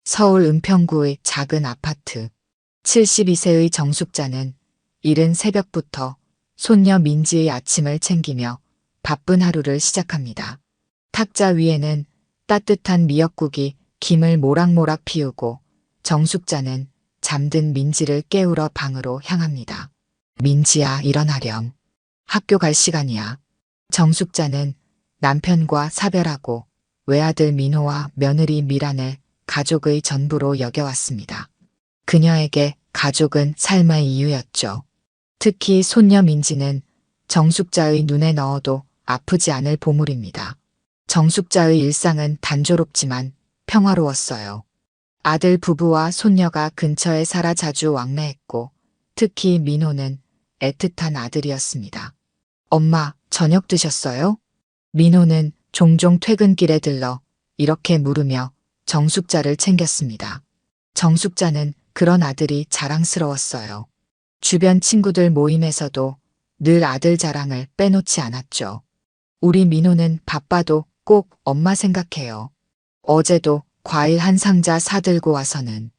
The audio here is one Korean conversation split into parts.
서울 은평구의 작은 아파트. 72세의 정숙자는 이른 새벽부터 손녀 민지의 아침을 챙기며 바쁜 하루를 시작합니다. 탁자 위에는 따뜻한 미역국이 김을 모락모락 피우고 정숙자는 잠든 민지를 깨우러 방으로 향합니다. 민지야, 일어나렴. 학교 갈 시간이야. 정숙자는 남편과 사별하고 외아들 민호와 며느리 미란을 가족의 전부로 여겨왔습니다. 그녀에게 가족은 삶의 이유였죠. 특히 손녀 민지는 정숙자의 눈에 넣어도 아프지 않을 보물입니다. 정숙자의 일상은 단조롭지만 평화로웠어요. 아들 부부와 손녀가 근처에 살아 자주 왕래했고 특히 민호는 애틋한 아들이었습니다. 엄마, 저녁 드셨어요? 민호는 종종 퇴근길에 들러 이렇게 물으며 정숙자를 챙겼습니다. 정숙자는 그런 아들이 자랑스러웠어요. 주변 친구들 모임에서도 늘 아들 자랑을 빼놓지 않았죠. 우리 민호는 바빠도 꼭 엄마 생각해요. 어제도 과일 한 상자 사들고 와서는.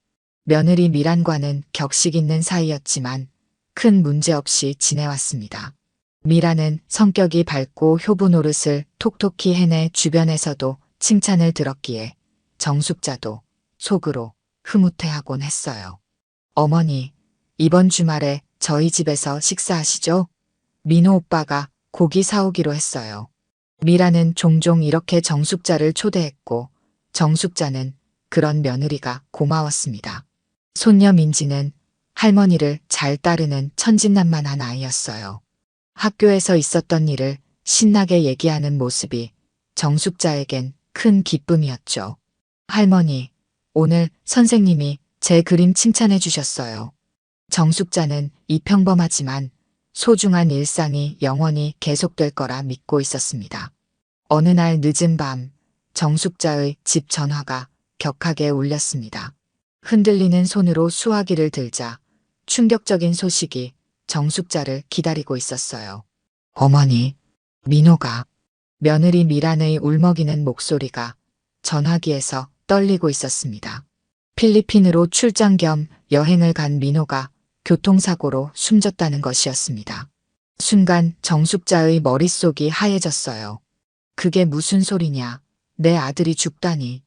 며느리 미란과는 격식 있는 사이였지만 큰 문제 없이 지내왔습니다. 미란은 성격이 밝고 효부 노릇을 톡톡히 해내 주변에서도 칭찬을 들었기에 정숙자도 속으로 흐뭇해하곤 했어요. 어머니, 이번 주말에 저희 집에서 식사하시죠? 민호 오빠가 고기 사오기로 했어요. 미라는 종종 이렇게 정숙자를 초대했고 정숙자는 그런 며느리가 고마웠습니다. 손녀 민지는 할머니를 잘 따르는 천진난만한 아이였어요. 학교에서 있었던 일을 신나게 얘기하는 모습이 정숙자에겐 큰 기쁨이었죠. 할머니, 오늘 선생님이 제 그림 칭찬해 주셨어요. 정숙자는 이 평범하지만 소중한 일상이 영원히 계속될 거라 믿고 있었습니다. 어느 날 늦은 밤, 정숙자의 집 전화가 격하게 울렸습니다. 흔들리는 손으로 수화기를 들자 충격적인 소식이 정숙자를 기다리고 있었어요. 어머니, 민호가. 며느리 미란의 울먹이는 목소리가 전화기에서 떨리고 있었습니다. 필리핀으로 출장 겸 여행을 간 민호가 교통사고로 숨졌다는 것이었습니다. 순간 정숙자의 머릿속이 하얘졌어요. 그게 무슨 소리냐? 내 아들이 죽다니.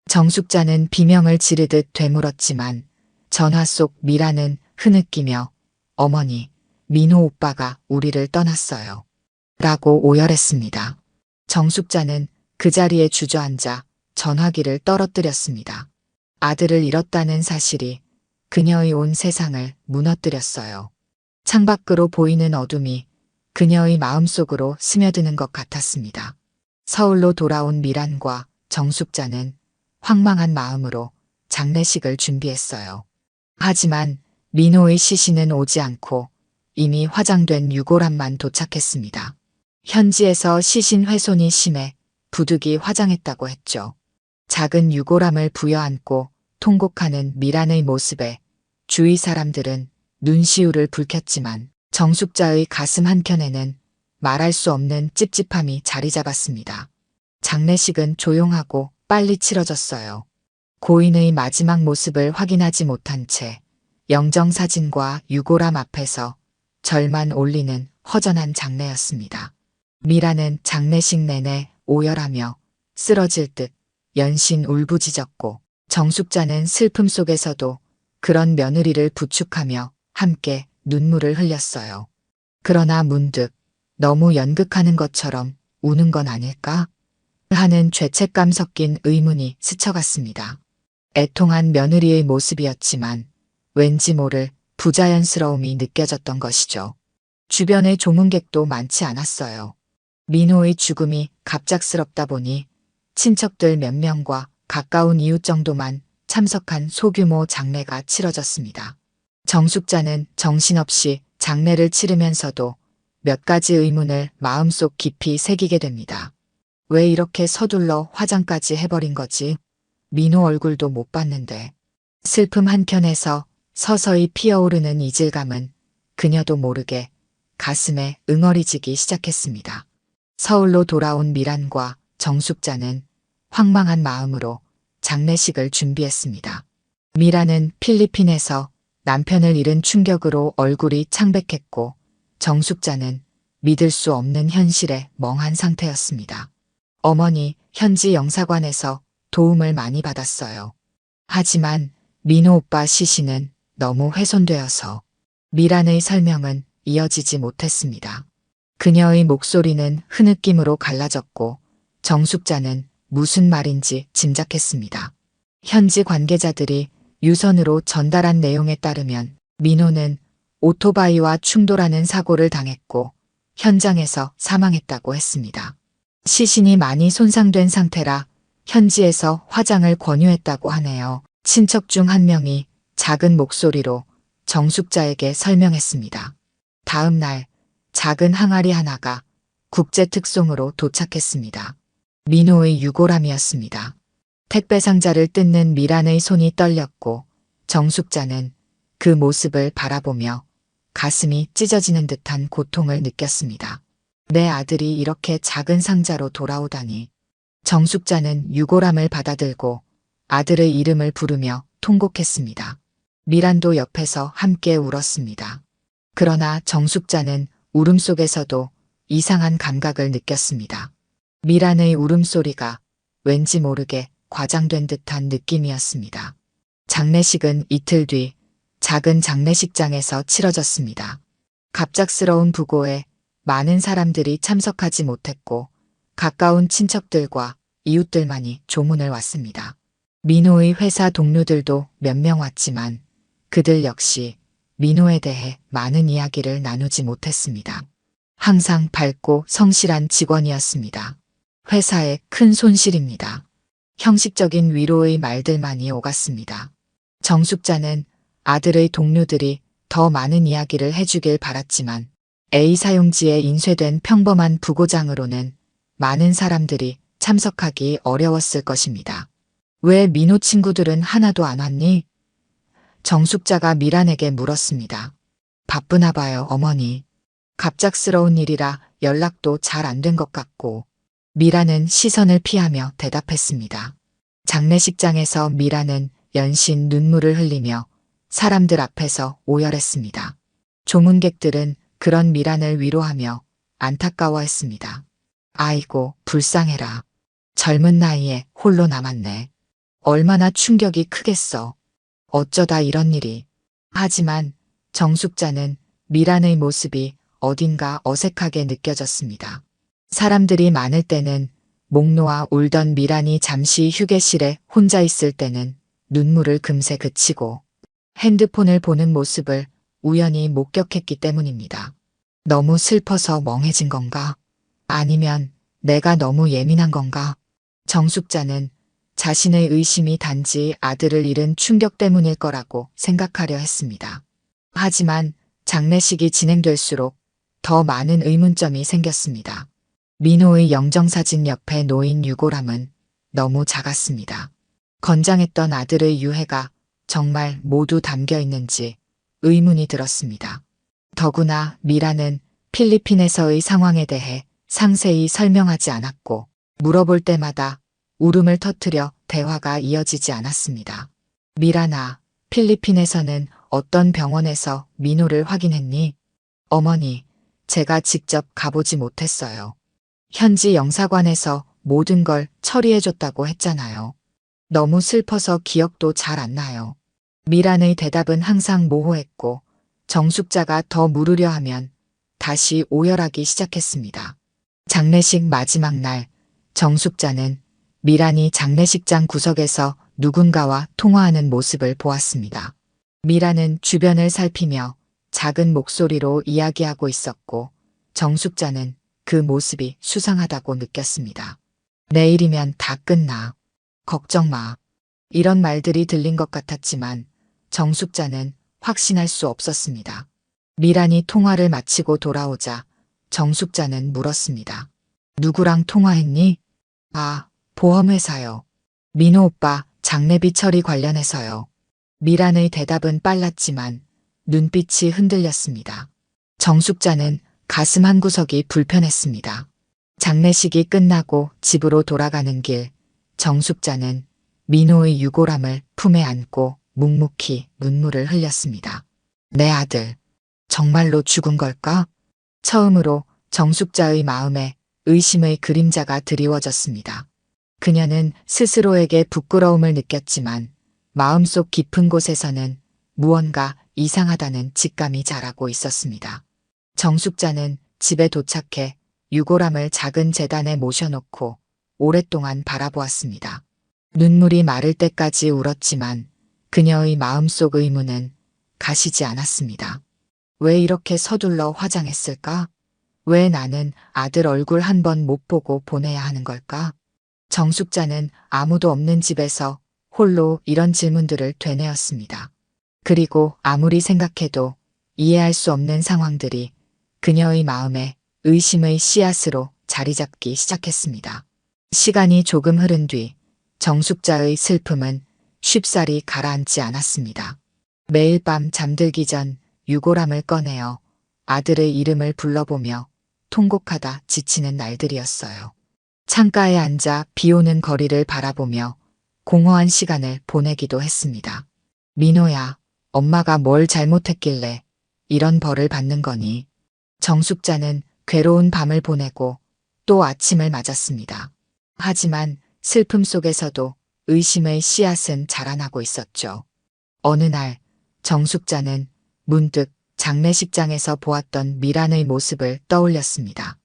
정숙자는 비명을 지르듯 되물었지만 전화 속 미라는 흐느끼며 어머니, 민호 오빠가 우리를 떠났어요. 라고 오열했습니다. 정숙자는 그 자리에 주저앉아 전화기를 떨어뜨렸습니다. 아들을 잃었다는 사실이 그녀의 온 세상을 무너뜨렸어요. 창밖으로 보이는 어둠이 그녀의 마음속으로 스며드는 것 같았습니다. 서울로 돌아온 미란과 정숙자는 황망한 마음으로 장례식을 준비했어요. 하지만 민호의 시신은 오지 않고 이미 화장된 유골함만 도착했습니다. 현지에서 시신 훼손이 심해 부득이 화장했다고 했죠. 작은 유골함을 부여안고 통곡하는 미란의 모습에 주위 사람들은 눈시울을 붉혔지만 정숙자의 가슴 한켠에는 말할 수 없는 찝찝함이 자리 잡았습니다. 장례식은 조용하고 빨리 치러졌어요. 고인의 마지막 모습을 확인하지 못한 채 영정사진과 유골함 앞에서 절만 올리는 허전한 장례였습니다. 미라는 장례식 내내 오열하며 쓰러질 듯 연신 울부짖었고 정숙자는 슬픔 속에서도 그런 며느리를 부축하며 함께 눈물을 흘렸어요. 그러나 문득 너무 연극하는 것처럼 우는 건 아닐까? 하는 죄책감 섞인 의문이 스쳐갔습니다. 애통한 며느리의 모습이었지만 왠지 모를 부자연스러움이 느껴졌던 것이죠. 주변에 조문객도 많지 않았어요. 민호의 죽음이 갑작스럽다 보니 친척들 몇 명과 가까운 이웃 정도만 참석한 소규모 장례가 치러졌습니다. 정숙자는 정신없이 장례를 치르면서도 몇 가지 의문을 마음속 깊이 새기게 됩니다. 왜 이렇게 서둘러 화장까지 해버린 거지? 민호 얼굴도 못 봤는데. 슬픔 한켠에서 서서히 피어오르는 이질감은 그녀도 모르게 가슴에 응어리지기 시작했습니다. 서울로 돌아온 미란과 정숙자는 황망한 마음으로 장례식을 준비했습니다. 미라는 필리핀에서 남편을 잃은 충격으로 얼굴이 창백했고 정숙자는 믿을 수 없는 현실에 멍한 상태였습니다. 어머니, 현지 영사관에서 도움을 많이 받았어요. 하지만 민호 오빠 시신은 너무 훼손되어서 미란의 설명은 이어지지 못했습니다. 그녀의 목소리는 흐느낌으로 갈라졌고 정숙자는 무슨 말인지 짐작했습니다. 현지 관계자들이 유선으로 전달한 내용에 따르면 민호는 오토바이와 충돌하는 사고를 당했고 현장에서 사망했다고 했습니다. 시신이 많이 손상된 상태라 현지에서 화장을 권유했다고 하네요. 친척 중 한 명이 작은 목소리로 정숙자에게 설명했습니다. 다음 날 작은 항아리 하나가 국제특송으로 도착했습니다. 민호의 유골함이었습니다. 택배 상자를 뜯는 미란의 손이 떨렸고 정숙자는 그 모습을 바라보며 가슴이 찢어지는 듯한 고통을 느꼈습니다. 내 아들이 이렇게 작은 상자로 돌아오다니. 정숙자는 유골함을 받아들고 아들의 이름을 부르며 통곡했습니다. 미란도 옆에서 함께 울었습니다. 그러나 정숙자는 울음속에서도 이상한 감각을 느꼈습니다. 미란의 울음소리가 왠지 모르게 과장된 듯한 느낌이었습니다. 장례식은 이틀 뒤 작은 장례식장에서 치러졌습니다. 갑작스러운 부고에 많은 사람들이 참석하지 못했고 가까운 친척들과 이웃들만이 조문을 왔습니다. 민호의 회사 동료들도 몇 명 왔지만 그들 역시 민호에 대해 많은 이야기를 나누지 못했습니다. 항상 밝고 성실한 직원이었습니다. 회사에 큰 손실입니다. 형식적인 위로의 말들만이 오갔습니다. 정숙자는 아들의 동료들이 더 많은 이야기를 해주길 바랐지만 A 사용지에 인쇄된 평범한 부고장으로는 많은 사람들이 참석하기 어려웠을 것입니다. 왜 민호 친구들은 하나도 안 왔니? 정숙자가 미란에게 물었습니다. 바쁘나 봐요, 어머니. 갑작스러운 일이라 연락도 잘 안 된 것 같고. 미란은 시선을 피하며 대답했습니다. 장례식장에서 미란은 연신 눈물을 흘리며 사람들 앞에서 오열했습니다. 조문객들은 그런 미란을 위로하며 안타까워했습니다. 아이고, 불쌍해라. 젊은 나이에 홀로 남았네. 얼마나 충격이 크겠어. 어쩌다 이런 일이. 하지만 정숙자는 미란의 모습이 어딘가 어색하게 느껴졌습니다. 사람들이 많을 때는 목 놓아 울던 미란이 잠시 휴게실에 혼자 있을 때는 눈물을 금세 그치고 핸드폰을 보는 모습을 우연히 목격했기 때문입니다. 너무 슬퍼서 멍해진 건가? 아니면 내가 너무 예민한 건가? 정숙자는 자신의 의심이 단지 아들을 잃은 충격 때문일 거라고 생각하려 했습니다. 하지만 장례식이 진행될수록 더 많은 의문점이 생겼습니다. 민호의 영정사진 옆에 놓인 유골함은 너무 작았습니다. 건장했던 아들의 유해가 정말 모두 담겨 있는지 의문이 들었습니다. 더구나 미라는 필리핀에서의 상황에 대해 상세히 설명하지 않았고 물어볼 때마다 울음을 터뜨려 대화가 이어지지 않았습니다. 미라나, 필리핀에서는 어떤 병원에서 민호를 확인했니? 어머니, 제가 직접 가보지 못했어요. 현지 영사관에서 모든 걸 처리해줬다고 했잖아요. 너무 슬퍼서 기억도 잘 안 나요. 미란의 대답은 항상 모호했고 정숙자가 더 물으려 하면 다시 오열하기 시작했습니다. 장례식 마지막 날 정숙자는 미란이 장례식장 구석에서 누군가와 통화하는 모습을 보았습니다. 미란은 주변을 살피며 작은 목소리로 이야기하고 있었고 정숙자는 그 모습이 수상하다고 느꼈습니다. 내일이면 다 끝나. 걱정 마. 이런 말들이 들린 것 같았지만 정숙자는 확신할 수 없었습니다. 미란이 통화를 마치고 돌아오자 정숙자는 물었습니다. 누구랑 통화했니? 아, 보험회사요. 민호 오빠 장례비 처리 관련해서요. 미란의 대답은 빨랐지만 눈빛이 흔들렸습니다. 정숙자는 가슴 한구석이 불편했습니다. 장례식이 끝나고 집으로 돌아가는 길, 정숙자는 민호의 유골함을 품에 안고 묵묵히 눈물을 흘렸습니다. 내 아들, 정말로 죽은 걸까? 처음으로 정숙자의 마음에 의심의 그림자가 드리워졌습니다. 그녀는 스스로에게 부끄러움을 느꼈지만 마음속 깊은 곳에서는 무언가 이상하다는 직감이 자라고 있었습니다. 정숙자는 집에 도착해 유골함을 작은 제단에 모셔놓고 오랫동안 바라보았습니다. 눈물이 마를 때까지 울었지만 그녀의 마음속 의문은 가시지 않았습니다. 왜 이렇게 서둘러 화장했을까? 왜 나는 아들 얼굴 한 번 못 보고 보내야 하는 걸까? 정숙자는 아무도 없는 집에서 홀로 이런 질문들을 되뇌었습니다. 그리고 아무리 생각해도 이해할 수 없는 상황들이 그녀의 마음에 의심의 씨앗으로 자리 잡기 시작했습니다. 시간이 조금 흐른 뒤 정숙자의 슬픔은 쉽사리 가라앉지 않았습니다. 매일 밤 잠들기 전 유골함을 꺼내어 아들의 이름을 불러보며 통곡하다 지치는 날들이었어요. 창가에 앉아 비오는 거리를 바라보며 공허한 시간을 보내기도 했습니다. 민호야, 엄마가 뭘 잘못했길래 이런 벌을 받는 거니? 정숙자는 괴로운 밤을 보내고 또 아침을 맞았습니다. 하지만 슬픔 속에서도 의심의 씨앗은 자라나고 있었죠. 어느 날 정숙자는 문득 장례식장에서 보았던 미란의 모습을 떠올렸습니다.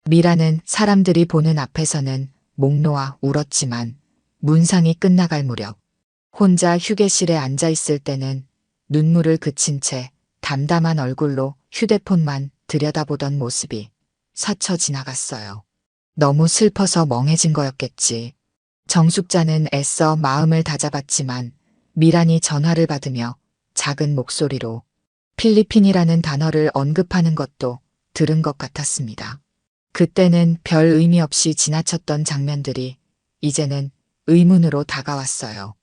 미란은 사람들이 보는 앞에서는 목 놓아 울었지만 문상이 끝나갈 무렵 혼자 휴게실에 앉아 있을 때는 눈물을 그친 채 담담한 얼굴로 휴대폰만 들여다보던 모습이 스쳐 지나갔어요. 너무 슬퍼서 멍해진 거였겠지. 정숙자는 애써 마음을 다잡았지만 미란이 전화를 받으며 작은 목소리로 필리핀이라는 단어를 언급하는 것도 들은 것 같았습니다. 그때는 별 의미 없이 지나쳤던 장면들이 이제는 의문으로 다가왔어요.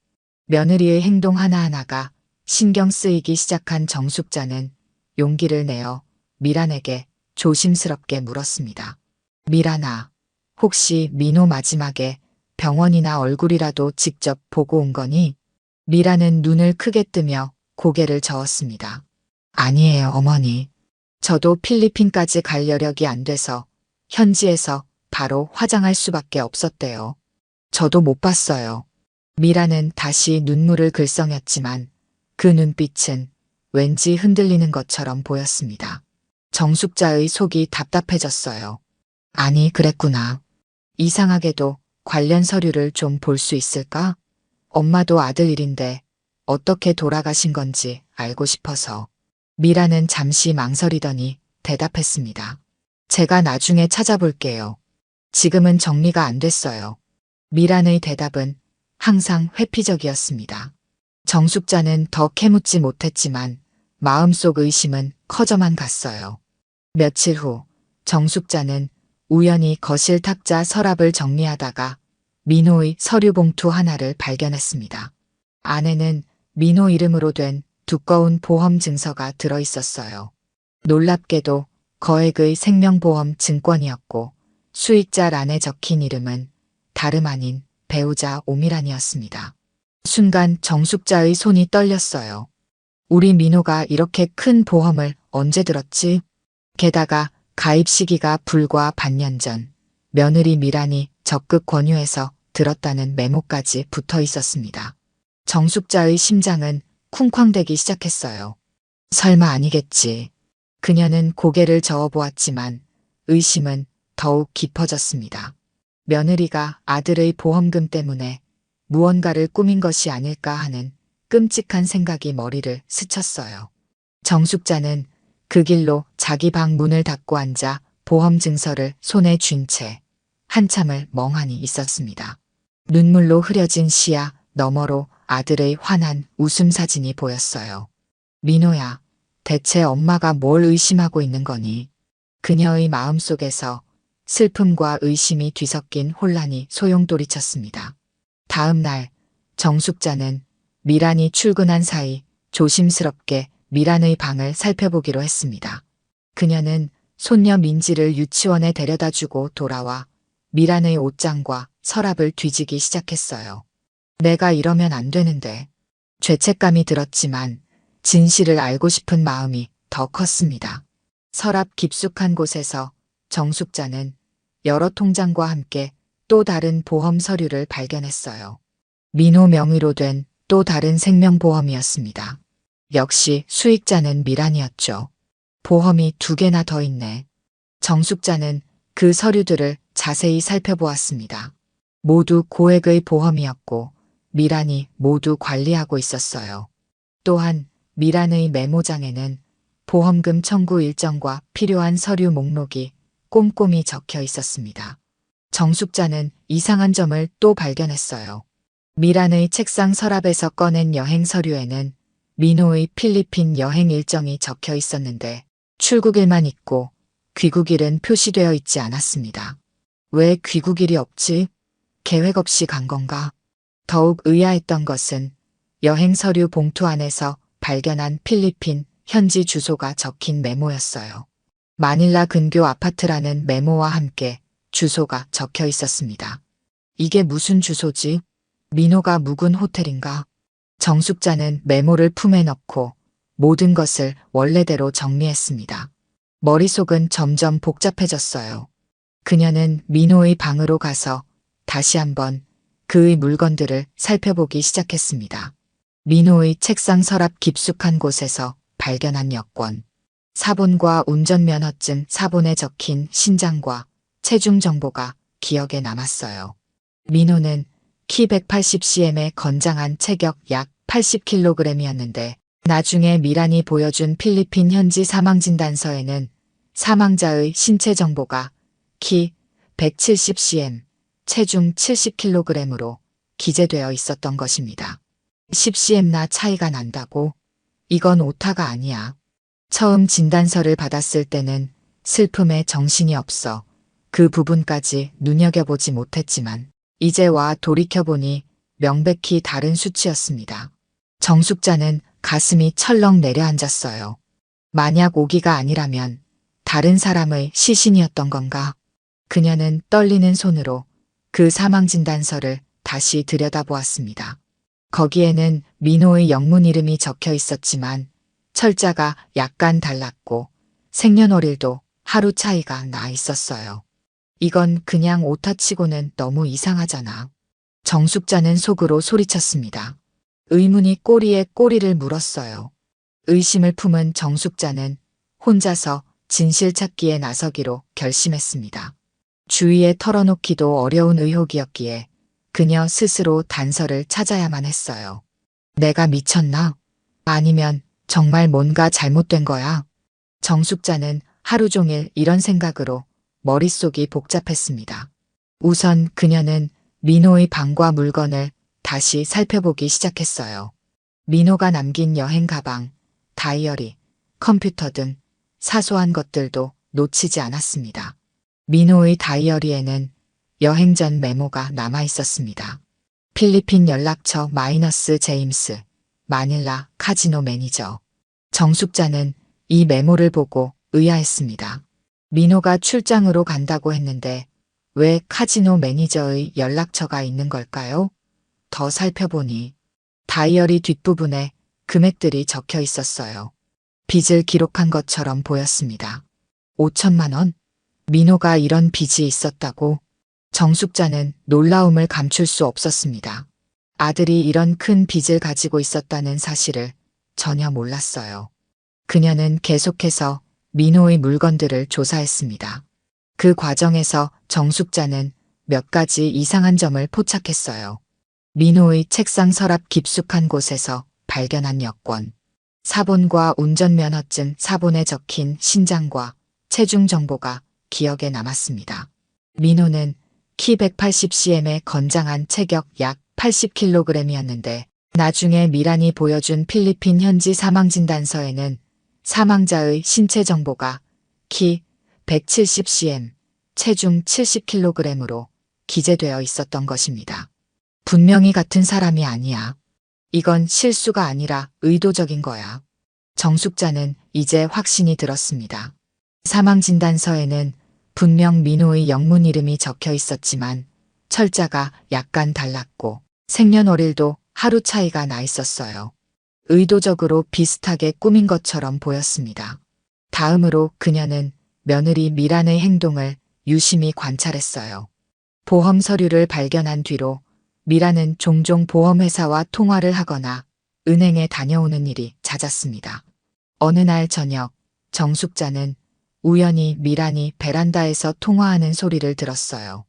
며느리의 행동 하나하나가 신경 쓰이기 시작한 정숙자는 용기를 내어 미란에게 조심스럽게 물었습니다. 미란아, 혹시 민호 마지막에 병원이나 얼굴이라도 직접 보고 온 거니? 미란은 눈을 크게 뜨며 고개를 저었습니다. 아니에요, 어머니. 저도 필리핀까지 갈 여력이 안 돼서 현지에서 바로 화장할 수밖에 없었대요. 저도 못 봤어요. 미라는 다시 눈물을 글썽였지만 그 눈빛은 왠지 흔들리는 것처럼 보였습니다. 정숙자의 속이 답답해졌어요. 아니, 그랬구나. 이상하게도 관련 서류를 좀 볼 수 있을까? 엄마도 아들 일인데 어떻게 돌아가신 건지 알고 싶어서. 미라는 잠시 망설이더니 대답했습니다. 제가 나중에 찾아볼게요. 지금은 정리가 안 됐어요. 미란의 대답은 항상 회피적이었습니다. 정숙자는 더 캐묻지 못했지만 마음속 의심은 커져만 갔어요. 며칠 후 정숙자는 우연히 거실 탁자 서랍을 정리하다가 민호의 서류 봉투 하나를 발견했습니다. 안에는 민호 이름으로 된 두꺼운 보험 증서가 들어 있었어요. 놀랍게도 거액의 생명보험 증권이었고 수익자란에 적힌 이름은 다름 아닌 배우자 오미란이었습니다. 순간 정숙자의 손이 떨렸어요. 우리 민호가 이렇게 큰 보험을 언제 들었지? 게다가 가입 시기가 불과 반년 전 며느리 미란이 적극 권유해서 들었다는 메모까지 붙어 있었습니다. 정숙자의 심장은 쿵쾅대기 시작했어요. 설마 아니겠지. 그녀는 고개를 저어보았지만 의심은 더욱 깊어졌습니다. 며느리가 아들의 보험금 때문에 무언가를 꾸민 것이 아닐까 하는 끔찍한 생각이 머리를 스쳤어요. 정숙자는 그 길로 자기 방 문을 닫고 앉아 보험 증서를 손에 쥔 채 한참을 멍하니 있었습니다. 눈물로 흐려진 시야 너머로 아들의 환한 웃음 사진이 보였어요. 민호야, 대체 엄마가 뭘 의심하고 있는 거니? 그녀의 마음속에서 슬픔과 의심이 뒤섞인 혼란이 소용돌이쳤습니다. 다음 날 정숙자는 미란이 출근한 사이 조심스럽게 미란의 방을 살펴보기로 했습니다. 그녀는 손녀 민지를 유치원에 데려다주고 돌아와 미란의 옷장과 서랍을 뒤지기 시작했어요. 내가 이러면 안 되는데. 죄책감이 들었지만 진실을 알고 싶은 마음이 더 컸습니다. 서랍 깊숙한 곳에서 정숙자는 여러 통장과 함께 또 다른 보험 서류를 발견했어요. 민호 명의로 된 또 다른 생명보험이었습니다. 역시 수익자는 미란이었죠. 보험이 2개나 더 있네. 정숙자는 그 서류들을 자세히 살펴보았습니다. 모두 고액의 보험이었고 미란이 모두 관리하고 있었어요. 또한 미란의 메모장에는 보험금 청구 일정과 필요한 서류 목록이 꼼꼼히 적혀 있었습니다. 정숙자는 이상한 점을 또 발견했어요. 미란의 책상 서랍에서 꺼낸 여행 서류에는 민호의 필리핀 여행 일정이 적혀 있었는데 출국일만 있고 귀국일은 표시되어 있지 않았습니다. 왜 귀국일이 없지? 계획 없이 간 건가? 더욱 의아했던 것은 여행 서류 봉투 안에서 발견한 필리핀 현지 주소가 적힌 메모였어요. 마닐라 근교 아파트라는 메모와 함께 주소가 적혀 있었습니다. 이게 무슨 주소지? 민호가 묵은 호텔인가? 정숙자는 메모를 품에 넣고 모든 것을 원래대로 정리했습니다. 머릿속은 점점 복잡해졌어요. 그녀는 민호의 방으로 가서 다시 한번 그의 물건들을 살펴보기 시작했습니다. 민호의 책상 서랍 깊숙한 곳에서 발견한 여권, 사본과 운전면허증 사본에 적힌 신장과 체중 정보가 기억에 남았어요. 민호는 키 180cm의 건장한 체격 약 80kg이었는데 나중에 미란이 보여준 필리핀 현지 사망진단서에는 사망자의 신체 정보가 키 170cm, 체중 70kg으로 기재되어 있었던 것입니다. 10cm나 차이가 난다고? 이건 오타가 아니야. 처음 진단서를 받았을 때는 슬픔에 정신이 없어 그 부분까지 눈여겨보지 못했지만 이제 와 돌이켜보니 명백히 다른 수치였습니다. 정숙자는 가슴이 철렁 내려앉았어요. 만약 오기가 아니라면 다른 사람의 시신이었던 건가? 그녀는 떨리는 손으로 그 사망진단서를 다시 들여다보았습니다. 거기에는 민호의 영문 이름이 적혀 있었지만 철자가 약간 달랐고 생년월일도 하루 차이가 나 있었어요. 이건 그냥 오타치고는 너무 이상하잖아. 정숙자는 속으로 소리쳤습니다. 의문이 꼬리에 꼬리를 물었어요. 의심을 품은 정숙자는 혼자서 진실 찾기에 나서기로 결심했습니다. 주위에 털어놓기도 어려운 의혹이었기에 그녀 스스로 단서를 찾아야만 했어요. 내가 미쳤나? 아니면 정말 뭔가 잘못된 거야? 정숙자는 하루 종일 이런 생각으로 머릿속이 복잡했습니다. 우선 그녀는 민호의 방과 물건을 다시 살펴보기 시작했어요. 민호가 남긴 여행 가방, 다이어리, 컴퓨터 등 사소한 것들도 놓치지 않았습니다. 민호의 다이어리에는 여행 전 메모가 남아 있었습니다. 필리핀 연락처 마이너스 제임스, 마닐라 카지노 매니저. 정숙자는 이 메모를 보고 의아했습니다. 민호가 출장으로 간다고 했는데 왜 카지노 매니저의 연락처가 있는 걸까요? 더 살펴보니 다이어리 뒷부분에 금액들이 적혀 있었어요. 빚을 기록한 것처럼 보였습니다. 5천만 원? 민호가 이런 빚이 있었다고? 정숙자는 놀라움을 감출 수 없었습니다. 아들이 이런 큰 빚을 가지고 있었다는 사실을 전혀 몰랐어요. 그녀는 계속해서 민호의 물건들을 조사했습니다. 그 과정에서 정숙자는 몇 가지 이상한 점을 포착했어요. 민호의 책상 서랍 깊숙한 곳에서 발견한 여권, 사본과 운전면허증 사본에 적힌 신장과 체중 정보가 기억에 남았습니다. 민호는 키 180cm의 건장한 체격 약 80kg이었는데 나중에 미란이 보여준 필리핀 현지 사망진단서에는 사망자의 신체 정보가 키 170cm, 체중 70kg으로 기재되어 있었던 것입니다. 분명히 같은 사람이 아니야. 이건 실수가 아니라 의도적인 거야. 정숙자는 이제 확신이 들었습니다. 사망진단서에는 분명 민호의 영문 이름이 적혀 있었지만 철자가 약간 달랐고 생년월일도 하루 차이가 나 있었어요. 의도적으로 비슷하게 꾸민 것처럼 보였습니다. 다음으로 그녀는 며느리 미란의 행동을 유심히 관찰했어요. 보험 서류를 발견한 뒤로 미란은 종종 보험회사와 통화를 하거나 은행에 다녀오는 일이 잦았습니다. 어느 날 저녁, 정숙자는 우연히 미란이 베란다에서 통화하는 소리를 들었어요.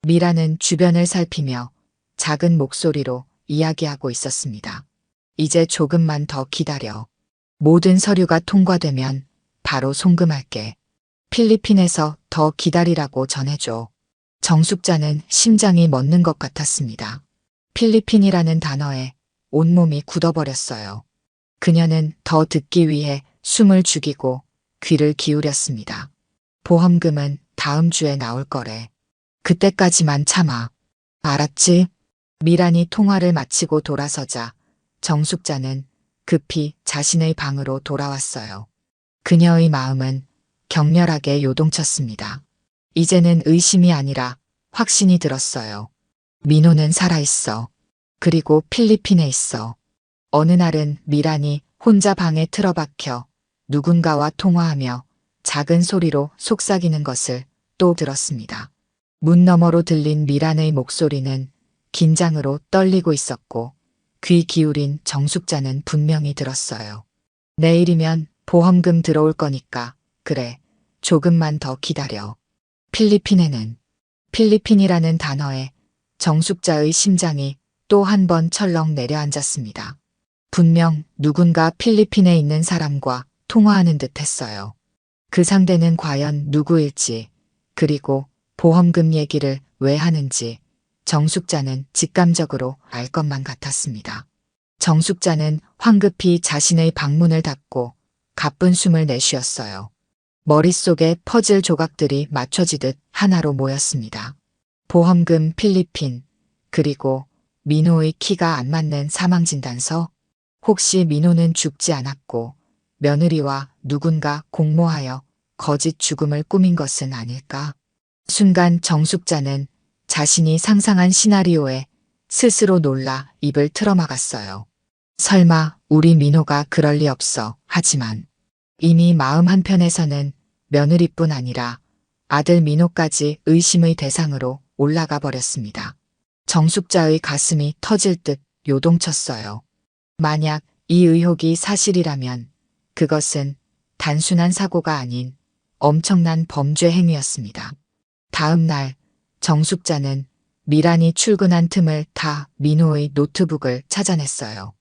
미란은 주변을 살피며 작은 목소리로 이야기하고 있었습니다. 이제 조금만 더 기다려. 모든 서류가 통과되면 바로 송금할게. 필리핀에서 더 기다리라고 전해줘. 정숙자는 심장이 멎는 것 같았습니다. 필리핀이라는 단어에 온몸이 굳어버렸어요. 그녀는 더 듣기 위해 숨을 죽이고 귀를 기울였습니다. 보험금은 다음 주에 나올 거래. 그때까지만 참아. 알았지? 미란이 통화를 마치고 돌아서자 정숙자는 급히 자신의 방으로 돌아왔어요. 그녀의 마음은 격렬하게 요동쳤습니다. 이제는 의심이 아니라 확신이 들었어요. 민호는 살아있어. 그리고 필리핀에 있어. 어느 날은 미란이 혼자 방에 틀어박혀 누군가와 통화하며 작은 소리로 속삭이는 것을 또 들었습니다. 문 너머로 들린 미란의 목소리는 긴장으로 떨리고 있었고 귀 기울인 정숙자는 분명히 들었어요. 내일이면 보험금 들어올 거니까 그래, 조금만 더 기다려. 필리핀에는 필리핀이라는 단어에 정숙자의 심장이 또 한 번 철렁 내려앉았습니다. 분명 누군가 필리핀에 있는 사람과 통화하는 듯 했어요. 그 상대는 과연 누구일지, 그리고 보험금 얘기를 왜 하는지 정숙자는 직감적으로 알 것만 같았습니다. 정숙자는 황급히 자신의 방문을 닫고 가쁜 숨을 내쉬었어요. 머릿속에 퍼즐 조각들이 맞춰지듯 하나로 모였습니다. 보험금 필리핀, 그리고 민호의 키가 안 맞는 사망진단서? 혹시 민호는 죽지 않았고 며느리와 누군가 공모하여 거짓 죽음을 꾸민 것은 아닐까? 순간 정숙자는 자신이 상상한 시나리오에 스스로 놀라 입을 틀어막았어요. 설마 우리 민호가 그럴 리 없어. 하지만 이미 마음 한편에서는 며느리뿐 아니라 아들 민호까지 의심의 대상으로 올라가 버렸습니다. 정숙자의 가슴이 터질 듯 요동쳤어요. 만약 이 의혹이 사실이라면 그것은 단순한 사고가 아닌 엄청난 범죄 행위였습니다. 다음 날 정숙자는 미란이 출근한 틈을 타 민호의 노트북을 찾아냈어요.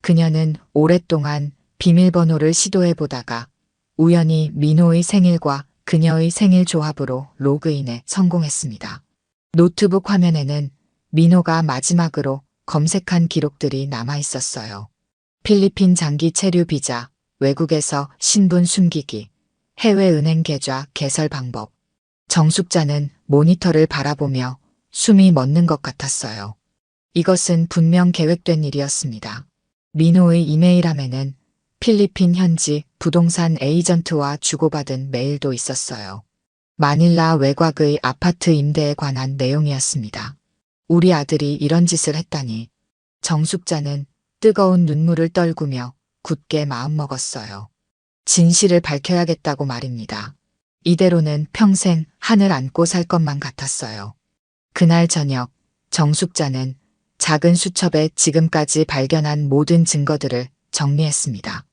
그녀는 오랫동안 비밀번호를 시도해보다가 우연히 민호의 생일과 그녀의 생일 조합으로 로그인에 성공했습니다. 노트북 화면에는 민호가 마지막으로 검색한 기록들이 남아 있었어요. 필리핀 장기 체류 비자, 외국에서 신분 숨기기, 해외 은행 계좌 개설 방법. 정숙자는 모니터를 바라보며 숨이 멎는 것 같았어요. 이것은 분명 계획된 일이었습니다. 민호의 이메일함에는 필리핀 현지 부동산 에이전트와 주고받은 메일도 있었어요. 마닐라 외곽의 아파트 임대에 관한 내용이었습니다. 우리 아들이 이런 짓을 했다니. 정숙자는 뜨거운 눈물을 떨구며 굳게 마음먹었어요. 진실을 밝혀야겠다고 말입니다. 이대로는 평생 한을 안고 살 것만 같았어요. 그날 저녁 정숙자는 작은 수첩에 지금까지 발견한 모든 증거들을 정리했습니다.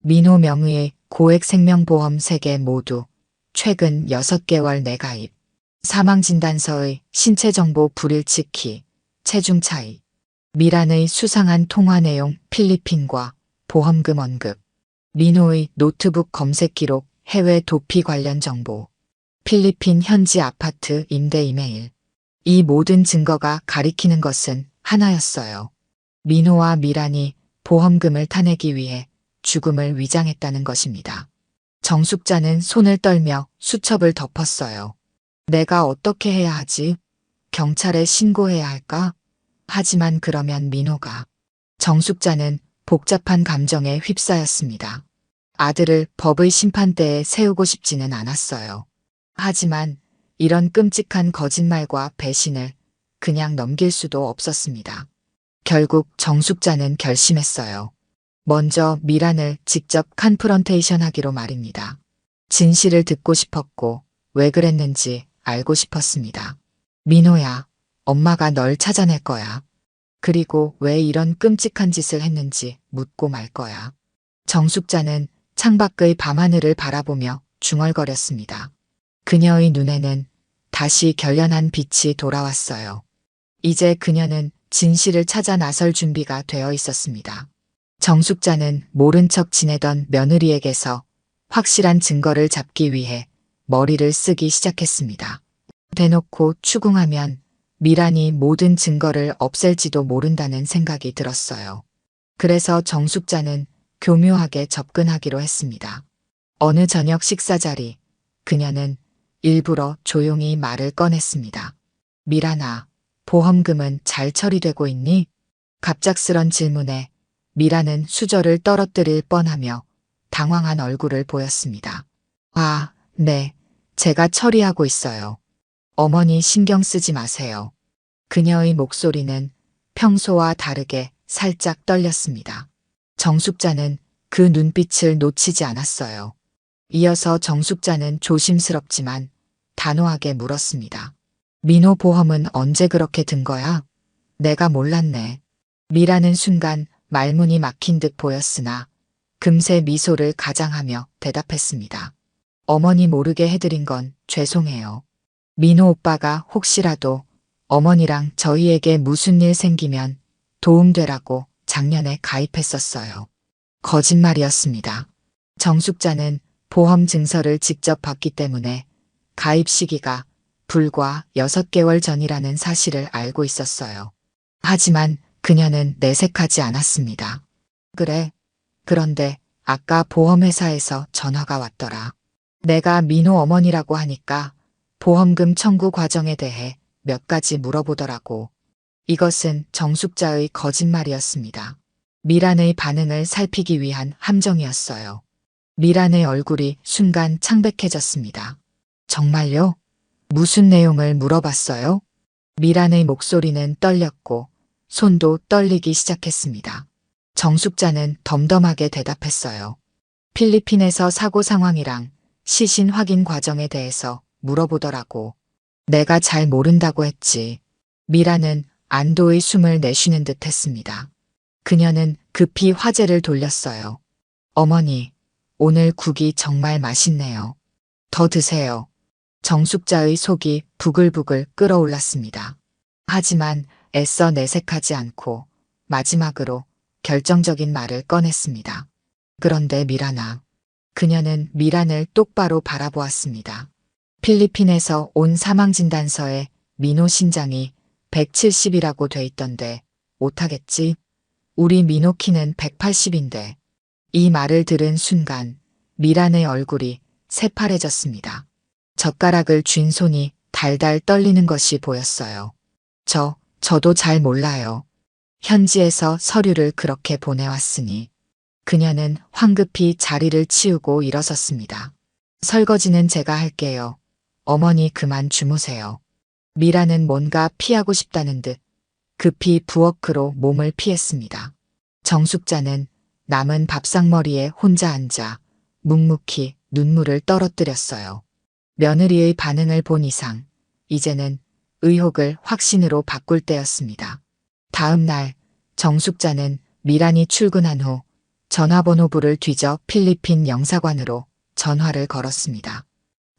민호 명의의 고액 생명보험 3개 모두, 최근 6개월 내가입, 사망진단서의 신체정보 불일치키, 체중 차이, 미란의 수상한 통화 내용 필리핀과 보험금 언급, 민호의 노트북 검색 기록 해외 도피 관련 정보, 필리핀 현지 아파트 임대 이메일. 이 모든 증거가 가리키는 것은 하나였어요. 민호와 미란이 보험금을 타내기 위해 죽음을 위장했다는 것입니다. 정숙자는 손을 떨며 수첩을 덮었어요. 내가 어떻게 해야 하지? 경찰에 신고해야 할까? 하지만 그러면 민호가. 정숙자는 복잡한 감정에 휩싸였습니다. 아들을 법의 심판대에 세우고 싶지는 않았어요. 하지만 이런 끔찍한 거짓말과 배신을 그냥 넘길 수도 없었습니다. 결국 정숙자는 결심했어요. 먼저 미란을 직접 컨프런테이션 하기로 말입니다. 진실을 듣고 싶었고 왜 그랬는지 알고 싶었습니다. 민호야, 엄마가 널 찾아낼 거야. 그리고 왜 이런 끔찍한 짓을 했는지 묻고 말 거야. 정숙자는 창밖의 밤하늘을 바라보며 중얼거렸습니다. 그녀의 눈에는 다시 결연한 빛이 돌아왔어요. 이제 그녀는 진실을 찾아 나설 준비가 되어 있었습니다. 정숙자는 모른 척 지내던 며느리에게서 확실한 증거를 잡기 위해 머리를 쓰기 시작했습니다. 대놓고 추궁하면 미란이 모든 증거를 없앨지도 모른다는 생각이 들었어요. 그래서 정숙자는 교묘하게 접근하기로 했습니다. 어느 저녁 식사 자리, 그녀는 일부러 조용히 말을 꺼냈습니다. 미란아, 보험금은 잘 처리되고 있니? 갑작스런 질문에 미란은 수저를 떨어뜨릴 뻔하며 당황한 얼굴을 보였습니다. 아, 네, 제가 처리하고 있어요. 어머니 신경 쓰지 마세요. 그녀의 목소리는 평소와 다르게 살짝 떨렸습니다. 정숙자는 그 눈빛을 놓치지 않았어요. 이어서 정숙자는 조심스럽지만 단호하게 물었습니다. 민호 보험은 언제 그렇게 든 거야? 내가 몰랐네. 미라는 순간 말문이 막힌 듯 보였으나 금세 미소를 가장하며 대답했습니다. 어머니 모르게 해드린 건 죄송해요. 민호 오빠가 혹시라도 어머니랑 저희에게 무슨 일 생기면 도움되라고 작년에 가입했었어요. 거짓말이었습니다. 정숙자는 보험 증서를 직접 봤기 때문에 가입 시기가 불과 6개월 전이라는 사실을 알고 있었어요. 하지만 그녀는 내색하지 않았습니다. 그래. 그런데 아까 보험회사에서 전화가 왔더라. 내가 민호 어머니라고 하니까 보험금 청구 과정에 대해 몇 가지 물어보더라고. 이것은 정숙자의 거짓말이었습니다. 미란의 반응을 살피기 위한 함정이었어요. 미란의 얼굴이 순간 창백해졌습니다. 정말요? 무슨 내용을 물어봤어요? 미란의 목소리는 떨렸고 손도 떨리기 시작했습니다. 정숙자는 덤덤하게 대답했어요. 필리핀에서 사고 상황이랑 시신 확인 과정에 대해서 물어보더라고. 내가 잘 모른다고 했지. 미란은 안도의 숨을 내쉬는 듯 했습니다. 그녀는 급히 화제를 돌렸어요. 어머니, 오늘 국이 정말 맛있네요. 더 드세요. 정숙자의 속이 부글부글 끓어올랐습니다. 하지만 애써 내색하지 않고 마지막으로 결정적인 말을 꺼냈습니다. 그런데 미란아. 그녀는 미란을 똑바로 바라보았습니다. 필리핀에서 온 사망진단서에 민호 신장이 170이라고 돼 있던데 못하겠지? 우리 민호 키는 180인데. 이 말을 들은 순간 미란의 얼굴이 새파래졌습니다. 젓가락을 쥔 손이 달달 떨리는 것이 보였어요. 저도 잘 몰라요. 현지에서 서류를 그렇게 보내왔으니. 그녀는 황급히 자리를 치우고 일어섰습니다. 설거지는 제가 할게요. 어머니 그만 주무세요. 미라는 뭔가 피하고 싶다는 듯 급히 부엌으로 몸을 피했습니다. 정숙자는 남은 밥상머리에 혼자 앉아 묵묵히 눈물을 떨어뜨렸어요. 며느리의 반응을 본 이상 이제는 의혹을 확신으로 바꿀 때였습니다. 다음 날 정숙자는 미란이 출근한 후 전화번호부를 뒤져 필리핀 영사관으로 전화를 걸었습니다.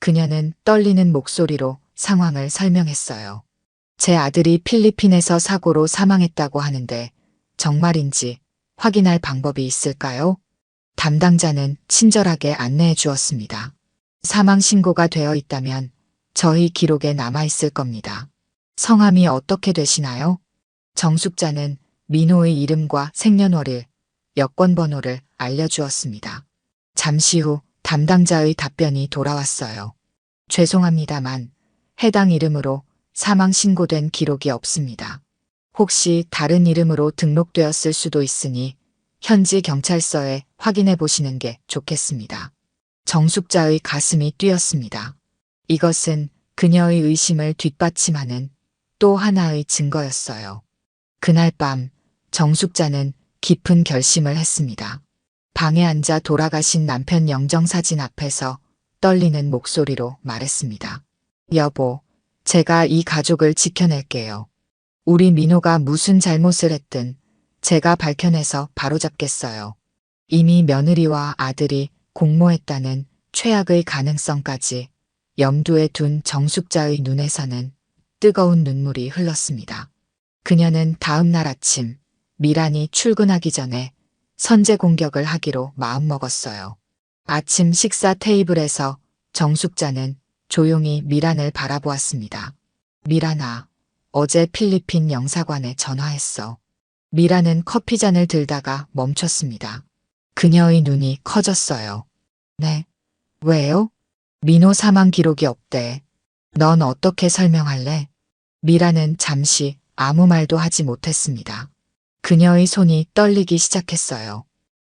그녀는 떨리는 목소리로 상황을 설명했어요. 제 아들이 필리핀에서 사고로 사망했다고 하는데 정말인지 확인할 방법이 있을까요? 담당자는 친절하게 안내해 주었습니다. 사망 신고가 되어 있다면 저희 기록에 남아 있을 겁니다. 성함이 어떻게 되시나요? 정숙자는 민호의 이름과 생년월일, 여권번호를 알려주었습니다. 잠시 후 담당자의 답변이 돌아왔어요. 죄송합니다만 해당 이름으로 사망 신고된 기록이 없습니다. 혹시 다른 이름으로 등록되었을 수도 있으니 현지 경찰서에 확인해 보시는 게 좋겠습니다. 정숙자의 가슴이 뛰었습니다. 이것은 그녀의 의심을 뒷받침하는 또 하나의 증거였어요. 그날 밤 정숙자는 깊은 결심을 했습니다. 방에 앉아 돌아가신 남편 영정사진 앞에서 떨리는 목소리로 말했습니다. 여보, 제가 이 가족을 지켜낼게요. 우리 민호가 무슨 잘못을 했든 제가 밝혀내서 바로잡겠어요. 이미 며느리와 아들이 공모했다는 최악의 가능성까지 염두에 둔 정숙자의 눈에서는 뜨거운 눈물이 흘렀습니다. 그녀는 다음 날 아침 미란이 출근하기 전에 선제 공격을 하기로 마음먹었어요. 아침 식사 테이블에서 정숙자는 조용히 미란을 바라보았습니다. 미란아, 어제 필리핀 영사관에 전화했어. 미란은 커피잔을 들다가 멈췄습니다. 그녀의 눈이 커졌어요. 네. 왜요? 민호 사망 기록이 없대. 넌 어떻게 설명할래? 미란은 잠시 아무 말도 하지 못했습니다. 그녀의 손이 떨리기 시작했어요.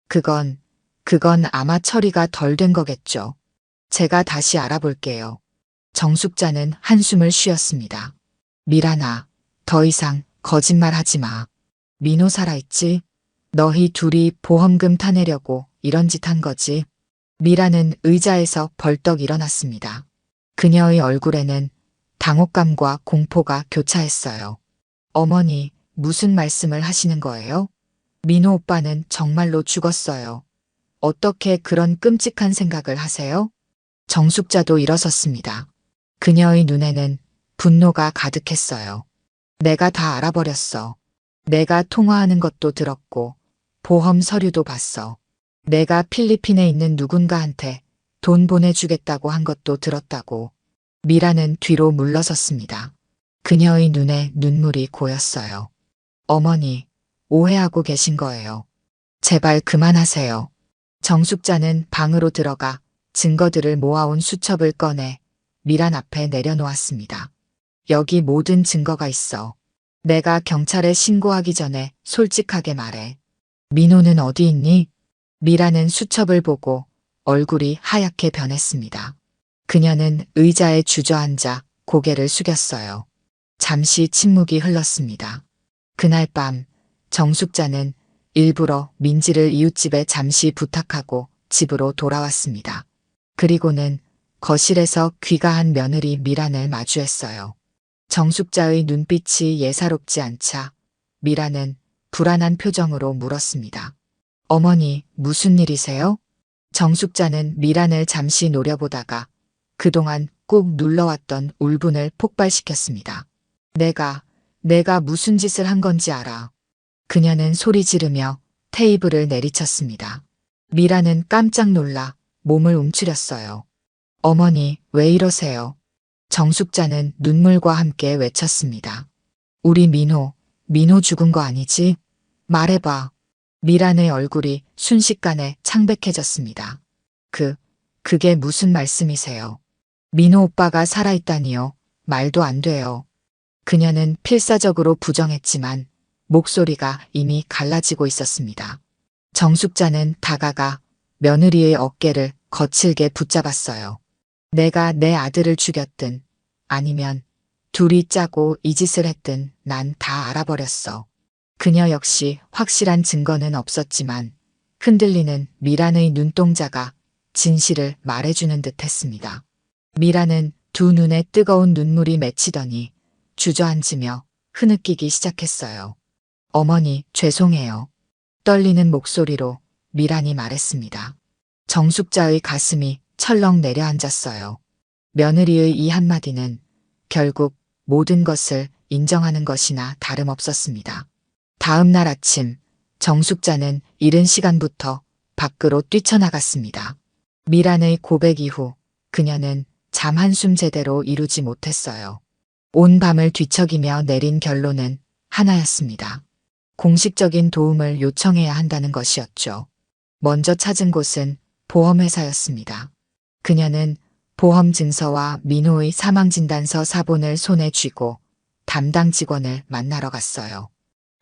그건 아마 처리가 덜 된 거겠죠. 제가 다시 알아볼게요. 정숙자는 한숨을 쉬었습니다. 미란아, 더 이상 거짓말 하지 마. 민호 살아있지? 너희 둘이 보험금 타내려고 이런 짓 한 거지? 미란은 의자에서 벌떡 일어났습니다. 그녀의 얼굴에는 당혹감과 공포가 교차했어요. 어머니, 무슨 말씀을 하시는 거예요? 민호 오빠는 정말로 죽었어요. 어떻게 그런 끔찍한 생각을 하세요? 정숙자도 일어섰습니다. 그녀의 눈에는 분노가 가득했어요. 내가 다 알아버렸어. 내가 통화하는 것도 들었고 보험 서류도 봤어. 내가 필리핀에 있는 누군가한테 돈 보내주겠다고 한 것도 들었다고. 미라는 뒤로 물러섰습니다. 그녀의 눈에 눈물이 고였어요. 어머니, 오해하고 계신 거예요. 제발 그만하세요. 정숙자는 방으로 들어가 증거들을 모아온 수첩을 꺼내 미란 앞에 내려놓았습니다. 여기 모든 증거가 있어. 내가 경찰에 신고하기 전에 솔직하게 말해. 민호는 어디 있니? 미라는 수첩을 보고 얼굴이 하얗게 변했습니다. 그녀는 의자에 주저앉아 고개를 숙였어요. 잠시 침묵이 흘렀습니다. 그날 밤 정숙자는 일부러 민지를 이웃집에 잠시 부탁하고 집으로 돌아왔습니다. 그리고는 거실에서 귀가한 며느리 미란을 마주했어요. 정숙자의 눈빛이 예사롭지 않자 미란은 불안한 표정으로 물었습니다. 어머니, 무슨 일이세요? 정숙자는 미란을 잠시 노려보다가 그동안 꾹 눌러왔던 울분을 폭발시켰습니다. 내가 무슨 짓을 한 건지 알아. 그녀는 소리 지르며 테이블을 내리쳤습니다. 미란은 깜짝 놀라 몸을 움츠렸어요. 어머니, 왜 이러세요? 정숙자는 눈물과 함께 외쳤습니다. 우리 민호 죽은 거 아니지? 말해봐. 미란의 얼굴이 순식간에 창백해졌습니다. 그게 무슨 말씀이세요? 민호 오빠가 살아있다니요? 말도 안 돼요. 그녀는 필사적으로 부정했지만 목소리가 이미 갈라지고 있었습니다. 정숙자는 다가가 며느리의 어깨를 거칠게 붙잡았어요. 내가 내 아들을 죽였든 아니면 둘이 짜고 이 짓을 했든 난 다 알아버렸어. 그녀 역시 확실한 증거는 없었지만 흔들리는 미란의 눈동자가 진실을 말해주는 듯 했습니다. 미란은 두 눈에 뜨거운 눈물이 맺히더니 주저앉으며 흐느끼기 시작했어요. 어머니, 죄송해요. 떨리는 목소리로 미란이 말했습니다. 정숙자의 가슴이 철렁 내려앉았어요. 며느리의 이 한마디는 결국 모든 것을 인정하는 것이나 다름없었습니다. 다음 날 아침 정숙자는 이른 시간부터 밖으로 뛰쳐나갔습니다. 미란의 고백 이후 그녀는 잠 한숨 제대로 이루지 못했어요. 온 밤을 뒤척이며 내린 결론은 하나였습니다. 공식적인 도움을 요청해야 한다는 것이었죠. 먼저 찾은 곳은 보험회사였습니다. 그녀는 보험 증서와 민호의 사망진단서 사본을 손에 쥐고 담당 직원을 만나러 갔어요.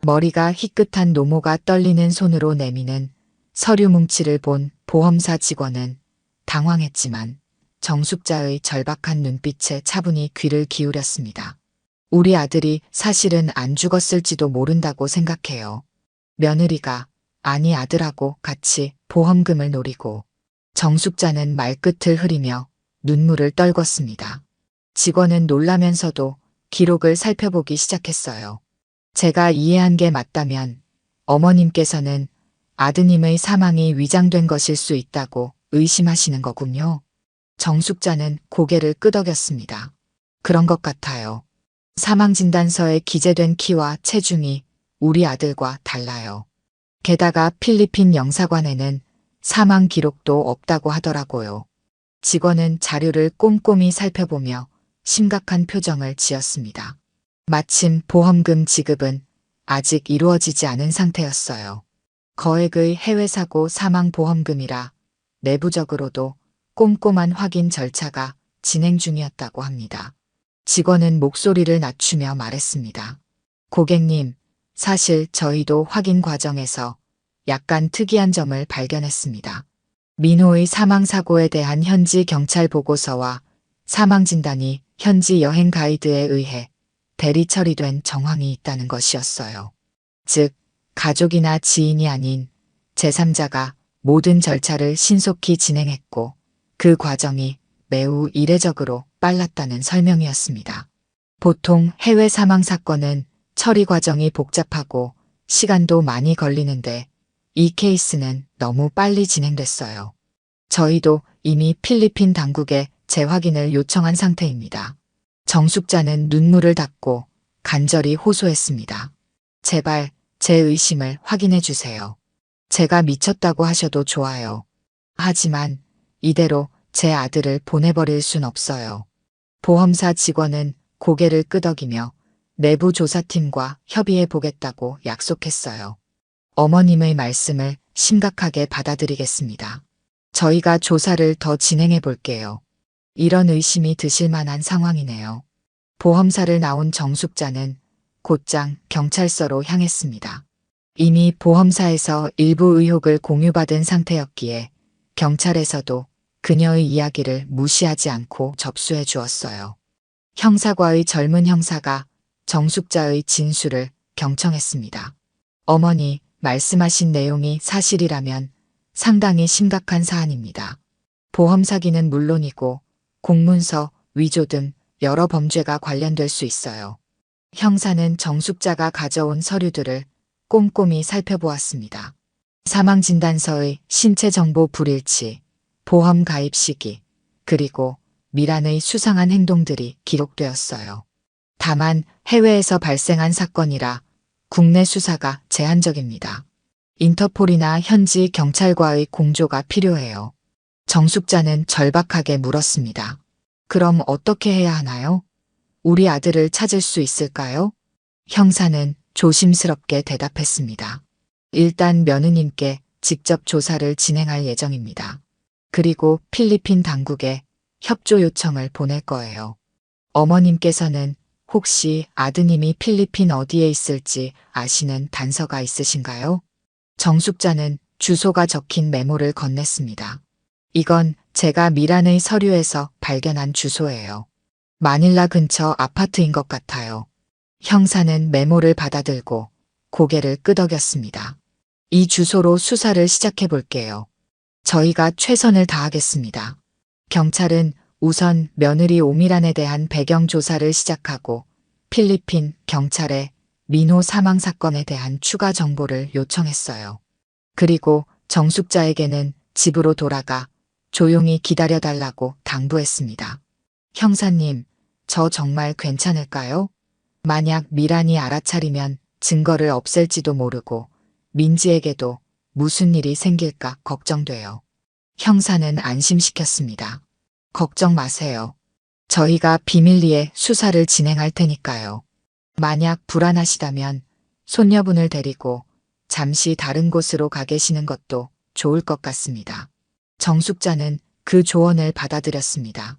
머리가 희끗한 노모가 떨리는 손으로 내미는 서류 뭉치를 본 보험사 직원은 당황했지만 정숙자의 절박한 눈빛에 차분히 귀를 기울였습니다. 우리 아들이 사실은 안 죽었을지도 모른다고 생각해요. 며느리가, 아니 아들하고 같이 보험금을 노리고. 정숙자는 말끝을 흐리며 눈물을 떨궜습니다. 직원은 놀라면서도 기록을 살펴보기 시작했어요. 제가 이해한 게 맞다면 어머님께서는 아드님의 사망이 위장된 것일 수 있다고 의심하시는 거군요. 정숙자는 고개를 끄덕였습니다. 그런 것 같아요. 사망진단서에 기재된 키와 체중이 우리 아들과 달라요. 게다가 필리핀 영사관에는 사망 기록도 없다고 하더라고요. 직원은 자료를 꼼꼼히 살펴보며 심각한 표정을 지었습니다. 마침 보험금 지급은 아직 이루어지지 않은 상태였어요. 거액의 해외사고 사망보험금이라 내부적으로도 꼼꼼한 확인 절차가 진행 중이었다고 합니다. 직원은 목소리를 낮추며 말했습니다. 고객님, 사실 저희도 확인 과정에서 약간 특이한 점을 발견했습니다. 민호의 사망사고에 대한 현지 경찰 보고서와 사망진단이 현지 여행 가이드에 의해 대리 처리된 정황이 있다는 것이었어요. 즉, 가족이나 지인이 아닌 제3자가 모든 절차를 신속히 진행했고 그 과정이 매우 이례적으로 빨랐다는 설명이었습니다. 보통 해외 사망 사건은 처리 과정이 복잡하고 시간도 많이 걸리는데 이 케이스는 너무 빨리 진행됐어요. 저희도 이미 필리핀 당국에 재확인을 요청한 상태입니다. 정숙자는 눈물을 닦고 간절히 호소했습니다. 제발 제 의심을 확인해 주세요. 제가 미쳤다고 하셔도 좋아요. 하지만 이대로 제 아들을 보내버릴 순 없어요. 보험사 직원은 고개를 끄덕이며 내부 조사팀과 협의해 보겠다고 약속했어요. 어머님의 말씀을 심각하게 받아들이겠습니다. 저희가 조사를 더 진행해 볼게요. 이런 의심이 드실 만한 상황이네요. 보험사를 나온 정숙자는 곧장 경찰서로 향했습니다. 이미 보험사에서 일부 의혹을 공유받은 상태였기에 경찰에서도 그녀의 이야기를 무시하지 않고 접수해 주었어요. 형사과의 젊은 형사가 정숙자의 진술을 경청했습니다. 어머니, 말씀하신 내용이 사실이라면 상당히 심각한 사안입니다. 보험 사기는 물론이고 공문서, 위조 등 여러 범죄가 관련될 수 있어요. 형사는 정숙자가 가져온 서류들을 꼼꼼히 살펴보았습니다. 사망진단서의 신체 정보 불일치, 보험 가입 시기, 그리고 미란의 수상한 행동들이 기록되었어요. 다만 해외에서 발생한 사건이라 국내 수사가 제한적입니다. 인터폴이나 현지 경찰과의 공조가 필요해요. 정숙자는 절박하게 물었습니다. 그럼 어떻게 해야 하나요? 우리 아들을 찾을 수 있을까요? 형사는 조심스럽게 대답했습니다. 일단 며느님께 직접 조사를 진행할 예정입니다. 그리고 필리핀 당국에 협조 요청을 보낼 거예요. 어머님께서는 혹시 아드님이 필리핀 어디에 있을지 아시는 단서가 있으신가요? 정숙자는 주소가 적힌 메모를 건넸습니다. 이건 제가 미란의 서류에서 발견한 주소예요. 마닐라 근처 아파트인 것 같아요. 형사는 메모를 받아들고 고개를 끄덕였습니다. 이 주소로 수사를 시작해 볼게요. 저희가 최선을 다하겠습니다. 경찰은 우선 며느리 오미란에 대한 배경 조사를 시작하고 필리핀 경찰에 민호 사망 사건에 대한 추가 정보를 요청했어요. 그리고 정숙자에게는 집으로 돌아가 조용히 기다려달라고 당부했습니다. 형사님, 저 정말 괜찮을까요? 만약 미란이 알아차리면 증거를 없앨지도 모르고 민지에게도 무슨 일이 생길까 걱정돼요. 형사는 안심시켰습니다. 걱정 마세요. 저희가 비밀리에 수사를 진행할 테니까요. 만약 불안하시다면 손녀분을 데리고 잠시 다른 곳으로 가 계시는 것도 좋을 것 같습니다. 정숙자는 그 조언을 받아들였습니다.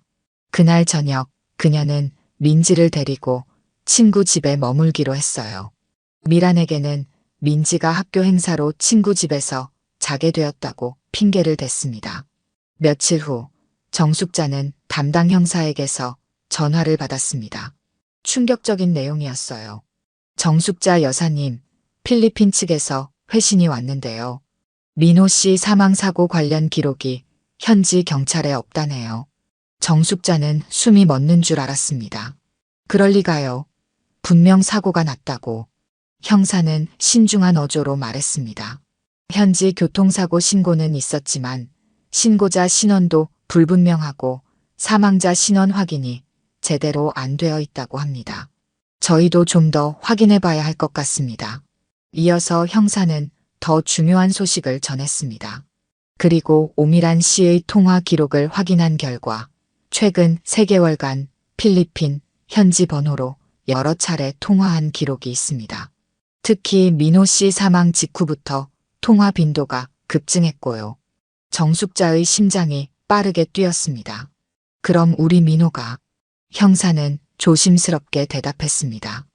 그날 저녁 그녀는 민지를 데리고 친구 집에 머물기로 했어요. 미란에게는 민지가 학교 행사로 친구 집에서 자게 되었다고 핑계를 댔습니다. 며칠 후 정숙자는 담당 형사에게서 전화를 받았습니다. 충격적인 내용이었어요. 정숙자 여사님, 필리핀 측에서 회신이 왔는데요. 민호 씨 사망 사고 관련 기록이 현지 경찰에 없다네요. 정숙자는 숨이 멎는 줄 알았습니다. 그럴 리가요. 분명 사고가 났다고. 형사는 신중한 어조로 말했습니다. 현지 교통사고 신고는 있었지만 신고자 신원도 불분명하고 사망자 신원 확인이 제대로 안 되어 있다고 합니다. 저희도 좀 더 확인해 봐야 할 것 같습니다. 이어서 형사는 더 중요한 소식을 전했습니다. 그리고 오미란 씨의 통화 기록을 확인한 결과 최근 3개월간 필리핀 현지 번호로 여러 차례 통화한 기록이 있습니다. 특히 민호 씨 사망 직후부터 통화 빈도가 급증했고요. 정숙자의 심장이 빠르게 뛰었습니다. 그럼 우리 민호가? 형사는 조심스럽게 대답했습니다.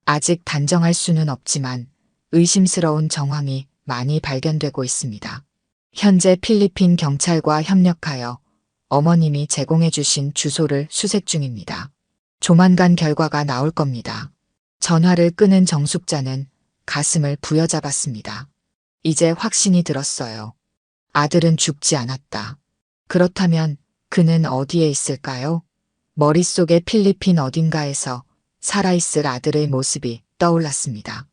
아직 단정할 수는 없지만 의심스러운 정황이 많이 발견되고 있습니다. 현재 필리핀 경찰과 협력하여 어머님이 제공해 주신 주소를 수색 중입니다. 조만간 결과가 나올 겁니다. 전화를 끊은 정숙자는 가슴을 부여잡았습니다. 이제 확신이 들었어요. 아들은 죽지 않았다. 그렇다면 그는 어디에 있을까요? 머릿속에 필리핀 어딘가에서 살아있을 아들의 모습이 떠올랐습니다.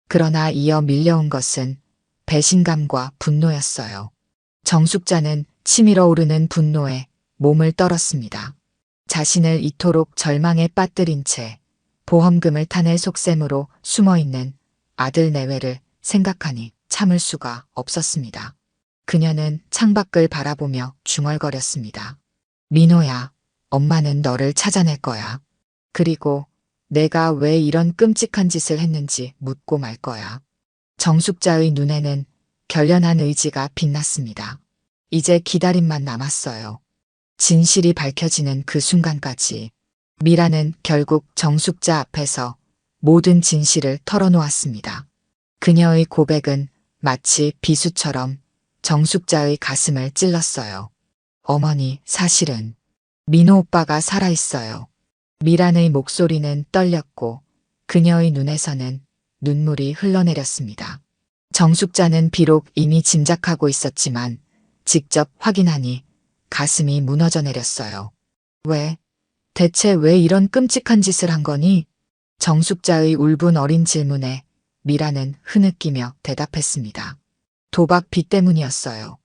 그러나 이어 밀려온 것은 배신감과 분노였어요. 정숙자는 치밀어 오르는 분노에 몸을 떨었습니다. 자신을 이토록 절망에 빠뜨린 채 보험금을 타낼 속셈으로 숨어있는 아들 내외를 생각하니 참을 수가 없었습니다. 그녀는 창밖을 바라보며 중얼거렸습니다. 민호야, 엄마는 너를 찾아낼 거야. 그리고 내가 왜 이런 끔찍한 짓을 했는지 묻고 말 거야. 정숙자의 눈에는 결연한 의지가 빛났습니다. 이제 기다림만 남았어요. 진실이 밝혀지는 그 순간까지 미라는 결국 정숙자 앞에서 모든 진실을 털어놓았습니다. 그녀의 고백은 마치 비수처럼 정숙자의 가슴을 찔렀어요. 어머니, 사실은 민호 오빠가 살아있어요. 미란의 목소리는 떨렸고 그녀의 눈에서는 눈물이 흘러내렸습니다. 정숙자는 비록 이미 짐작하고 있었지만 직접 확인하니 가슴이 무너져 내렸어요. 왜? 대체 왜 이런 끔찍한 짓을 한 거니? 정숙자의 울분 어린 질문에 미라는 흐느끼며 대답했습니다. 도박 빚 때문이었어요.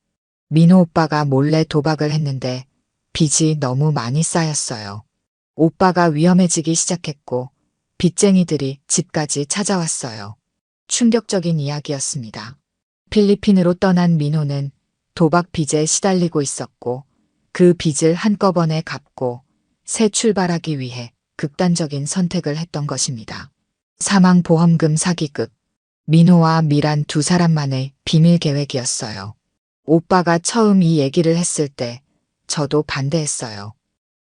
민호 오빠가 몰래 도박을 했는데 빚이 너무 많이 쌓였어요. 오빠가 위험해지기 시작했고 빚쟁이들이 집까지 찾아왔어요. 충격적인 이야기였습니다. 필리핀으로 떠난 민호는 도박 빚에 시달리고 있었고 그 빚을 한꺼번에 갚고 새 출발하기 위해 극단적인 선택을 했던 것입니다. 사망보험금 사기극. 민호와 미란 두 사람만의 비밀 계획이었어요. 오빠가 처음 이 얘기를 했을 때 저도 반대했어요.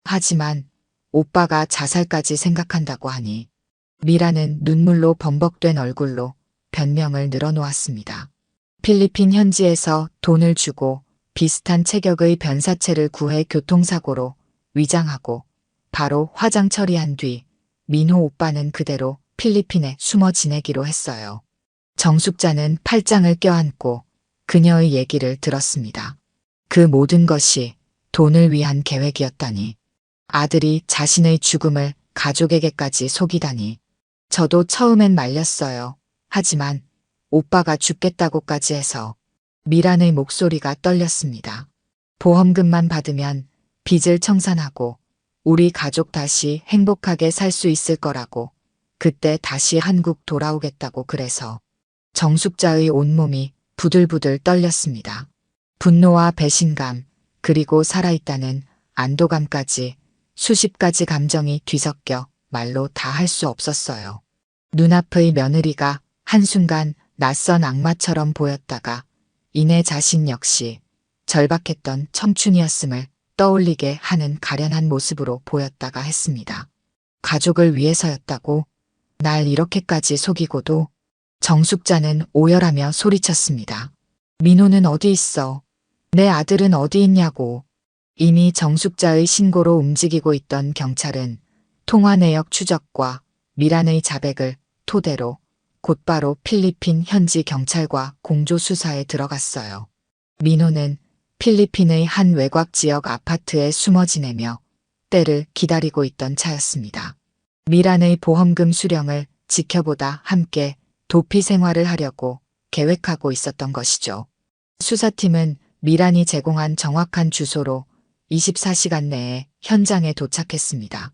하지만 오빠가 자살까지 생각한다고 하니 미라는 눈물로 범벅된 얼굴로 변명을 늘어놓았습니다. 필리핀 현지에서 돈을 주고 비슷한 체격의 변사체를 구해 교통사고로 위장하고 바로 화장 처리한 뒤 민호 오빠는 그대로 필리핀에 숨어 지내기로 했어요. 정숙자는 팔짱을 껴안고 그녀의 얘기를 들었습니다. 그 모든 것이 돈을 위한 계획이었다니. 아들이 자신의 죽음을 가족에게까지 속이다니. 저도 처음엔 말렸어요. 하지만 오빠가 죽겠다고까지 해서 미란의 목소리가 떨렸습니다. 보험금만 받으면 빚을 청산하고 우리 가족 다시 행복하게 살 수 있을 거라고 그때 다시 한국 돌아오겠다고 그래서 정숙자의 온몸이 부들부들 떨렸습니다. 분노와 배신감 그리고 살아있다는 안도감까지 수십 가지 감정이 뒤섞여 말로 다 할 수 없었어요. 눈앞의 며느리가 한순간 낯선 악마처럼 보였다가 이내 자신 역시 절박했던 청춘이었음을 떠올리게 하는 가련한 모습으로 보였다가 했습니다. 가족을 위해서였다고? 날 이렇게까지 속이고도? 정숙자는 오열하며 소리쳤습니다. 민호는 어디 있어? 내 아들은 어디 있냐고. 이미 정숙자의 신고로 움직이고 있던 경찰은 통화 내역 추적과 미란의 자백을 토대로 곧바로 필리핀 현지 경찰과 공조 수사에 들어갔어요. 민호는 필리핀의 한 외곽 지역 아파트에 숨어 지내며 때를 기다리고 있던 차였습니다. 미란의 보험금 수령을 지켜보다 함께 도피 생활을 하려고 계획하고 있었던 것이죠. 수사팀은 미란이 제공한 정확한 주소로 24시간 내에 현장에 도착했습니다.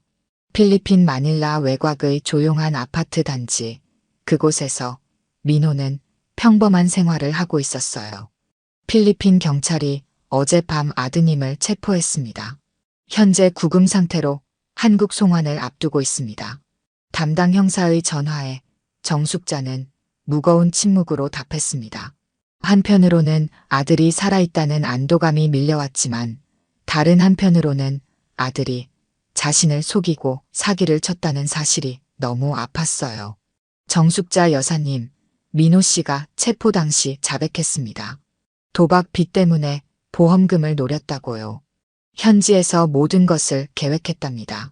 필리핀 마닐라 외곽의 조용한 아파트 단지, 그곳에서 민호는 평범한 생활을 하고 있었어요. 필리핀 경찰이 어젯밤 아드님을 체포했습니다. 현재 구금 상태로 한국 송환을 앞두고 있습니다. 담당 형사의 전화에 정숙자는 무거운 침묵으로 답했습니다. 한편으로는 아들이 살아있다는 안도감이 밀려왔지만 다른 한편으로는 아들이 자신을 속이고 사기를 쳤다는 사실이 너무 아팠어요. 정숙자 여사님, 민호 씨가 체포 당시 자백했습니다. 도박 빚 때문에 보험금을 노렸다고요. 현지에서 모든 것을 계획했답니다.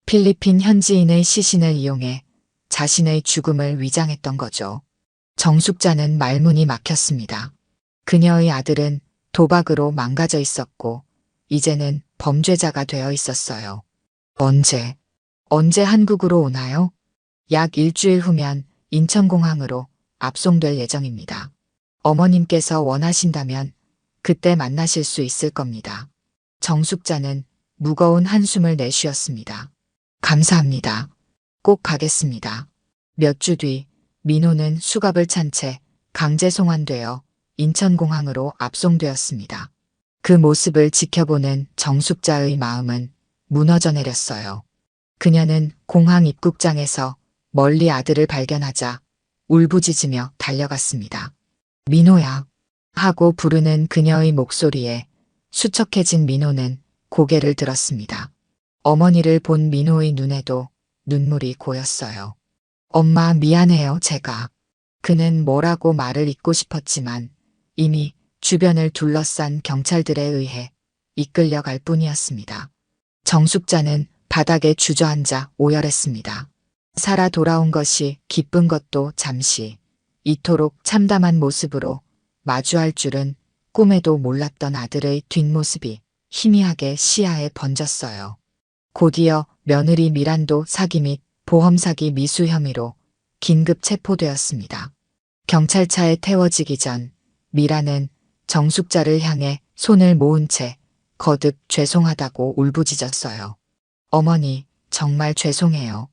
필리핀 현지인의 시신을 이용해 자신의 죽음을 위장했던 거죠. 정숙자는 말문이 막혔습니다. 그녀의 아들은 도박으로 망가져 있었고 이제는 범죄자가 되어 있었어요. 언제 한국으로 오나요? 약 일주일 후면 인천공항으로 압송될 예정입니다. 어머님께서 원하신다면 그때 만나실 수 있을 겁니다. 정숙자는 무거운 한숨을 내쉬었습니다. 감사합니다. 꼭 가겠습니다. 몇 주 뒤 민호는 수갑을 찬 채 강제 송환되어 인천공항으로 압송되었습니다. 그 모습을 지켜보는 정숙자의 마음은 무너져 내렸어요. 그녀는 공항 입국장에서 멀리 아들을 발견하자 울부짖으며 달려갔습니다. 민호야 하고 부르는 그녀의 목소리에 수척해진 민호는 고개를 들었습니다. 어머니를 본 민호의 눈에도 눈물이 고였어요. 엄마 미안해요 제가. 그는 뭐라고 말을 잇고 싶었지만 이미 주변을 둘러싼 경찰들에 의해 이끌려갈 뿐이었습니다. 정숙자는 바닥에 주저앉아 오열했습니다. 살아 돌아온 것이 기쁜 것도 잠시 이토록 참담한 모습으로 마주할 줄은 꿈에도 몰랐던 아들의 뒷모습이 희미하게 시야에 번졌어요. 곧이어 며느리 미란도 사기 및 보험 사기 미수 혐의로 긴급 체포되었습니다. 경찰차에 태워지기 전 미란은 정숙자를 향해 손을 모은 채 거듭 죄송하다고 울부짖었어요. 어머니, 정말 죄송해요.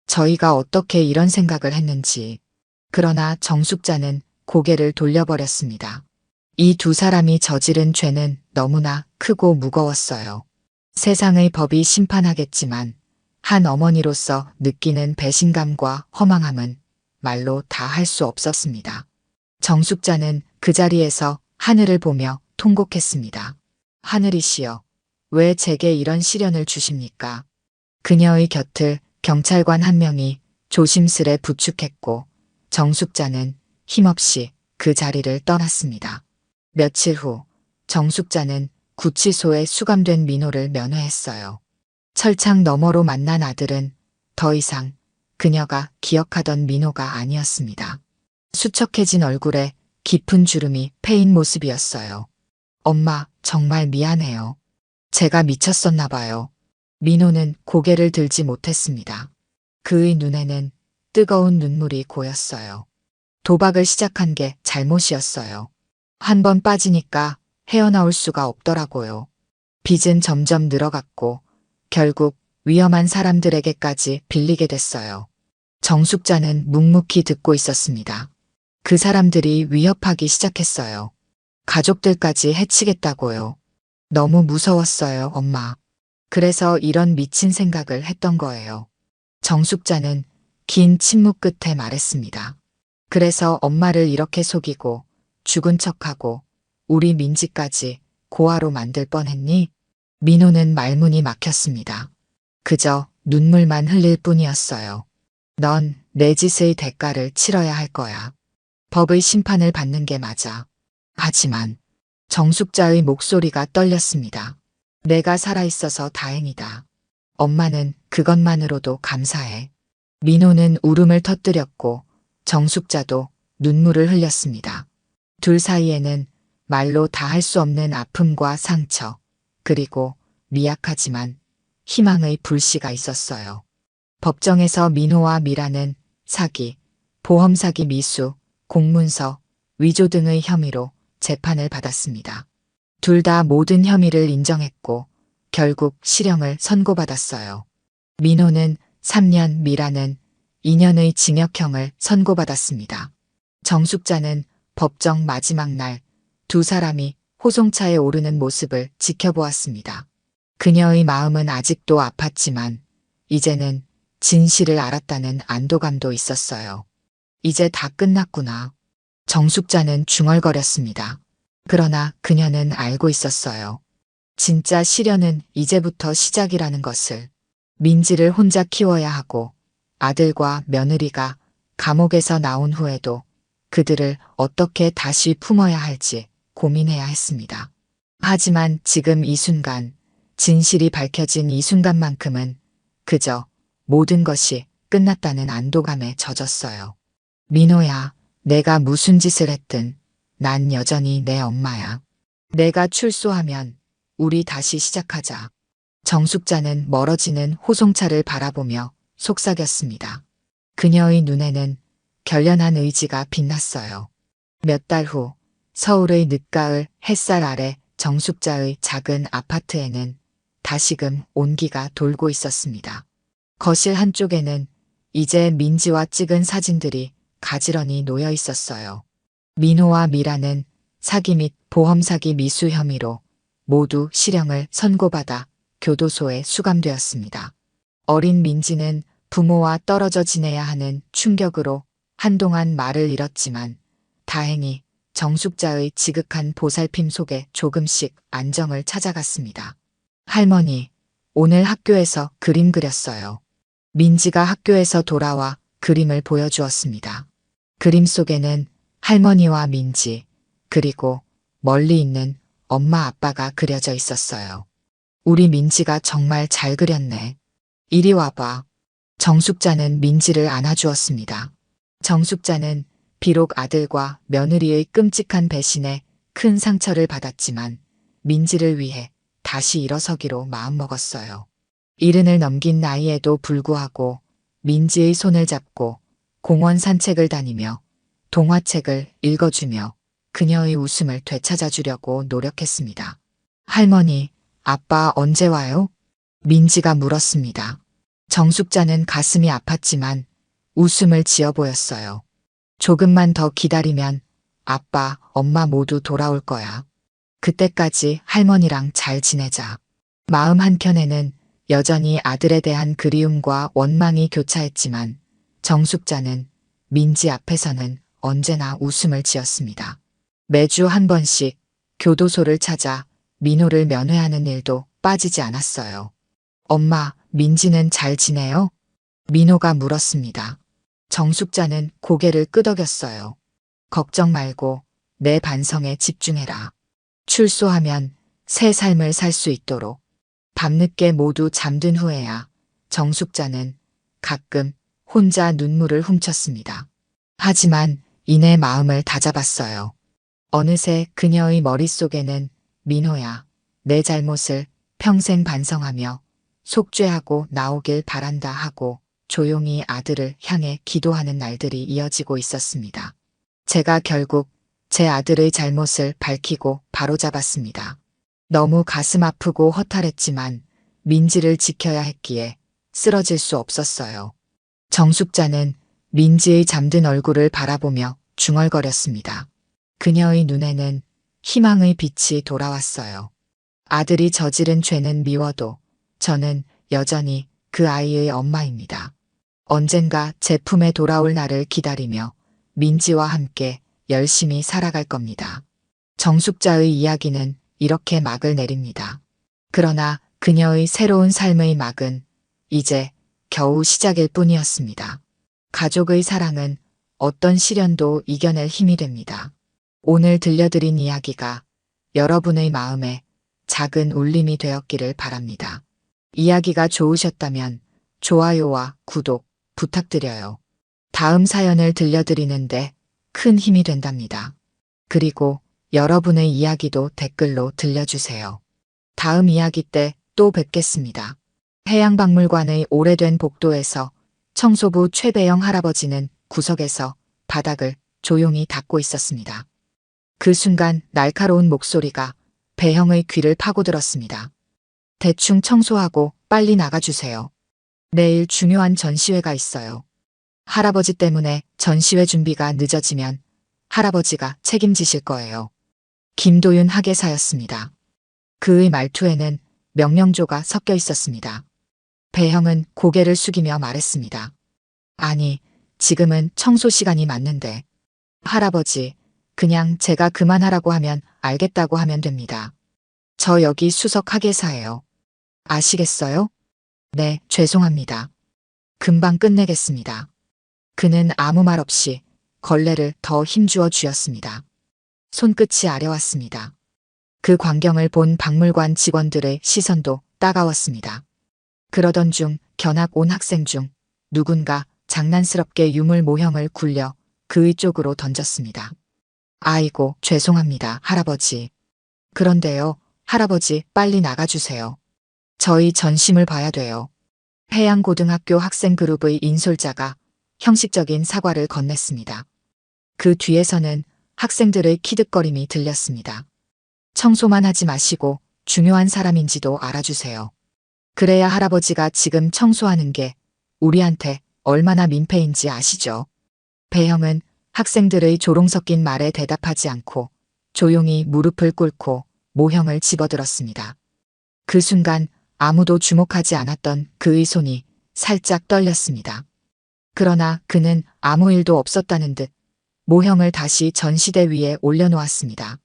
저희가 어떻게 이런 생각을 했는지. 그러나 정숙자는 고개를 돌려버렸습니다. 이 두 사람이 저지른 죄는 너무나 크고 무거웠어요. 세상의 법이 심판하겠지만 한 어머니로서 느끼는 배신감과 허망함은 말로 다 할 수 없었습니다. 정숙자는 그 자리에서 하늘을 보며 통곡했습니다. 하늘이시여, 왜 제게 이런 시련을 주십니까? 그녀의 곁을 경찰관 한 명이 조심스레 부축했고 정숙자는 힘없이 그 자리를 떠났습니다. 며칠 후 정숙자는 구치소에 수감된 민호를 면회했어요. 철창 너머로 만난 아들은 더 이상 그녀가 기억하던 민호가 아니었습니다. 수척해진 얼굴에 깊은 주름이 패인 모습이었어요. 엄마, 정말 미안해요. 제가 미쳤었나 봐요. 민호는 고개를 들지 못했습니다. 그의 눈에는 뜨거운 눈물이 고였어요. 도박을 시작한 게 잘못이었어요. 한 번 빠지니까 헤어나올 수가 없더라고요. 빚은 점점 늘어갔고 결국 위험한 사람들에게까지 빌리게 됐어요. 정숙자는 묵묵히 듣고 있었습니다. 그 사람들이 위협하기 시작했어요. 가족들까지 해치겠다고요. 너무 무서웠어요, 엄마. 그래서 이런 미친 생각을 했던 거예요. 정숙자는 긴 침묵 끝에 말했습니다. 그래서 엄마를 이렇게 속이고 죽은 척하고 우리 민지까지 고아로 만들 뻔했니? 민호는 말문이 막혔습니다. 그저 눈물만 흘릴 뿐이었어요. 넌 내 짓의 대가를 치러야 할 거야. 법의 심판을 받는 게 맞아. 하지만 정숙자의 목소리가 떨렸습니다. 내가 살아있어서 다행이다. 엄마는 그것만으로도 감사해. 민호는 울음을 터뜨렸고 정숙자도 눈물을 흘렸습니다. 둘 사이에는 말로 다 할 수 없는 아픔과 상처, 그리고 미약하지만 희망의 불씨가 있었어요. 법정에서 민호와 미라는 사기, 보험 사기 미수, 공문서, 위조 등의 혐의로 재판을 받았습니다. 둘 다 모든 혐의를 인정했고 결국 실형을 선고받았어요. 민호는 3년, 미라는 2년의 징역형을 선고받았습니다. 정숙자는 법정 마지막 날 두 사람이 호송차에 오르는 모습을 지켜보았습니다. 그녀의 마음은 아직도 아팠지만 이제는 진실을 알았다는 안도감도 있었어요. 이제 다 끝났구나. 정숙자는 중얼거렸습니다. 그러나 그녀는 알고 있었어요. 진짜 시련은 이제부터 시작이라는 것을. 민지를 혼자 키워야 하고 아들과 며느리가 감옥에서 나온 후에도 그들을 어떻게 다시 품어야 할지 고민해야 했습니다. 하지만 지금 이 순간, 진실이 밝혀진 이 순간만큼은 그저 모든 것이 끝났다는 안도감에 젖었어요. 민호야, 내가 무슨 짓을 했든 난 여전히 내 엄마야. 내가 출소하면 우리 다시 시작하자. 정숙자는 멀어지는 호송차를 바라보며 속삭였습니다. 그녀의 눈에는 결연한 의지가 빛났어요. 몇 달 후 서울의 늦가을 햇살 아래 정숙자의 작은 아파트에는 다시금 온기가 돌고 있었습니다. 거실 한쪽에는 이제 민지와 찍은 사진들이 가지런히 놓여 있었어요. 민호와 미라는 사기 및 보험 사기 미수 혐의로 모두 실형을 선고받아 교도소에 수감되었습니다. 어린 민지는 부모와 떨어져 지내야 하는 충격으로 한동안 말을 잃었지만 다행히 정숙자의 지극한 보살핌 속에 조금씩 안정을 찾아갔습니다. 할머니, 오늘 학교에서 그림 그렸어요. 민지가 학교에서 돌아와 그림을 보여주었습니다. 그림 속에는 할머니와 민지, 그리고 멀리 있는 엄마 아빠가 그려져 있었어요. 우리 민지가 정말 잘 그렸네. 이리 와봐. 정숙자는 민지를 안아주었습니다. 정숙자는 비록 아들과 며느리의 끔찍한 배신에 큰 상처를 받았지만 민지를 위해 다시 일어서기로 마음먹었어요. 70을 넘긴 나이에도 불구하고 민지의 손을 잡고 공원 산책을 다니며 동화책을 읽어주며 그녀의 웃음을 되찾아주려고 노력했습니다. 할머니, 아빠 언제 와요? 민지가 물었습니다. 정숙자는 가슴이 아팠지만 웃음을 지어 보였어요. 조금만 더 기다리면 아빠, 엄마 모두 돌아올 거야. 그때까지 할머니랑 잘 지내자. 마음 한켠에는 여전히 아들에 대한 그리움과 원망이 교차했지만 정숙자는 민지 앞에서는 언제나 웃음을 지었습니다. 매주 한 번씩 교도소를 찾아 민호를 면회하는 일도 빠지지 않았어요. 엄마, 민지는 잘 지내요? 민호가 물었습니다. 정숙자는 고개를 끄덕였어요. 걱정 말고 내 반성에 집중해라. 출소하면 새 삶을 살 수 있도록. 밤늦게 모두 잠든 후에야 정숙자는 가끔 혼자 눈물을 훔쳤습니다. 하지만 이내 마음을 다잡았어요. 어느새 그녀의 머릿속에는 민호야, 내 잘못을 평생 반성하며 속죄하고 나오길 바란다 하고 조용히 아들을 향해 기도하는 날들이 이어지고 있었습니다. 제가 결국 제 아들의 잘못을 밝히고 바로잡았습니다. 너무 가슴 아프고 허탈했지만 민지를 지켜야 했기에 쓰러질 수 없었어요. 정숙자는 민지의 잠든 얼굴을 바라보며 중얼거렸습니다. 그녀의 눈에는 희망의 빛이 돌아왔어요. 아들이 저지른 죄는 미워도 저는 여전히 그 아이의 엄마입니다. 언젠가 제 품에 돌아올 날을 기다리며 민지와 함께 열심히 살아갈 겁니다. 정숙자의 이야기는 이렇게 막을 내립니다. 그러나 그녀의 새로운 삶의 막은 이제 겨우 시작일 뿐이었습니다. 가족의 사랑은 어떤 시련도 이겨낼 힘이 됩니다. 오늘 들려드린 이야기가 여러분의 마음에 작은 울림이 되었기를 바랍니다. 이야기가 좋으셨다면 좋아요와 구독 부탁드려요. 다음 사연을 들려드리는데 큰 힘이 된답니다. 그리고 여러분의 이야기도 댓글로 들려주세요. 다음 이야기 때 또 뵙겠습니다. 해양박물관의 오래된 복도에서 청소부 최배영 할아버지는 구석에서 바닥을 조용히 닦고 있었습니다. 그 순간 날카로운 목소리가 배형의 귀를 파고들었습니다. 대충 청소하고 빨리 나가주세요. 내일 중요한 전시회가 있어요. 할아버지 때문에 전시회 준비가 늦어지면 할아버지가 책임지실 거예요. 김도윤 학예사였습니다. 그의 말투에는 명령조가 섞여 있었습니다. 배형은 고개를 숙이며 말했습니다. 아니, 지금은 청소 시간이 맞는데. 할아버지, 그냥 제가 그만하라고 하면 알겠다고 하면 됩니다. 저 여기 수석 학예사예요. 아시겠어요? 네, 죄송합니다. 금방 끝내겠습니다. 그는 아무 말 없이 걸레를 더 힘주어 쥐었습니다. 손끝이 아려왔습니다. 그 광경을 본 박물관 직원들의 시선도 따가웠습니다. 그러던 중 견학 온 학생 중 누군가 장난스럽게 유물 모형을 굴려 그의 쪽으로 던졌습니다. 아이고, 죄송합니다, 할아버지. 그런데요, 할아버지 빨리 나가주세요. 저희 전심을 봐야 돼요. 해양고등학교 학생 그룹의 인솔자가 형식적인 사과를 건넸습니다. 그 뒤에서는 학생들의 키득거림이 들렸습니다. 청소만 하지 마시고 중요한 사람인지도 알아주세요. 그래야 할아버지가 지금 청소하는 게 우리한테 얼마나 민폐인지 아시죠? 배형은 학생들의 조롱 섞인 말에 대답하지 않고 조용히 무릎을 꿇고 모형을 집어들었습니다. 그 순간 아무도 주목하지 않았던 그의 손이 살짝 떨렸습니다. 그러나 그는 아무 일도 없었다는 듯 모형을 다시 전시대 위에 올려놓았습니다.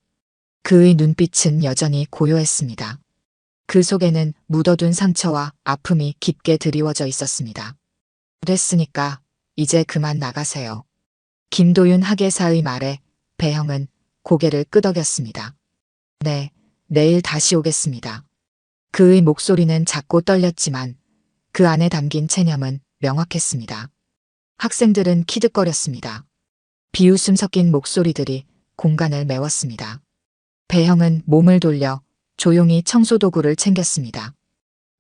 그의 눈빛은 여전히 고요했습니다. 그 속에는 묻어둔 상처와 아픔이 깊게 드리워져 있었습니다. 됐으니까 이제 그만 나가세요. 김도윤 학예사의 말에 배형은 고개를 끄덕였습니다. 네, 내일 다시 오겠습니다. 그의 목소리는 작고 떨렸지만 그 안에 담긴 체념은 명확했습니다. 학생들은 키득거렸습니다. 비웃음 섞인 목소리들이 공간을 메웠습니다. 배형은 몸을 돌려 조용히 청소도구를 챙겼습니다.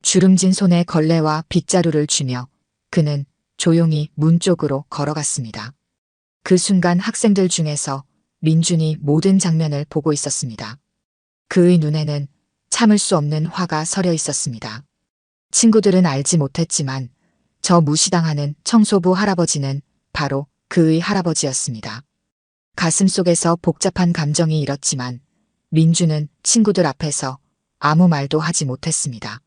주름진 손에 걸레와 빗자루를 쥐며 그는 조용히 문 쪽으로 걸어갔습니다. 그 순간 학생들 중에서 민준이 모든 장면을 보고 있었습니다. 그의 눈에는 참을 수 없는 화가 서려 있었습니다. 친구들은 알지 못했지만 저 무시당하는 청소부 할아버지는 바로 그의 할아버지였습니다. 가슴속에서 복잡한 감정이 일었지만 민주는 친구들 앞에서 아무 말도 하지 못했습니다.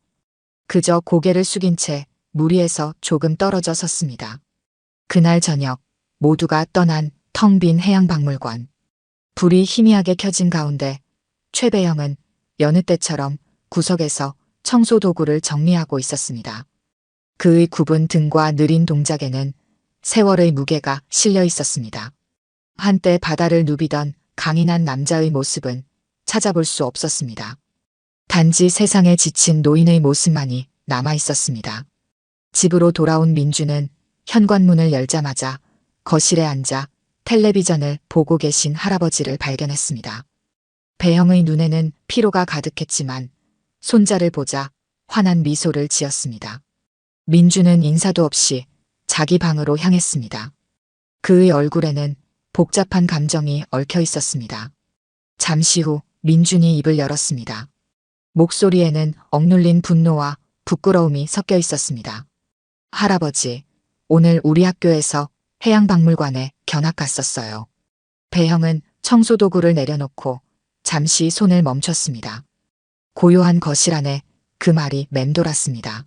그저 고개를 숙인 채 무리에서 조금 떨어져 섰습니다. 그날 저녁 모두가 떠난 텅 빈 해양박물관. 불이 희미하게 켜진 가운데 최배영은 여느 때처럼 구석에서 청소도구를 정리하고 있었습니다. 그의 굽은 등과 느린 동작에는 세월의 무게가 실려 있었습니다. 한때 바다를 누비던 강인한 남자의 모습은 찾아볼 수 없었습니다. 단지 세상에 지친 노인의 모습만이 남아 있었습니다. 집으로 돌아온 민주는 현관문을 열자마자 거실에 앉아 텔레비전을 보고 계신 할아버지를 발견했습니다. 배형의 눈에는 피로가 가득했지만 손자를 보자 환한 미소를 지었습니다. 민주는 인사도 없이 자기 방으로 향했습니다. 그의 얼굴에는 복잡한 감정이 얽혀 있었습니다. 잠시 후 민준이 입을 열었습니다. 목소리에는 억눌린 분노와 부끄러움이 섞여 있었습니다. 할아버지, 오늘 우리 학교에서 해양박물관에 견학 갔었어요. 배형은 청소도구를 내려놓고 잠시 손을 멈췄습니다. 고요한 거실 안에 그 말이 맴돌았습니다.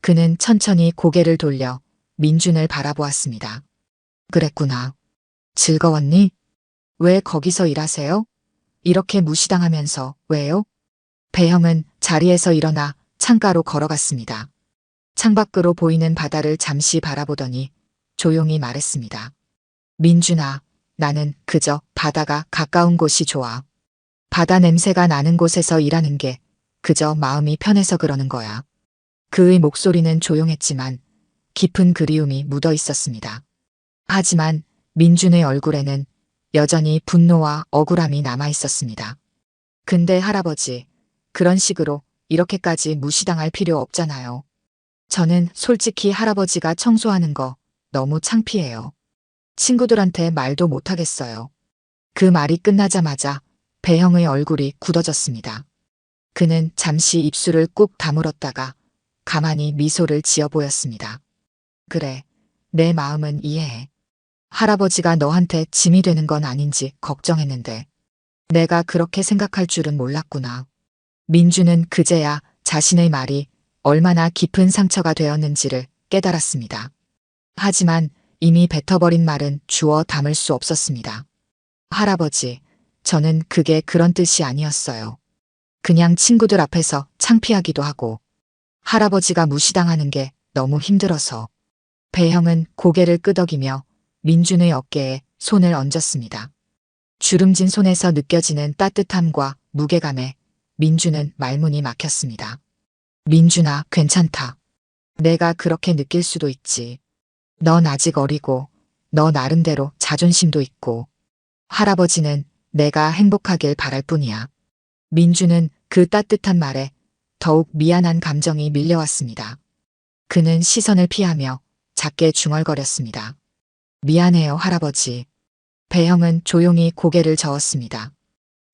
그는 천천히 고개를 돌려 민준을 바라보았습니다. 그랬구나. 즐거웠니? 왜 거기서 일하세요? 이렇게 무시당하면서 왜요? 배형은 자리에서 일어나 창가로 걸어갔습니다. 창밖으로 보이는 바다를 잠시 바라보더니 조용히 말했습니다. 민준아, 나는 그저 바다가 가까운 곳이 좋아. 바다 냄새가 나는 곳에서 일하는 게 그저 마음이 편해서 그러는 거야. 그의 목소리는 조용했지만 깊은 그리움이 묻어 있었습니다. 하지만 민준의 얼굴에는 여전히 분노와 억울함이 남아 있었습니다. 근데 할아버지, 그런 식으로 이렇게까지 무시당할 필요 없잖아요. 저는 솔직히 할아버지가 청소하는 거 너무 창피해요. 친구들한테 말도 못하겠어요. 그 말이 끝나자마자 배형의 얼굴이 굳어졌습니다. 그는 잠시 입술을 꾹 다물었다가 가만히 미소를 지어 보였습니다. 그래, 내 마음은 이해해. 할아버지가 너한테 짐이 되는 건 아닌지 걱정했는데 내가 그렇게 생각할 줄은 몰랐구나. 민주는 그제야 자신의 말이 얼마나 깊은 상처가 되었는지를 깨달았습니다. 하지만 이미 뱉어버린 말은 주워 담을 수 없었습니다. 할아버지, 저는 그게 그런 뜻이 아니었어요. 그냥 친구들 앞에서 창피하기도 하고 할아버지가 무시당하는 게 너무 힘들어서. 배형은 고개를 끄덕이며 민준의 어깨에 손을 얹었습니다. 주름진 손에서 느껴지는 따뜻함과 무게감에 민준은 말문이 막혔습니다. 민준아, 괜찮다. 내가 그렇게 느낄 수도 있지. 넌 아직 어리고 너 나름대로 자존심도 있고 할아버지는 내가 행복하길 바랄 뿐이야. 민준은 그 따뜻한 말에 더욱 미안한 감정이 밀려왔습니다. 그는 시선을 피하며 작게 중얼거렸습니다. 미안해요, 할아버지. 배형은 조용히 고개를 저었습니다.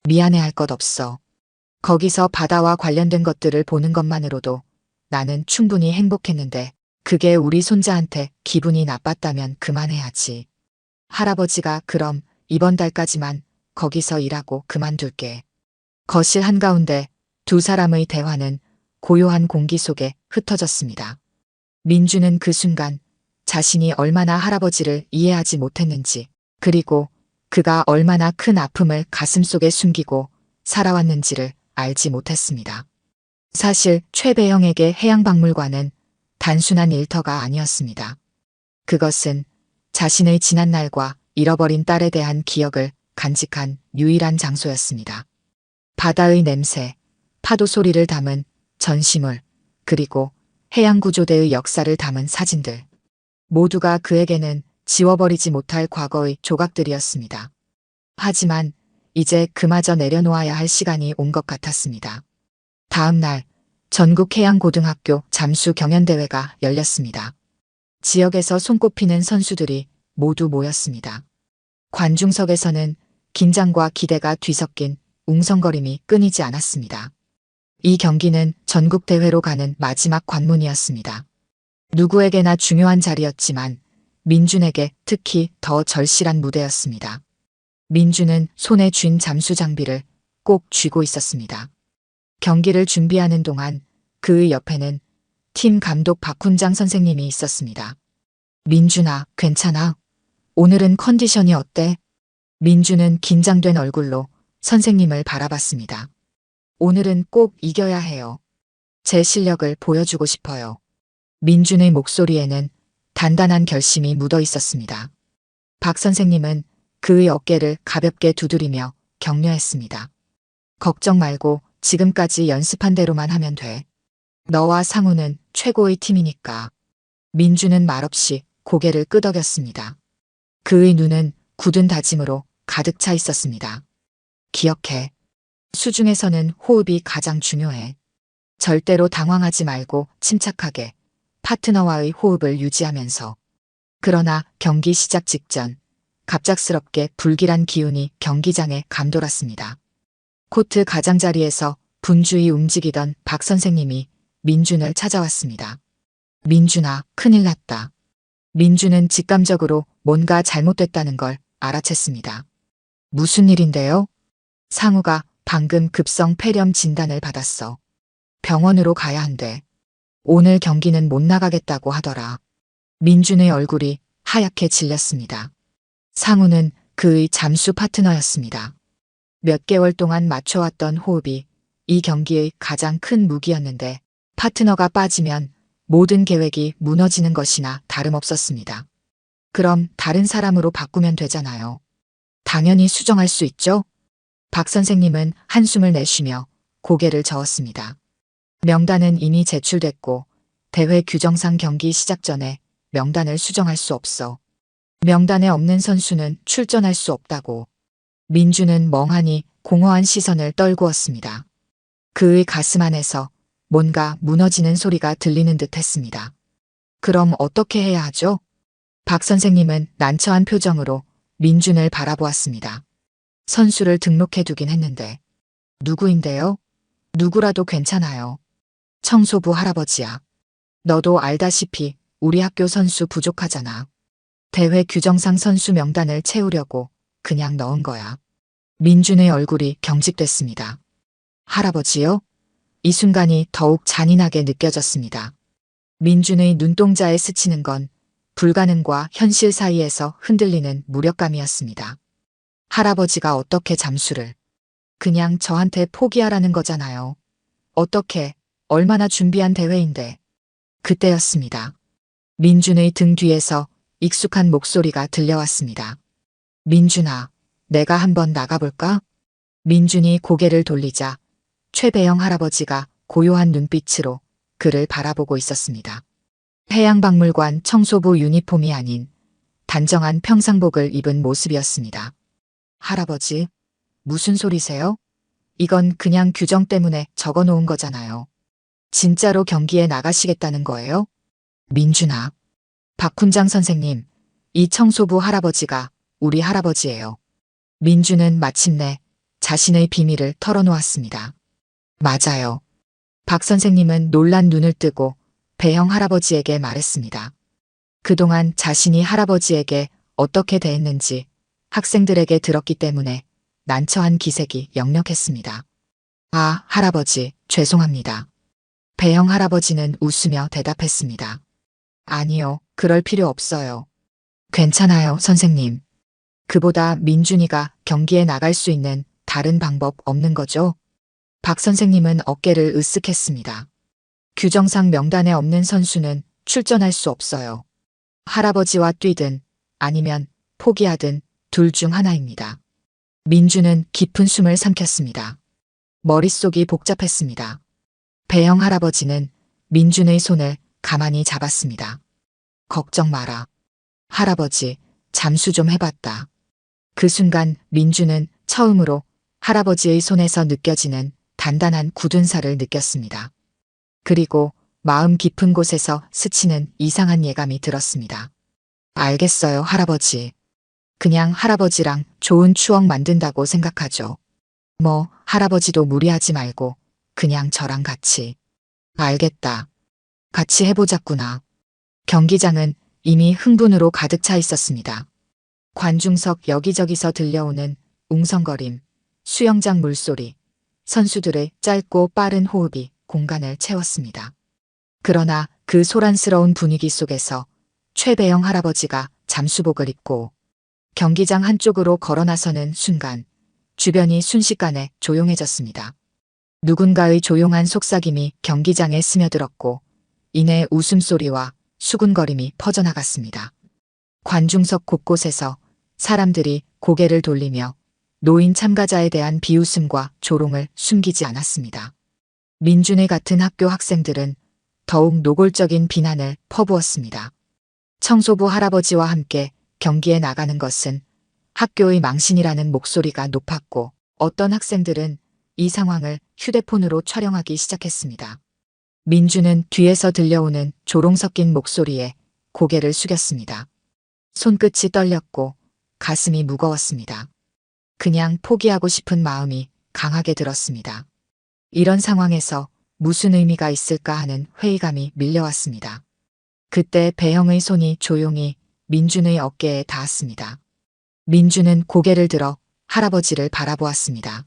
미안해할 것 없어. 거기서 바다와 관련된 것들을 보는 것만으로도 나는 충분히 행복했는데 그게 우리 손자한테 기분이 나빴다면 그만해야지. 할아버지가 그럼 이번 달까지만 거기서 일하고 그만둘게. 거실 한가운데 두 사람의 대화는 고요한 공기 속에 흩어졌습니다. 민주는 그 순간 자신이 얼마나 할아버지를 이해하지 못했는지, 그리고 그가 얼마나 큰 아픔을 가슴속에 숨기고 살아왔는지를 알지 못했습니다. 사실 최배영에게 해양박물관은 단순한 일터가 아니었습니다. 그것은 자신의 지난날과 잃어버린 딸에 대한 기억을 간직한 유일한 장소였습니다. 바다의 냄새, 파도 소리를 담은 전시물, 그리고 해양구조대의 역사를 담은 사진들. 모두가 그에게는 지워버리지 못할 과거의 조각들이었습니다. 하지만 이제 그마저 내려놓아야 할 시간이 온 것 같았습니다. 다음 날 전국해양고등학교 잠수 경연대회가 열렸습니다. 지역에서 손꼽히는 선수들이 모두 모였습니다. 관중석에서는 긴장과 기대가 뒤섞인 웅성거림이 끊이지 않았습니다. 이 경기는 전국대회로 가는 마지막 관문이었습니다. 누구에게나 중요한 자리였지만 민준에게 특히 더 절실한 무대였습니다. 민준은 손에 쥔 잠수 장비를 꼭 쥐고 있었습니다. 경기를 준비하는 동안 그의 옆에는 팀 감독 박훈장 선생님이 있었습니다. 민준아, 괜찮아? 오늘은 컨디션이 어때? 민준은 긴장된 얼굴로 선생님을 바라봤습니다. 오늘은 꼭 이겨야 해요. 제 실력을 보여주고 싶어요. 민준의 목소리에는 단단한 결심이 묻어 있었습니다. 박 선생님은 그의 어깨를 가볍게 두드리며 격려했습니다. 걱정 말고 지금까지 연습한 대로만 하면 돼. 너와 상우는 최고의 팀이니까. 민준은 말없이 고개를 끄덕였습니다. 그의 눈은 굳은 다짐으로 가득 차 있었습니다. 기억해. 수중에서는 호흡이 가장 중요해. 절대로 당황하지 말고 침착하게 파트너와의 호흡을 유지하면서. 그러나 경기 시작 직전 갑작스럽게 불길한 기운이 경기장에 감돌았습니다. 코트 가장자리에서 분주히 움직이던 박 선생님이 민준을 찾아왔습니다. 민준아, 큰일 났다. 민준은 직감적으로 뭔가 잘못됐다는 걸 알아챘습니다. 무슨 일인데요? 상우가 방금 급성 폐렴 진단을 받았어. 병원으로 가야 한대. 오늘 경기는 못 나가겠다고 하더라. 민준의 얼굴이 하얗게 질렸습니다. 상우는 그의 잠수 파트너였습니다. 몇 개월 동안 맞춰왔던 호흡이 이 경기의 가장 큰 무기였는데 파트너가 빠지면 모든 계획이 무너지는 것이나 다름없었습니다. 그럼 다른 사람으로 바꾸면 되잖아요. 당연히 수정할 수 있죠? 박 선생님은 한숨을 내쉬며 고개를 저었습니다. 명단은 이미 제출됐고 대회 규정상 경기 시작 전에 명단을 수정할 수 없어. 명단에 없는 선수는 출전할 수 없다고. 민주는 멍하니 공허한 시선을 떨구었습니다. 그의 가슴 안에서 뭔가 무너지는 소리가 들리는 듯 했습니다. 그럼 어떻게 해야 하죠? 박 선생님은 난처한 표정으로 민준을 바라보았습니다. 선수를 등록해 두긴 했는데. 누구인데요? 누구라도 괜찮아요. 청소부 할아버지야. 너도 알다시피 우리 학교 선수 부족하잖아. 대회 규정상 선수 명단을 채우려고 그냥 넣은 거야. 민준의 얼굴이 경직됐습니다. 할아버지요? 이 순간이 더욱 잔인하게 느껴졌습니다. 민준의 눈동자에 스치는 건 불가능과 현실 사이에서 흔들리는 무력감이었습니다. 할아버지가 어떻게 잠수를. 그냥 저한테 포기하라는 거잖아요. 어떻게, 얼마나 준비한 대회인데. 그때였습니다. 민준의 등 뒤에서 익숙한 목소리가 들려왔습니다. 민준아, 내가 한번 나가볼까? 민준이 고개를 돌리자 최배영 할아버지가 고요한 눈빛으로 그를 바라보고 있었습니다. 해양박물관 청소부 유니폼이 아닌 단정한 평상복을 입은 모습이었습니다. 할아버지, 무슨 소리세요? 이건 그냥 규정 때문에 적어 놓은 거잖아요. 진짜로 경기에 나가시겠다는 거예요? 민준아. 박훈장 선생님, 이 청소부 할아버지가 우리 할아버지예요. 민준은 마침내 자신의 비밀을 털어놓았습니다. 맞아요. 박 선생님은 놀란 눈을 뜨고 배형 할아버지에게 말했습니다. 그동안 자신이 할아버지에게 어떻게 대했는지 학생들에게 들었기 때문에 난처한 기색이 역력했습니다. 아, 할아버지, 죄송합니다. 배형 할아버지는 웃으며 대답했습니다. 아니요, 그럴 필요 없어요. 괜찮아요, 선생님. 그보다 민준이가 경기에 나갈 수 있는 다른 방법 없는 거죠? 박 선생님은 어깨를 으쓱했습니다. 규정상 명단에 없는 선수는 출전할 수 없어요. 할아버지와 뛰든 아니면 포기하든 둘 중 하나입니다. 민준은 깊은 숨을 삼켰습니다. 머릿속이 복잡했습니다. 배영 할아버지는 민준의 손을 가만히 잡았습니다. 걱정 마라. 할아버지, 잠수 좀 해봤다. 그 순간 민준은 처음으로 할아버지의 손에서 느껴지는 단단한 굳은 살을 느꼈습니다. 그리고 마음 깊은 곳에서 스치는 이상한 예감이 들었습니다. 알겠어요, 할아버지. 그냥 할아버지랑 좋은 추억 만든다고 생각하죠. 뭐, 할아버지도 무리하지 말고 그냥 저랑 같이. 알겠다. 같이 해보자꾸나. 경기장은 이미 흥분으로 가득 차 있었습니다. 관중석 여기저기서 들려오는 웅성거림, 수영장 물소리, 선수들의 짧고 빠른 호흡이 공간을 채웠습니다. 그러나 그 소란스러운 분위기 속에서 최배영 할아버지가 잠수복을 입고 경기장 한쪽으로 걸어 나서는 순간 주변이 순식간에 조용해졌습니다. 누군가의 조용한 속삭임이 경기장에 스며들었고 이내 웃음소리와 수군거림이 퍼져나갔습니다. 관중석 곳곳에서 사람들이 고개를 돌리며 노인 참가자에 대한 비웃음과 조롱을 숨기지 않았습니다. 민준회 같은 학교 학생들은 더욱 노골적인 비난을 퍼부었습니다. 청소부 할아버지와 함께 경기에 나가는 것은 학교의 망신이라는 목소리가 높았고 어떤 학생들은 이 상황을 휴대폰으로 촬영하기 시작했습니다. 민준은 뒤에서 들려오는 조롱 섞인 목소리에 고개를 숙였습니다. 손끝이 떨렸고 가슴이 무거웠습니다. 그냥 포기하고 싶은 마음이 강하게 들었습니다. 이런 상황에서 무슨 의미가 있을까 하는 회의감이 밀려왔습니다. 그때 배형의 손이 조용히 민준의 어깨에 닿았습니다. 민준은 고개를 들어 할아버지를 바라보았습니다.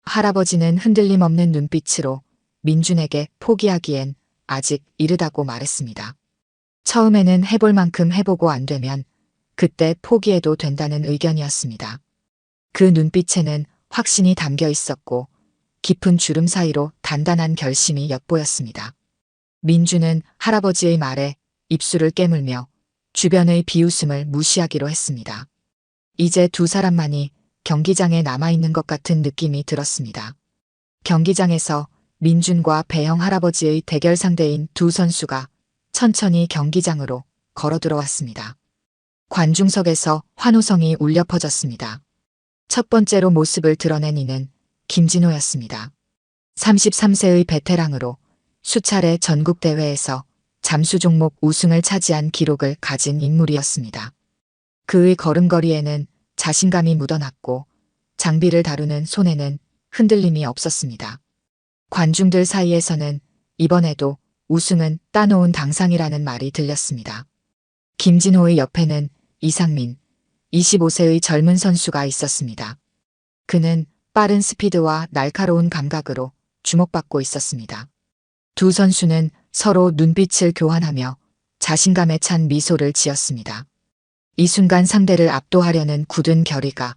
할아버지는 흔들림 없는 눈빛으로 민준에게 포기하기엔 아직 이르다고 말했습니다. 처음에는 해볼 만큼 해보고 안 되면 그때 포기해도 된다는 의견이었습니다. 그 눈빛에는 확신이 담겨 있었고 깊은 주름 사이로 단단한 결심이 엿보였습니다. 민준은 할아버지의 말에 입술을 깨물며 주변의 비웃음을 무시하기로 했습니다. 이제 두 사람만이 경기장에 남아있는 것 같은 느낌이 들었습니다. 경기장에서 민준과 배영 할아버지의 대결 상대인 두 선수가 천천히 경기장으로 걸어 들어왔습니다. 관중석에서 환호성이 울려 퍼졌습니다. 첫 번째로 모습을 드러낸 이는 김진호였습니다. 33세의 베테랑으로 수차례 전국대회에서 잠수 종목 우승을 차지한 기록을 가진 인물이었습니다. 그의 걸음걸이에는 자신감이 묻어났고 장비를 다루는 손에는 흔들림이 없었습니다. 관중들 사이에서는 이번에도 우승은 따놓은 당상이라는 말이 들렸습니다. 김진호의 옆에는 이상민, 25세의 젊은 선수가 있었습니다. 그는 빠른 스피드와 날카로운 감각으로 주목받고 있었습니다. 두 선수는 서로 눈빛을 교환하며 자신감에 찬 미소를 지었습니다. 이 순간 상대를 압도하려는 굳은 결의가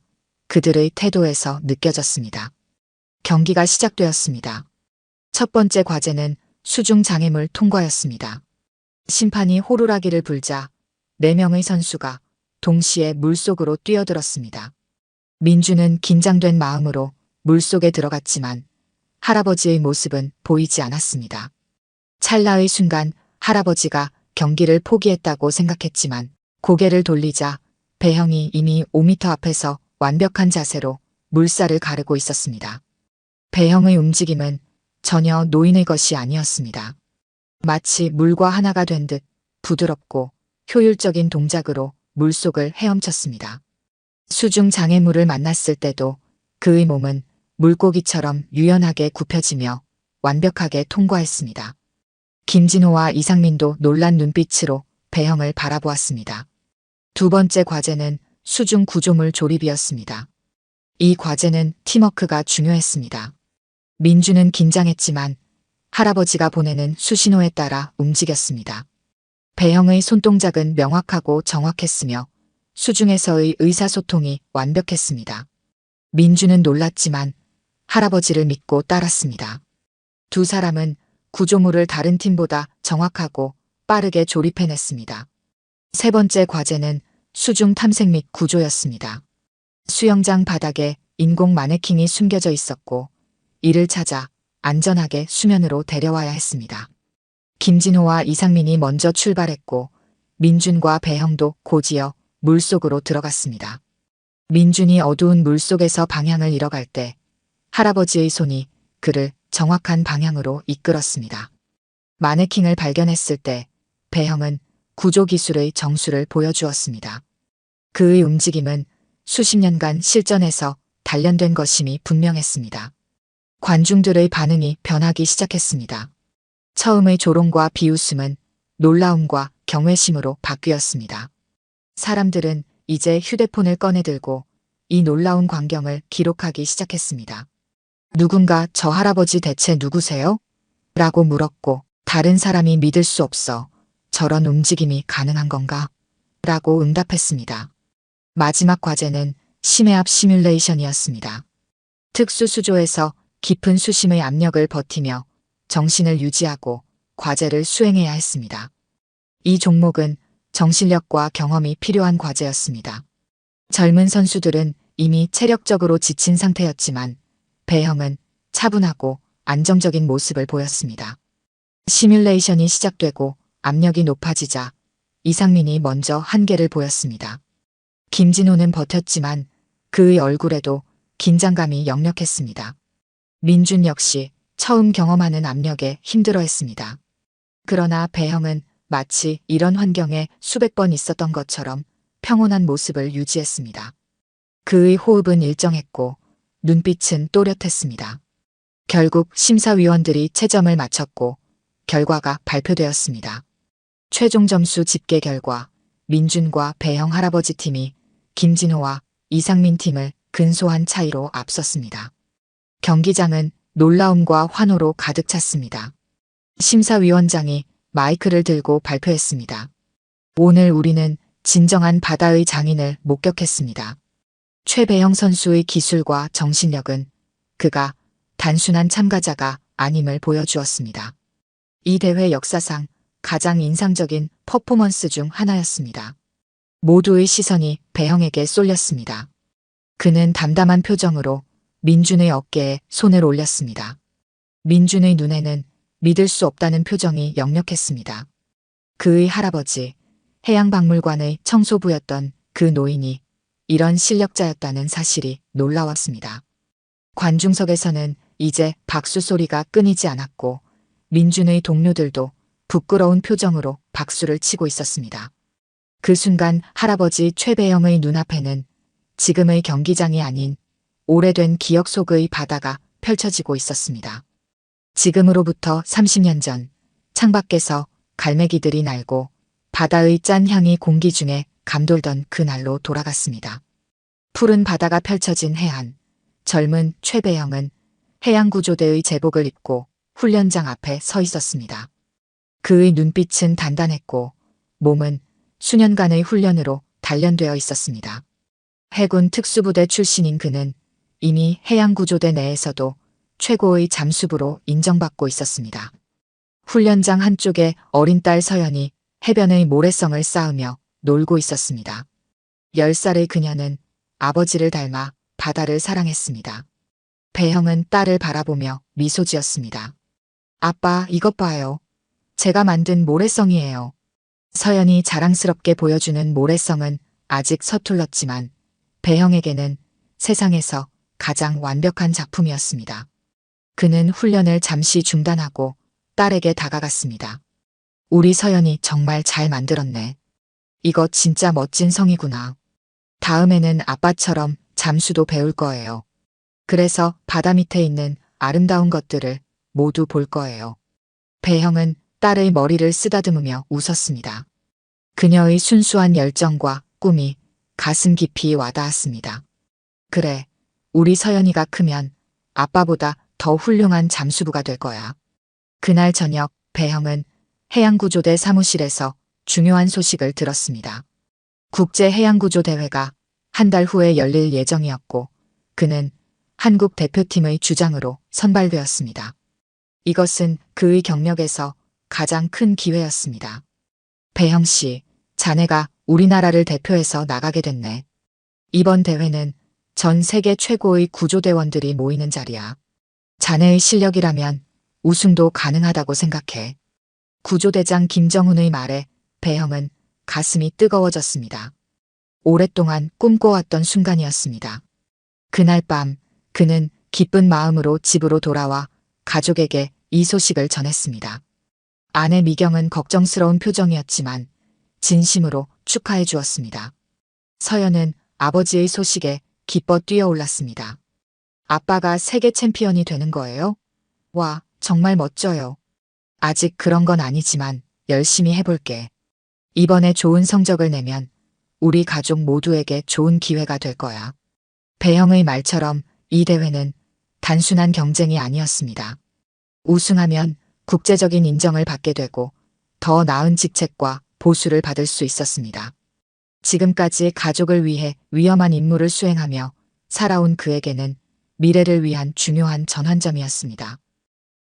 그들의 태도에서 느껴졌습니다. 경기가 시작되었습니다. 첫 번째 과제는 수중 장애물 통과였습니다. 심판이 호루라기를 불자 4명의 선수가 동시에 물속으로 뛰어들었습니다. 민주는 긴장된 마음으로 물속에 들어갔지만 할아버지의 모습은 보이지 않았습니다. 찰나의 순간 할아버지가 경기를 포기했다고 생각했지만 고개를 돌리자 배형이 이미 5m 앞에서 완벽한 자세로 물살을 가르고 있었습니다. 배형의 움직임은 전혀 노인의 것이 아니었습니다. 마치 물과 하나가 된 듯 부드럽고 효율적인 동작으로 물속을 헤엄쳤습니다. 수중 장애물을 만났을 때도 그의 몸은 물고기처럼 유연하게 굽혀지며 완벽하게 통과했습니다. 김진호와 이상민도 놀란 눈빛으로 배형을 바라보았습니다. 두 번째 과제는 수중 구조물 조립이었습니다. 이 과제는 팀워크가 중요했습니다. 민주는 긴장했지만 할아버지가 보내는 수신호에 따라 움직였습니다. 배형의 손동작은 명확하고 정확했으며 수중에서의 의사소통이 완벽했습니다. 민주는 놀랐지만 할아버지를 믿고 따랐습니다. 두 사람은 구조물을 다른 팀보다 정확하고 빠르게 조립해냈습니다. 세 번째 과제는 수중 탐색 및 구조였습니다. 수영장 바닥에 인공 마네킹이 숨겨져 있었고 이를 찾아 안전하게 수면으로 데려와야 했습니다. 김진호와 이상민이 먼저 출발했고 민준과 배형도 곧이어 물속으로 들어갔습니다. 민준이 어두운 물속에서 방향을 잃어갈 때 할아버지의 손이 그를 정확한 방향으로 이끌었습니다. 마네킹을 발견했을 때 배형은 구조 기술의 정수를 보여주었습니다. 그의 움직임은 수십 년간 실전에서 단련된 것임이 분명했습니다. 관중들의 반응이 변하기 시작했습니다. 처음의 조롱과 비웃음은 놀라움과 경외심으로 바뀌었습니다. 사람들은 이제 휴대폰을 꺼내들고 이 놀라운 광경을 기록하기 시작했습니다. 누군가 저 할아버지 대체 누구세요? 라고 물었고 다른 사람이 믿을 수 없어 저런 움직임이 가능한 건가? 라고 응답했습니다. 마지막 과제는 심해압 시뮬레이션이었습니다. 특수수조에서 깊은 수심의 압력을 버티며 정신을 유지하고 과제를 수행해야 했습니다. 이 종목은 정신력과 경험이 필요한 과제였습니다. 젊은 선수들은 이미 체력적으로 지친 상태였지만 배형은 차분하고 안정적인 모습을 보였습니다. 시뮬레이션이 시작되고 압력이 높아지자 이상민이 먼저 한계를 보였습니다. 김진호는 버텼지만 그의 얼굴에도 긴장감이 역력했습니다. 민준 역시 처음 경험하는 압력에 힘들어했습니다. 그러나 배형은 마치 이런 환경에 수백 번 있었던 것처럼 평온한 모습을 유지했습니다. 그의 호흡은 일정했고 눈빛은 또렷했습니다. 결국 심사위원들이 채점을 마쳤고 결과가 발표되었습니다. 최종 점수 집계 결과 민준과 배형 할아버지 팀이 김진호와 이상민 팀을 근소한 차이로 앞섰습니다. 경기장은 놀라움과 환호로 가득 찼습니다. 심사위원장이 마이크를 들고 발표했습니다. 오늘 우리는 진정한 바다의 장인을 목격했습니다. 최배형 선수의 기술과 정신력은 그가 단순한 참가자가 아님을 보여주었습니다. 이 대회 역사상 가장 인상적인 퍼포먼스 중 하나였습니다. 모두의 시선이 배형에게 쏠렸습니다. 그는 담담한 표정으로 민준의 어깨에 손을 올렸습니다. 민준의 눈에는 믿을 수 없다는 표정이 역력했습니다. 그의 할아버지, 해양박물관의 청소부였던 그 노인이 이런 실력자였다는 사실이 놀라웠습니다. 관중석에서는 이제 박수 소리가 끊이지 않았고 민준의 동료들도 부끄러운 표정으로 박수를 치고 있었습니다. 그 순간 할아버지 최배영의 눈앞에는 지금의 경기장이 아닌 오래된 기억 속의 바다가 펼쳐지고 있었습니다. 지금으로부터 30년 전 창밖에서 갈매기들이 날고 바다의 짠 향이 공기 중에 감돌던 그날로 돌아갔습니다. 푸른 바다가 펼쳐진 해안, 젊은 최배영은 해양구조대의 제복을 입고 훈련장 앞에 서 있었습니다. 그의 눈빛은 단단했고 몸은 수년간의 훈련으로 단련되어 있었습니다. 해군 특수부대 출신인 그는 이미 해양구조대 내에서도 최고의 잠수부로 인정받고 있었습니다. 훈련장 한쪽에 어린 딸 서연이 해변의 모래성을 쌓으며 놀고 있었습니다. 10살의 그녀는 아버지를 닮아 바다를 사랑했습니다. 배형은 딸을 바라보며 미소 지었습니다. 아빠, 이것 봐요. 제가 만든 모래성이에요. 서연이 자랑스럽게 보여주는 모래성은 아직 서툴렀지만 배형에게는 세상에서 가장 완벽한 작품이었습니다. 그는 훈련을 잠시 중단하고 딸에게 다가갔습니다. 우리 서연이 정말 잘 만들었네. 이거 진짜 멋진 성이구나. 다음에는 아빠처럼 잠수도 배울 거예요. 그래서 바다 밑에 있는 아름다운 것들을 모두 볼 거예요. 배형은 딸의 머리를 쓰다듬으며 웃었습니다. 그녀의 순수한 열정과 꿈이 가슴 깊이 와닿았습니다. 그래, 우리 서연이가 크면 아빠보다 더 훌륭한 잠수부가 될 거야. 그날 저녁 배형은 해양구조대 사무실에서 중요한 소식을 들었습니다. 국제해양구조대회가 한 달 후에 열릴 예정이었고 그는 한국 대표팀의 주장으로 선발되었습니다. 이것은 그의 경력에서 가장 큰 기회였습니다. 배형 씨, 자네가 우리나라를 대표해서 나가게 됐네. 이번 대회는 전 세계 최고의 구조대원들이 모이는 자리야. 자네의 실력이라면 우승도 가능하다고 생각해. 구조대장 김정훈의 말에 배형은 가슴이 뜨거워졌습니다. 오랫동안 꿈꿔왔던 순간이었습니다. 그날 밤 그는 기쁜 마음으로 집으로 돌아와 가족에게 이 소식을 전했습니다. 아내 미경은 걱정스러운 표정이었지만 진심으로 축하해 주었습니다. 서연은 아버지의 소식에 기뻐 뛰어올랐습니다. 아빠가 세계 챔피언이 되는 거예요? 와, 정말 멋져요. 아직 그런 건 아니지만 열심히 해볼게. 이번에 좋은 성적을 내면 우리 가족 모두에게 좋은 기회가 될 거야. 배형의 말처럼 이 대회는 단순한 경쟁이 아니었습니다. 우승하면 국제적인 인정을 받게 되고 더 나은 직책과 보수를 받을 수 있었습니다. 지금까지 가족을 위해 위험한 임무를 수행하며 살아온 그에게는 미래를 위한 중요한 전환점이었습니다.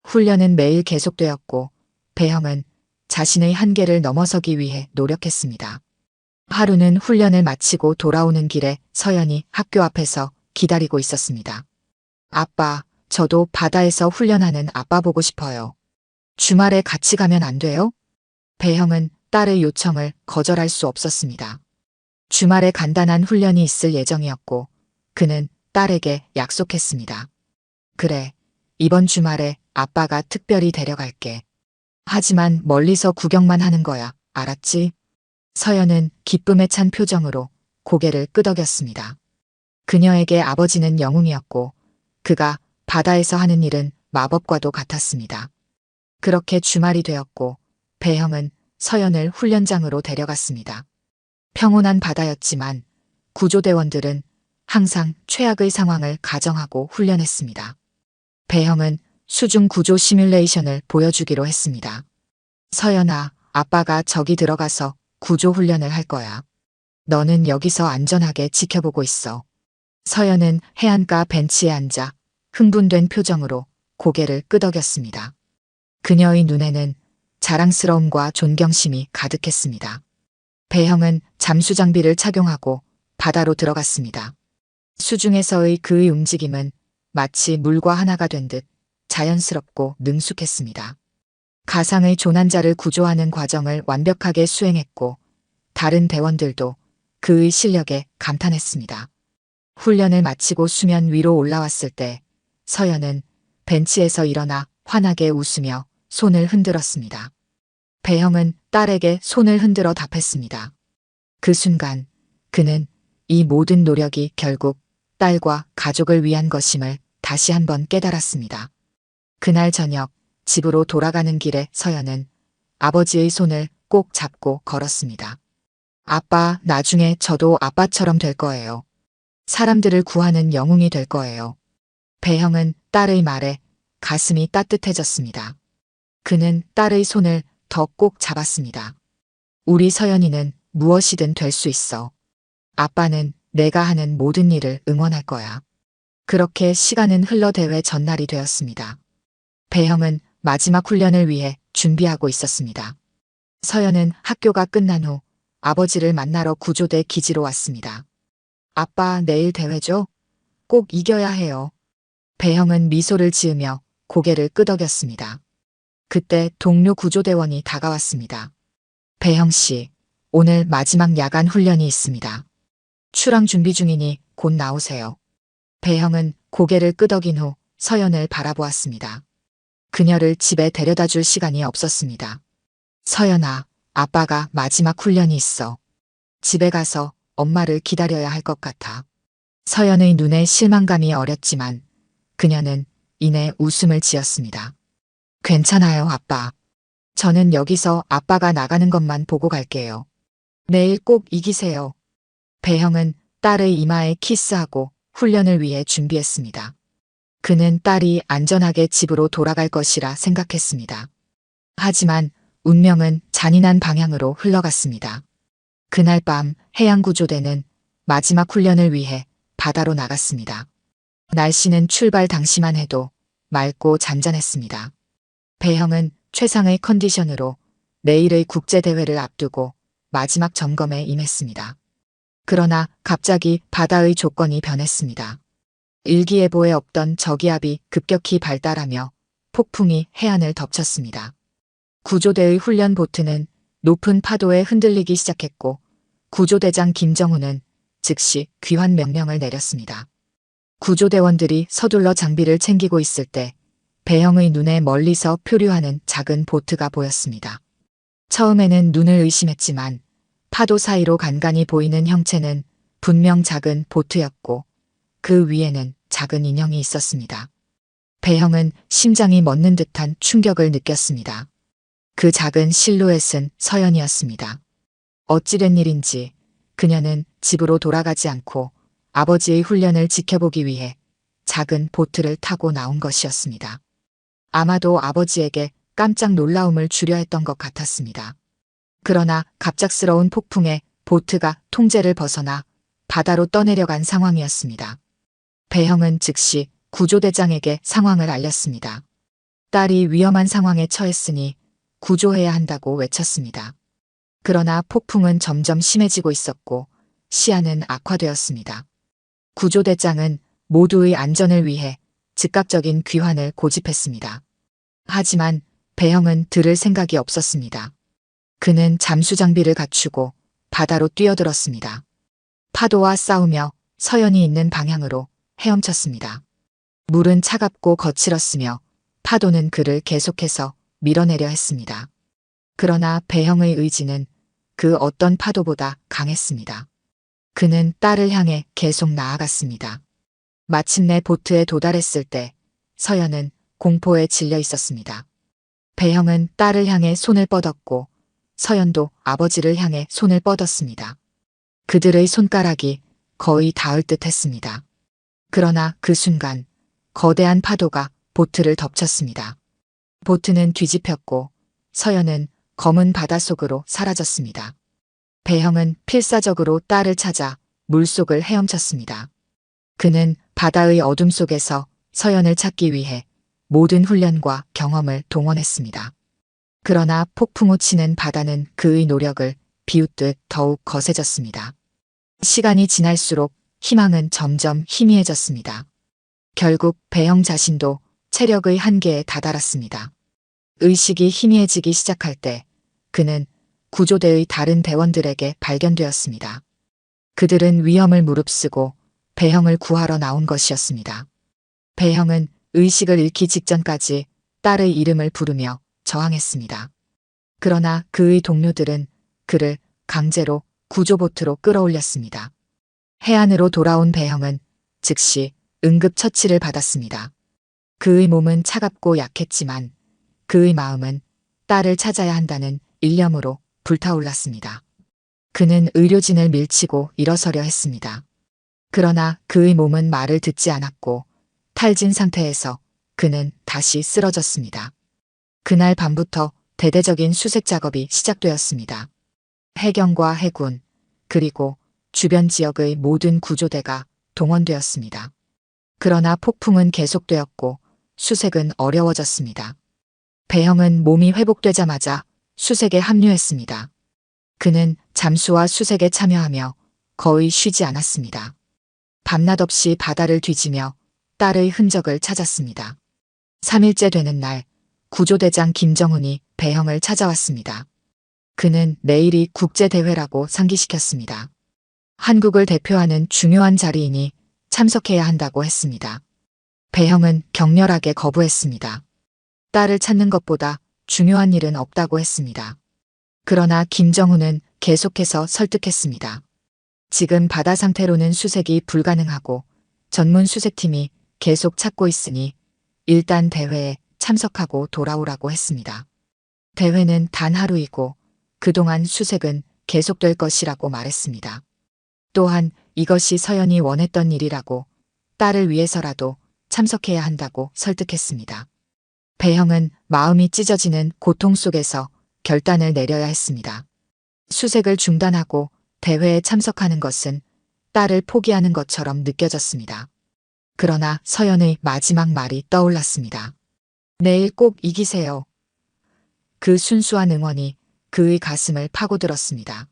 훈련은 매일 계속되었고 배형은 자신의 한계를 넘어서기 위해 노력했습니다. 하루는 훈련을 마치고 돌아오는 길에 서연이 학교 앞에서 기다리고 있었습니다. 아빠, 저도 바다에서 훈련하는 아빠 보고 싶어요. 주말에 같이 가면 안 돼요? 배형은 딸의 요청을 거절할 수 없었습니다. 주말에 간단한 훈련이 있을 예정이었고 그는 딸에게 약속했습니다. 그래, 이번 주말에 아빠가 특별히 데려갈게. 하지만 멀리서 구경만 하는 거야, 알았지? 서연은 기쁨에 찬 표정으로 고개를 끄덕였습니다. 그녀에게 아버지는 영웅이었고 그가 바다에서 하는 일은 마법과도 같았습니다. 그렇게 주말이 되었고 배형은 서연을 훈련장으로 데려갔습니다. 평온한 바다였지만 구조대원들은 항상 최악의 상황을 가정하고 훈련했습니다. 배형은 수중 구조 시뮬레이션을 보여주기로 했습니다. 서연아, 아빠가 저기 들어가서 구조 훈련을 할 거야. 너는 여기서 안전하게 지켜보고 있어. 서연은 해안가 벤치에 앉아 흥분된 표정으로 고개를 끄덕였습니다. 그녀의 눈에는 자랑스러움과 존경심이 가득했습니다. 배형은 잠수 장비를 착용하고 바다로 들어갔습니다. 수중에서의 그의 움직임은 마치 물과 하나가 된 듯 자연스럽고 능숙했습니다. 가상의 조난자를 구조하는 과정을 완벽하게 수행했고 다른 대원들도 그의 실력에 감탄했습니다. 훈련을 마치고 수면 위로 올라왔을 때 서연은 벤치에서 일어나 환하게 웃으며 손을 흔들었습니다. 배형은 딸에게 손을 흔들어 답했습니다. 그 순간 그는 이 모든 노력이 결국 딸과 가족을 위한 것임을 다시 한번 깨달았습니다. 그날 저녁 집으로 돌아가는 길에 서연은 아버지의 손을 꼭 잡고 걸었습니다. 아빠, 나중에 저도 아빠처럼 될 거예요. 사람들을 구하는 영웅이 될 거예요. 배형은 딸의 말에 가슴이 따뜻해졌습니다. 그는 딸의 손을 더 꼭 잡았습니다. 우리 서연이는 무엇이든 될 수 있어. 아빠는 내가 하는 모든 일을 응원할 거야. 그렇게 시간은 흘러 대회 전날이 되었습니다. 배형은 마지막 훈련을 위해 준비하고 있었습니다. 서연은 학교가 끝난 후 아버지를 만나러 구조대 기지로 왔습니다. 아빠, 내일 대회죠? 꼭 이겨야 해요. 배형은 미소를 지으며 고개를 끄덕였습니다. 그때 동료 구조대원이 다가왔습니다. 배형 씨, 오늘 마지막 야간 훈련이 있습니다. 출항 준비 중이니 곧 나오세요. 배형은 고개를 끄덕인 후 서연을 바라보았습니다. 그녀를 집에 데려다 줄 시간이 없었습니다. 서연아, 아빠가 마지막 훈련이 있어. 집에 가서 엄마를 기다려야 할 것 같아. 서연의 눈에 실망감이 어렸지만 그녀는 이내 웃음을 지었습니다. 괜찮아요, 아빠. 저는 여기서 아빠가 나가는 것만 보고 갈게요. 내일 꼭 이기세요. 배형은 딸의 이마에 키스하고 훈련을 위해 준비했습니다. 그는 딸이 안전하게 집으로 돌아갈 것이라 생각했습니다. 하지만 운명은 잔인한 방향으로 흘러갔습니다. 그날 밤 해양구조대는 마지막 훈련을 위해 바다로 나갔습니다. 날씨는 출발 당시만 해도 맑고 잔잔했습니다. 배형은 최상의 컨디션으로 내일의 국제대회를 앞두고 마지막 점검에 임했습니다. 그러나 갑자기 바다의 조건이 변했습니다. 일기예보에 없던 저기압이 급격히 발달하며 폭풍이 해안을 덮쳤습니다. 구조대의 훈련 보트는 높은 파도에 흔들리기 시작했고 구조대장 김정우는 즉시 귀환 명령을 내렸습니다. 구조대원들이 서둘러 장비를 챙기고 있을 때 배형의 눈에 멀리서 표류하는 작은 보트가 보였습니다. 처음에는 눈을 의심했지만 파도 사이로 간간히 보이는 형체는 분명 작은 보트였고 그 위에는 작은 인형이 있었습니다. 배형은 심장이 멎는 듯한 충격을 느꼈습니다. 그 작은 실루엣은 서연이었습니다. 어찌된 일인지 그녀는 집으로 돌아가지 않고 아버지의 훈련을 지켜보기 위해 작은 보트를 타고 나온 것이었습니다. 아마도 아버지에게 깜짝 놀라움을 주려 했던 것 같았습니다. 그러나 갑작스러운 폭풍에 보트가 통제를 벗어나 바다로 떠내려간 상황이었습니다. 배형은 즉시 구조대장에게 상황을 알렸습니다. 딸이 위험한 상황에 처했으니 구조해야 한다고 외쳤습니다. 그러나 폭풍은 점점 심해지고 있었고 시야는 악화되었습니다. 구조대장은 모두의 안전을 위해 즉각적인 귀환을 고집했습니다. 하지만 배형은 들을 생각이 없었습니다. 그는 잠수 장비를 갖추고 바다로 뛰어들었습니다. 파도와 싸우며 서연이 있는 방향으로 헤엄쳤습니다. 물은 차갑고 거칠었으며 파도는 그를 계속해서 밀어내려 했습니다. 그러나 배형의 의지는 그 어떤 파도보다 강했습니다. 그는 딸을 향해 계속 나아갔습니다. 마침내 보트에 도달했을 때 서연은 공포에 질려 있었습니다. 배형은 딸을 향해 손을 뻗었고 서연도 아버지를 향해 손을 뻗었습니다. 그들의 손가락이 거의 닿을 듯 했습니다. 그러나 그 순간 거대한 파도가 보트를 덮쳤습니다. 보트는 뒤집혔고 서연은 검은 바닷속으로 사라졌습니다. 배형은 필사적으로 딸을 찾아 물속을 헤엄쳤습니다. 그는 바다의 어둠 속에서 서연을 찾기 위해 모든 훈련과 경험을 동원했습니다. 그러나 폭풍우 치는 바다는 그의 노력을 비웃듯 더욱 거세졌습니다. 시간이 지날수록 희망은 점점 희미해졌습니다. 결국 배형 자신도 체력의 한계에 다다랐습니다. 의식이 희미해지기 시작할 때 그는 구조대의 다른 대원들에게 발견되었습니다. 그들은 위험을 무릅쓰고 배형을 구하러 나온 것이었습니다. 배형은 의식을 잃기 직전까지 딸의 이름을 부르며 저항했습니다. 그러나 그의 동료들은 그를 강제로 구조보트로 끌어올렸습니다. 해안으로 돌아온 배형은 즉시 응급처치를 받았습니다. 그의 몸은 차갑고 약했지만 그의 마음은 딸을 찾아야 한다는 일념으로 불타올랐습니다. 그는 의료진을 밀치고 일어서려 했습니다. 그러나 그의 몸은 말을 듣지 않았고 탈진 상태에서 그는 다시 쓰러졌습니다. 그날 밤부터 대대적인 수색 작업이 시작되었습니다. 해경과 해군, 그리고 주변 지역의 모든 구조대가 동원되었습니다. 그러나 폭풍은 계속되었고 수색은 어려워졌습니다. 배형은 몸이 회복되자마자 수색에 합류했습니다. 그는 잠수와 수색에 참여하며 거의 쉬지 않았습니다. 밤낮 없이 바다를 뒤지며 딸의 흔적을 찾았습니다. 3일째 되는 날 구조대장 김정훈이 배형을 찾아왔습니다. 그는 내일이 국제대회라고 상기시켰습니다. 한국을 대표하는 중요한 자리이니 참석해야 한다고 했습니다. 배형은 격렬하게 거부했습니다. 딸을 찾는 것보다 중요한 일은 없다고 했습니다. 그러나 김정훈은 계속해서 설득했습니다. 지금 바다 상태로는 수색이 불가능하고 전문 수색팀이 계속 찾고 있으니 일단 대회에 참석하고 돌아오라고 했습니다. 대회는 단 하루이고 그동안 수색은 계속될 것이라고 말했습니다. 또한 이것이 서연이 원했던 일이라고 딸을 위해서라도 참석해야 한다고 설득했습니다. 배형은 마음이 찢어지는 고통 속에서 결단을 내려야 했습니다. 수색을 중단하고 대회에 참석하는 것은 딸을 포기하는 것처럼 느껴졌습니다. 그러나 서연의 마지막 말이 떠올랐습니다. 내일 꼭 이기세요. 그 순수한 응원이 그의 가슴을 파고들었습니다.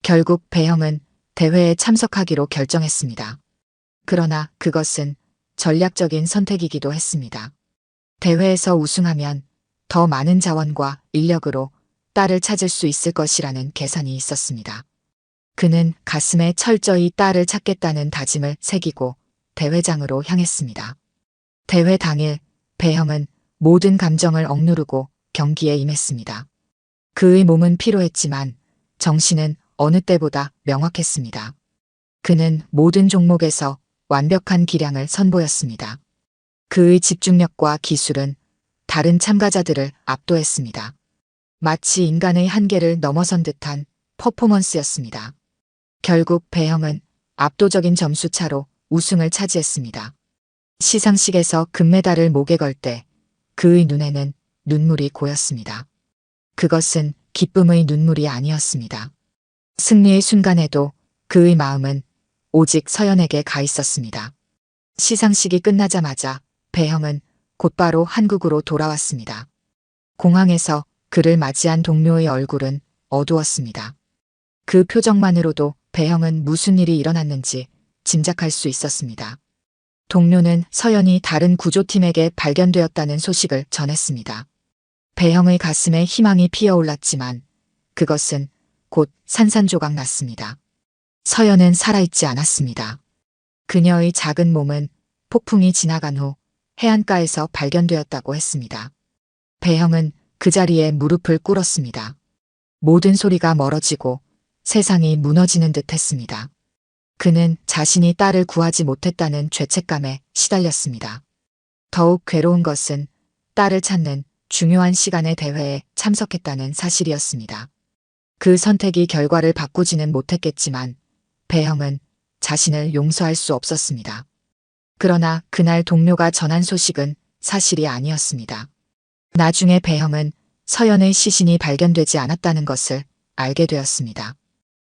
결국 배형은 대회에 참석하기로 결정했습니다. 그러나 그것은 전략적인 선택이기도 했습니다. 대회에서 우승하면 더 많은 자원과 인력으로 딸을 찾을 수 있을 것이라는 계산이 있었습니다. 그는 가슴에 철저히 딸을 찾겠다는 다짐을 새기고 대회장으로 향했습니다. 대회 당일 배형은 모든 감정을 억누르고 경기에 임했습니다. 그의 몸은 피로했지만 정신은 어느 때보다 명확했습니다. 그는 모든 종목에서 완벽한 기량을 선보였습니다. 그의 집중력과 기술은 다른 참가자들을 압도했습니다. 마치 인간의 한계를 넘어선 듯한 퍼포먼스였습니다. 결국 배형은 압도적인 점수 차로 우승을 차지했습니다. 시상식에서 금메달을 목에 걸 때 그의 눈에는 눈물이 고였습니다. 그것은 기쁨의 눈물이 아니었습니다. 승리의 순간에도 그의 마음은 오직 서연에게 가 있었습니다. 시상식이 끝나자마자 배형은 곧바로 한국으로 돌아왔습니다. 공항에서 그를 맞이한 동료의 얼굴은 어두웠습니다. 그 표정만으로도 배형은 무슨 일이 일어났는지 짐작할 수 있었습니다. 동료는 서연이 다른 구조팀에게 발견되었다는 소식을 전했습니다. 배형의 가슴에 희망이 피어올랐지만 그것은 곧 산산조각 났습니다. 서연은 살아있지 않았습니다. 그녀의 작은 몸은 폭풍이 지나간 후 해안가에서 발견되었다고 했습니다. 배형은 그 자리에 무릎을 꿇었습니다. 모든 소리가 멀어지고 세상이 무너지는 듯 했습니다. 그는 자신이 딸을 구하지 못했다는 죄책감에 시달렸습니다. 더욱 괴로운 것은 딸을 찾는 중요한 시간의 대회에 참석했다는 사실이었습니다. 그 선택이 결과를 바꾸지는 못했겠지만 배형은 자신을 용서할 수 없었습니다. 그러나 그날 동료가 전한 소식은 사실이 아니었습니다. 나중에 배형은 서연의 시신이 발견되지 않았다는 것을 알게 되었습니다.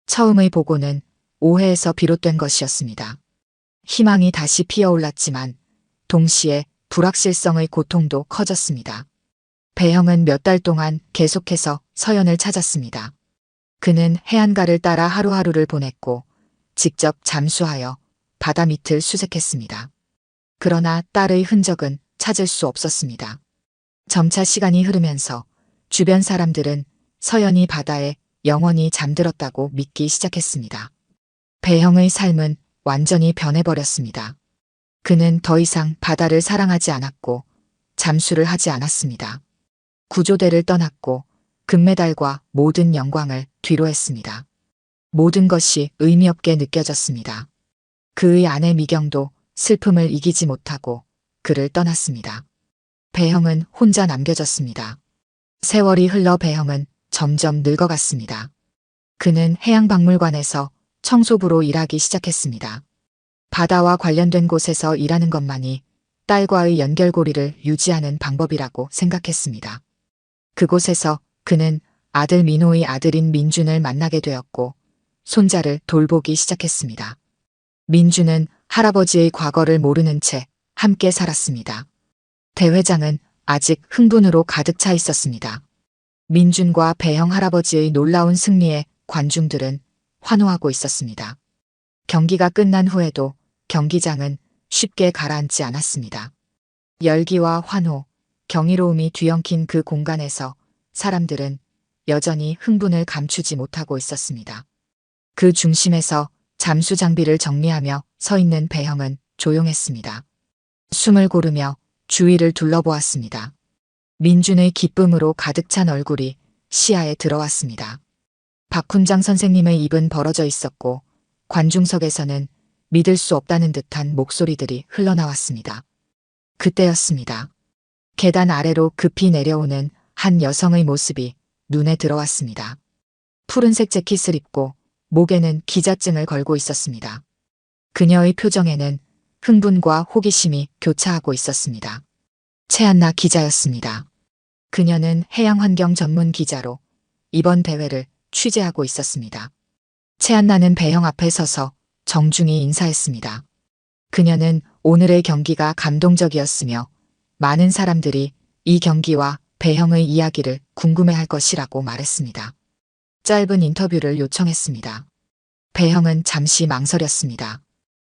처음의 보고는 오해에서 비롯된 것이었습니다. 희망이 다시 피어올랐지만 동시에 불확실성의 고통도 커졌습니다. 배형은 몇 달 동안 계속해서 서연을 찾았습니다. 그는 해안가를 따라 하루하루를 보냈고 직접 잠수하여 바다 밑을 수색했습니다. 그러나 딸의 흔적은 찾을 수 없었습니다. 점차 시간이 흐르면서 주변 사람들은 서연이 바다에 영원히 잠들었다고 믿기 시작했습니다. 배형의 삶은 완전히 변해버렸습니다. 그는 더 이상 바다를 사랑하지 않았고 잠수를 하지 않았습니다. 구조대를 떠났고 금메달과 모든 영광을 뒤로 했습니다. 모든 것이 의미 없게 느껴졌습니다. 그의 아내 미경도 슬픔을 이기지 못하고 그를 떠났습니다. 배형은 혼자 남겨졌습니다. 세월이 흘러 배형은 점점 늙어갔습니다. 그는 해양박물관에서 청소부로 일하기 시작했습니다. 바다와 관련된 곳에서 일하는 것만이 딸과의 연결고리를 유지하는 방법이라고 생각했습니다. 그곳에서 그는 아들 민호의 아들인 민준을 만나게 되었고 손자를 돌보기 시작했습니다. 민준은 할아버지의 과거를 모르는 채 함께 살았습니다. 대회장은 아직 흥분으로 가득 차 있었습니다. 민준과 배형 할아버지의 놀라운 승리에 관중들은 환호하고 있었습니다. 경기가 끝난 후에도 경기장은 쉽게 가라앉지 않았습니다. 열기와 환호, 경이로움이 뒤엉킨 그 공간에서 사람들은 여전히 흥분을 감추지 못하고 있었습니다. 그 중심에서 잠수 장비를 정리하며 서 있는 배형은 조용했습니다. 숨을 고르며 주위를 둘러보았습니다. 민준의 기쁨으로 가득 찬 얼굴이 시야에 들어왔습니다. 박훈장 선생님의 입은 벌어져 있었고 관중석에서는 믿을 수 없다는 듯한 목소리들이 흘러나왔습니다. 그때였습니다. 계단 아래로 급히 내려오는 한 여성의 모습이 눈에 들어왔습니다. 푸른색 재킷을 입고 목에는 기자증을 걸고 있었습니다. 그녀의 표정에는 흥분과 호기심이 교차하고 있었습니다. 최한나 기자였습니다. 그녀는 해양환경 전문 기자로 이번 대회를 취재하고 있었습니다. 최한나는 배형 앞에 서서 정중히 인사했습니다. 그녀는 오늘의 경기가 감동적이었으며 많은 사람들이 이 경기와 배형의 이야기를 궁금해할 것이라고 말했습니다. 짧은 인터뷰를 요청했습니다. 배형은 잠시 망설였습니다.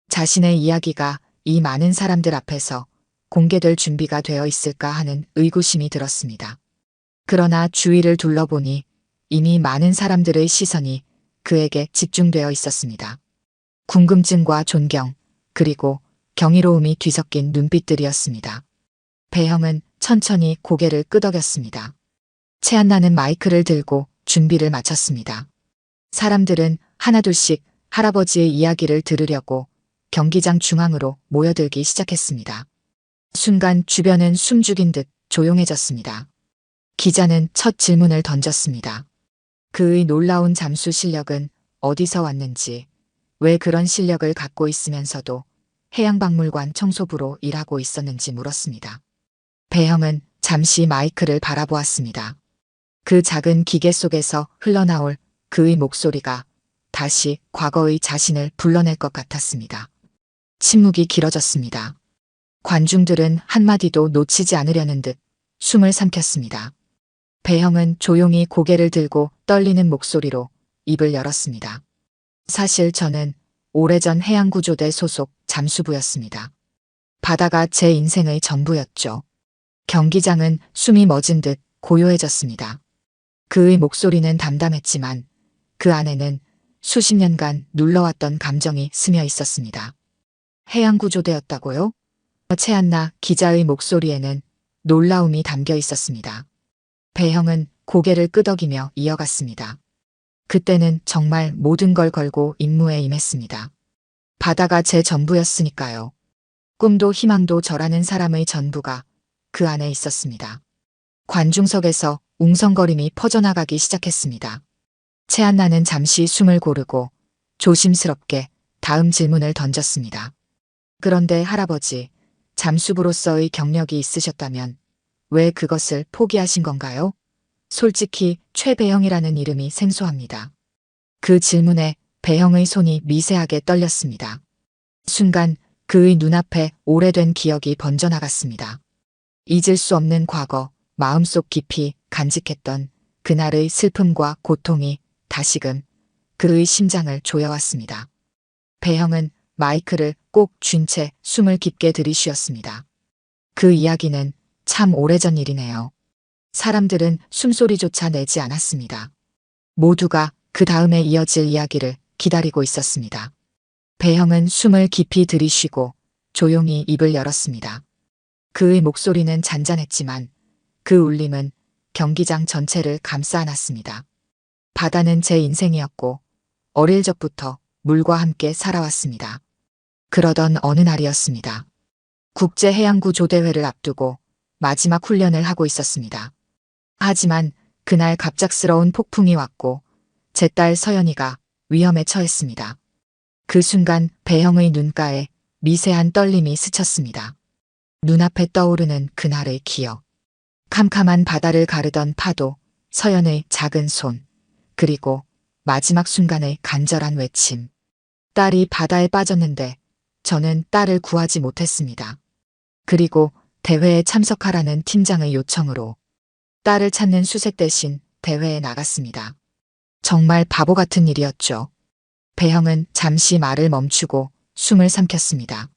자신의 이야기가 이 많은 사람들 앞에서 공개될 준비가 되어 있을까 하는 의구심이 들었습니다. 그러나 주위를 둘러보니 이미 많은 사람들의 시선이 그에게 집중되어 있었습니다. 궁금증과 존경, 그리고 경이로움이 뒤섞인 눈빛들이었습니다. 배형은 천천히 고개를 끄덕였습니다. 최한나는 마이크를 들고 준비를 마쳤습니다. 사람들은 하나둘씩 할아버지의 이야기를 들으려고 경기장 중앙으로 모여들기 시작했습니다. 순간 주변은 숨죽인 듯 조용해졌습니다. 기자는 첫 질문을 던졌습니다. 그의 놀라운 잠수 실력은 어디서 왔는지, 왜 그런 실력을 갖고 있으면서도 해양박물관 청소부로 일하고 있었는지 물었습니다. 배형은 잠시 마이크를 바라보았습니다. 그 작은 기계 속에서 흘러나올 그의 목소리가 다시 과거의 자신을 불러낼 것 같았습니다. 침묵이 길어졌습니다. 관중들은 한마디도 놓치지 않으려는 듯 숨을 삼켰습니다. 배형은 조용히 고개를 들고 떨리는 목소리로 입을 열었습니다. 사실 저는 오래전 해양구조대 소속 잠수부였습니다. 바다가 제 인생의 전부였죠. 경기장은 숨이 멎은 듯 고요해졌습니다. 그의 목소리는 담담했지만 그 안에는 수십 년간 눌러왔던 감정이 스며 있었습니다. 해양구조대였다고요? 최한나 기자의 목소리에는 놀라움이 담겨 있었습니다. 배형은 고개를 끄덕이며 이어갔습니다. 그때는 정말 모든 걸 걸고 임무에 임했습니다. 바다가 제 전부였으니까요. 꿈도 희망도 저라는 사람의 전부가 그 안에 있었습니다. 관중석에서 웅성거림이 퍼져나가기 시작했습니다. 최한나는 잠시 숨을 고르고 조심스럽게 다음 질문을 던졌습니다. 그런데 할아버지, 잠수부로서의 경력이 있으셨다면 왜 그것을 포기하신 건가요? 솔직히 최배형이라는 이름이 생소합니다. 그 질문에 배형의 손이 미세하게 떨렸습니다. 순간 그의 눈앞에 오래된 기억이 번져나갔습니다. 잊을 수 없는 과거, 마음속 깊이 간직했던 그날의 슬픔과 고통이 다시금 그의 심장을 조여왔습니다. 배형은 마이크를 꼭 쥔 채 숨을 깊게 들이쉬었습니다. 그 이야기는 참 오래전 일이네요. 사람들은 숨소리조차 내지 않았습니다. 모두가 그 다음에 이어질 이야기를 기다리고 있었습니다. 배형은 숨을 깊이 들이쉬고 조용히 입을 열었습니다. 그의 목소리는 잔잔했지만 그 울림은 경기장 전체를 감싸 안았습니다. 바다는 제 인생이었고 어릴 적부터 물과 함께 살아왔습니다. 그러던 어느 날이었습니다. 국제해양구조대회를 앞두고 마지막 훈련을 하고 있었습니다. 하지만 그날 갑작스러운 폭풍이 왔고 제 딸 서연이가 위험에 처했습니다. 그 순간 배형의 눈가에 미세한 떨림이 스쳤습니다. 눈앞에 떠오르는 그날의 기억. 캄캄한 바다를 가르던 파도, 서연의 작은 손, 그리고 마지막 순간의 간절한 외침. 딸이 바다에 빠졌는데 저는 딸을 구하지 못했습니다. 그리고 대회에 참석하라는 팀장의 요청으로 딸을 찾는 수색 대신 대회에 나갔습니다. 정말 바보 같은 일이었죠. 배형은 잠시 말을 멈추고 숨을 삼켰습니다.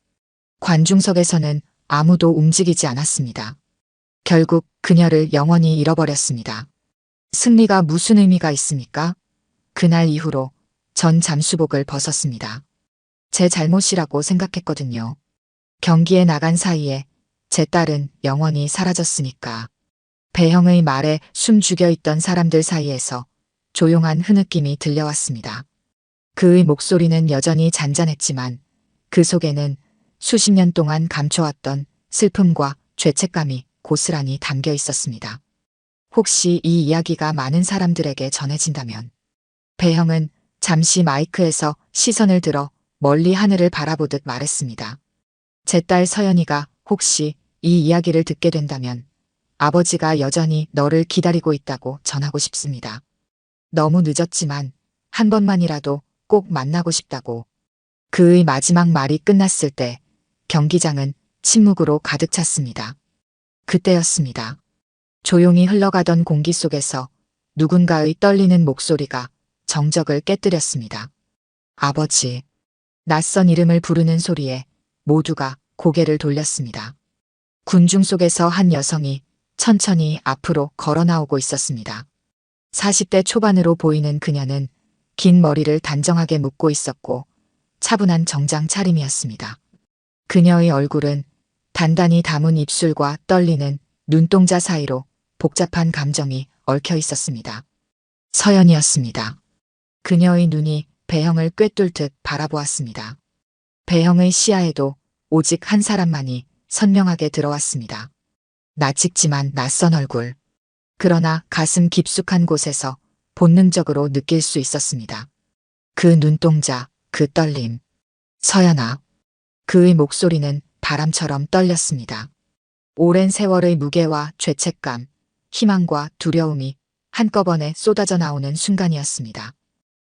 관중석에서는 아무도 움직이지 않았습니다. 결국 그녀를 영원히 잃어버렸습니다. 승리가 무슨 의미가 있습니까? 그날 이후로 전 잠수복을 벗었습니다. 제 잘못이라고 생각했거든요. 경기에 나간 사이에 제 딸은 영원히 사라졌으니까. 배형의 말에 숨 죽여 있던 사람들 사이에서 조용한 흐느낌이 들려왔습니다. 그의 목소리는 여전히 잔잔했지만 그 속에는 수십 년 동안 감춰왔던 슬픔과 죄책감이 고스란히 담겨 있었습니다. 혹시 이 이야기가 많은 사람들에게 전해진다면. 배형은 잠시 마이크에서 시선을 들어 멀리 하늘을 바라보듯 말했습니다. 제 딸 서연이가 혹시 이 이야기를 듣게 된다면 아버지가 여전히 너를 기다리고 있다고 전하고 싶습니다. 너무 늦었지만 한 번만이라도 꼭 만나고 싶다고. 그의 마지막 말이 끝났을 때 경기장은 침묵으로 가득 찼습니다. 그때였습니다. 조용히 흘러가던 공기 속에서 누군가의 떨리는 목소리가 정적을 깨뜨렸습니다. 아버지. 낯선 이름을 부르는 소리에 모두가 고개를 돌렸습니다. 군중 속에서 한 여성이 천천히 앞으로 걸어 나오고 있었습니다. 40대 초반으로 보이는 그녀는 긴 머리를 단정하게 묶고 있었고 차분한 정장 차림이었습니다. 그녀의 얼굴은 단단히 담은 입술과 떨리는 눈동자 사이로 복잡한 감정이 얽혀 있었습니다. 서연이었습니다. 그녀의 눈이 배형을 꿰뚫듯 바라보았습니다. 배형의 시야에도 오직 한 사람만이 선명하게 들어왔습니다. 낯익지만 낯선 얼굴. 그러나 가슴 깊숙한 곳에서 본능적으로 느낄 수 있었습니다. 그 눈동자, 그 떨림. 서연아. 그의 목소리는 바람처럼 떨렸습니다. 오랜 세월의 무게와 죄책감, 희망과 두려움이 한꺼번에 쏟아져 나오는 순간이었습니다.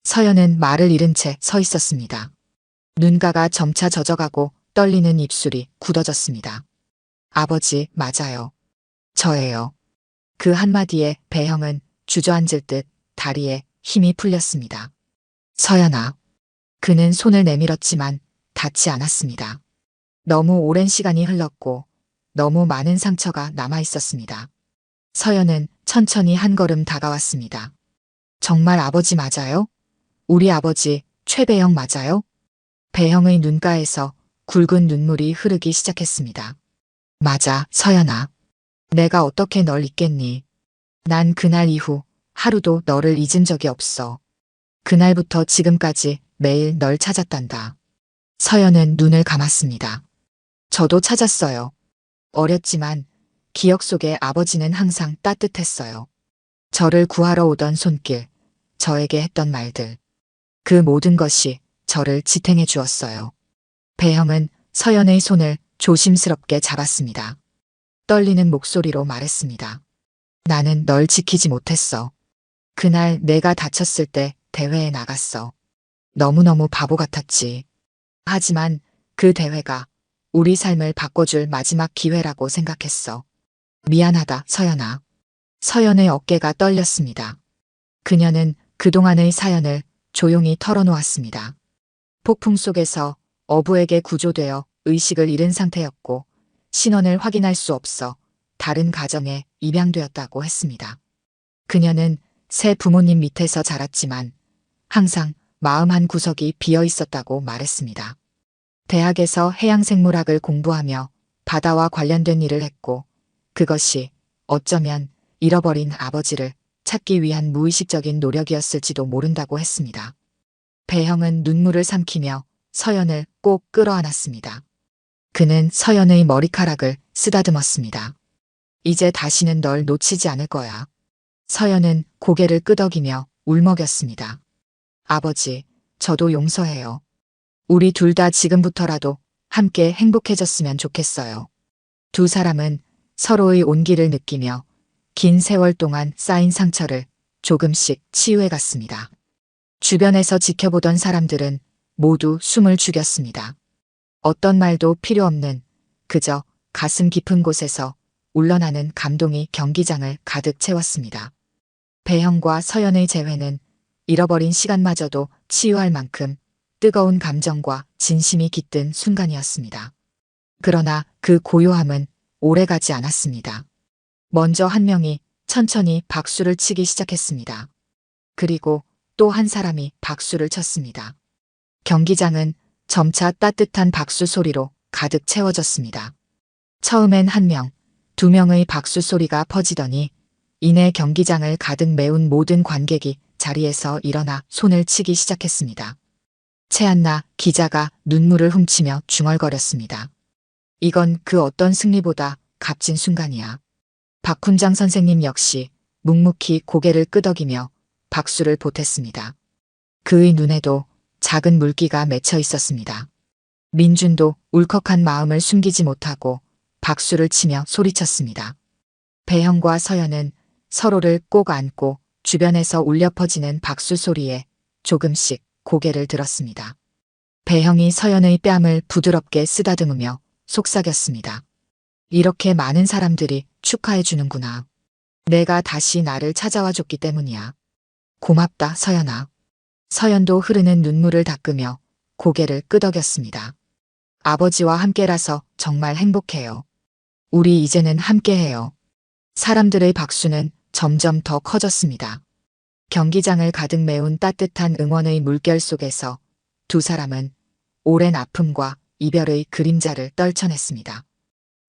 서연은 말을 잃은 채 서 있었습니다. 눈가가 점차 젖어가고 떨리는 입술이 굳어졌습니다. 아버지, 맞아요. 저예요. 그 한마디에 배형은 주저앉을 듯 다리에 힘이 풀렸습니다. 서연아. 그는 손을 내밀었지만 닿지 않았습니다. 너무 오랜 시간이 흘렀고 너무 많은 상처가 남아 있었습니다. 서연은 천천히 한 걸음 다가왔습니다. 정말 아버지 맞아요? 우리 아버지 최배형 맞아요? 배형의 눈가에서 굵은 눈물이 흐르기 시작했습니다. 맞아, 서연아. 내가 어떻게 널 잊겠니? 난 그날 이후 하루도 너를 잊은 적이 없어. 그날부터 지금까지 매일 널 찾았단다. 서연은 눈을 감았습니다. 저도 찾았어요. 어렸지만 기억 속에 아버지는 항상 따뜻했어요. 저를 구하러 오던 손길, 저에게 했던 말들. 그 모든 것이 저를 지탱해 주었어요. 배형은 서연의 손을 조심스럽게 잡았습니다. 떨리는 목소리로 말했습니다. 나는 널 지키지 못했어. 그날 내가 다쳤을 때 대회에 나갔어. 너무너무 바보 같았지. 하지만 그 대회가 우리 삶을 바꿔줄 마지막 기회라고 생각했어. 미안하다, 서연아. 서연의 어깨가 떨렸습니다. 그녀는 그동안의 사연을 조용히 털어놓았습니다. 폭풍 속에서 어부에게 구조되어 의식을 잃은 상태였고 신원을 확인할 수 없어 다른 가정에 입양되었다고 했습니다. 그녀는 새 부모님 밑에서 자랐지만 항상 마음 한 구석이 비어 있었다고 말했습니다. 대학에서 해양생물학을 공부하며 바다와 관련된 일을 했고 그것이 어쩌면 잃어버린 아버지를 찾기 위한 무의식적인 노력이었을지도 모른다고 했습니다. 배형은 눈물을 삼키며 서연을 꼭 끌어안았습니다. 그는 서연의 머리카락을 쓰다듬었습니다. 이제 다시는 널 놓치지 않을 거야. 서연은 고개를 끄덕이며 울먹였습니다. 아버지, 저도 용서해요. 우리 둘 다 지금부터라도 함께 행복해졌으면 좋겠어요. 두 사람은 서로의 온기를 느끼며 긴 세월 동안 쌓인 상처를 조금씩 치유해 갔습니다. 주변에서 지켜보던 사람들은 모두 숨을 죽였습니다. 어떤 말도 필요 없는 그저 가슴 깊은 곳에서 울러나는 감동이 경기장을 가득 채웠습니다. 배형과 서연의 재회는 잃어버린 시간마저도 치유할 만큼 뜨거운 감정과 진심이 깃든 순간이었습니다. 그러나 그 고요함은 오래가지 않았습니다. 먼저 한 명이 천천히 박수를 치기 시작했습니다. 그리고 또 한 사람이 박수를 쳤습니다. 경기장은 점차 따뜻한 박수 소리로 가득 채워졌습니다. 처음엔 한 명, 두 명의 박수 소리가 퍼지더니 이내 경기장을 가득 메운 모든 관객이 자리에서 일어나 손을 치기 시작했습니다. 채안나 기자가 눈물을 훔치며 중얼거렸습니다. 이건 그 어떤 승리보다 값진 순간이야. 박훈장 선생님 역시 묵묵히 고개를 끄덕이며 박수를 보탰습니다. 그의 눈에도 작은 물기가 맺혀 있었습니다. 민준도 울컥한 마음을 숨기지 못하고 박수를 치며 소리쳤습니다. 배형과 서연은 서로를 꼭 안고 주변에서 울려 퍼지는 박수 소리에 조금씩 고개를 들었습니다. 배형이 서연의 뺨을 부드럽게 쓰다듬으며 속삭였습니다. 이렇게 많은 사람들이 축하해 주는구나. 내가 다시 나를 찾아와 줬기 때문이야. 고맙다, 서연아. 서연도 흐르는 눈물을 닦으며 고개를 끄덕였습니다. 아버지와 함께라서 정말 행복해요. 우리 이제는 함께해요. 사람들의 박수는 점점 더 커졌습니다. 경기장을 가득 메운 따뜻한 응원의 물결 속에서 두 사람은 오랜 아픔과 이별의 그림자를 떨쳐냈습니다.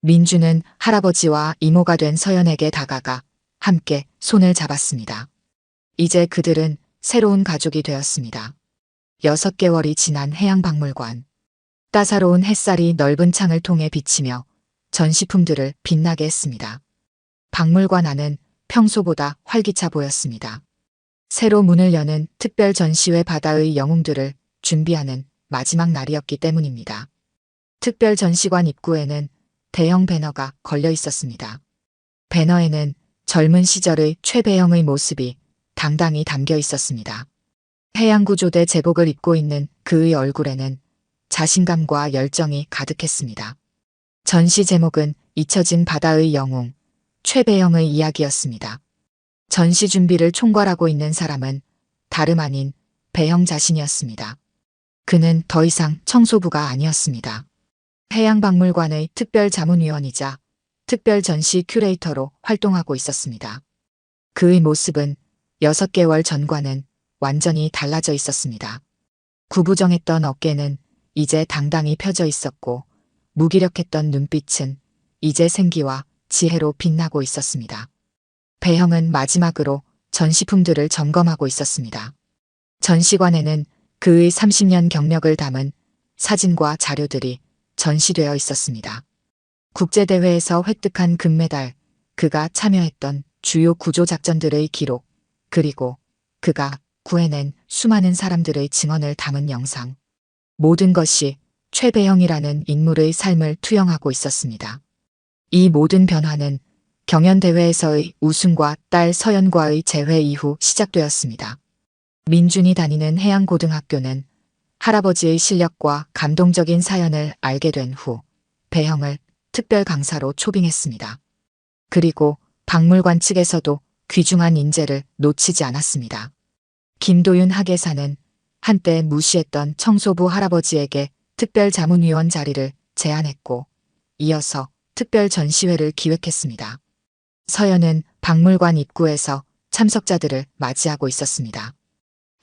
민주는 할아버지와 이모가 된 서연에게 다가가 함께 손을 잡았습니다. 이제 그들은 새로운 가족이 되었습니다. 6개월이 지난 해양박물관. 따사로운 햇살이 넓은 창을 통해 비치며 전시품들을 빛나게 했습니다. 박물관 안은 평소보다 활기차 보였습니다. 새로 문을 여는 특별 전시회 바다의 영웅들을 준비하는 마지막 날이었기 때문입니다. 특별 전시관 입구에는 대형 배너가 걸려 있었습니다. 배너에는 젊은 시절의 최배형의 모습이 당당히 담겨 있었습니다. 해양구조대 제복을 입고 있는 그의 얼굴에는 자신감과 열정이 가득했습니다. 전시 제목은 잊혀진 바다의 영웅, 최배형의 이야기였습니다. 전시 준비를 총괄하고 있는 사람은 다름 아닌 배형 자신이었습니다. 그는 더 이상 청소부가 아니었습니다. 해양박물관의 특별자문위원이자 특별 전시 큐레이터로 활동하고 있었습니다. 그의 모습은 6개월 전과는 완전히 달라져 있었습니다. 구부정했던 어깨는 이제 당당히 펴져 있었고 무기력했던 눈빛은 이제 생기와 지혜로 빛나고 있었습니다. 배형은 마지막으로 전시품들을 점검하고 있었습니다. 전시관에는 그의 30년 경력을 담은 사진과 자료들이 전시되어 있었습니다. 국제대회에서 획득한 금메달, 그가 참여했던 주요 구조작전들의 기록, 그리고 그가 구해낸 수많은 사람들의 증언을 담은 영상. 모든 것이 최배형이라는 인물의 삶을 투영하고 있었습니다. 이 모든 변화는 경연대회에서의 우승과 딸 서연과의 재회 이후 시작되었습니다. 민준이 다니는 해양고등학교는 할아버지의 실력과 감동적인 사연을 알게 된 후 배형을 특별 강사로 초빙했습니다. 그리고 박물관 측에서도 귀중한 인재를 놓치지 않았습니다. 김도윤 학예사는 한때 무시했던 청소부 할아버지에게 특별자문위원 자리를 제안했고 이어서 특별 전시회를 기획했습니다. 서연은 박물관 입구에서 참석자들을 맞이하고 있었습니다.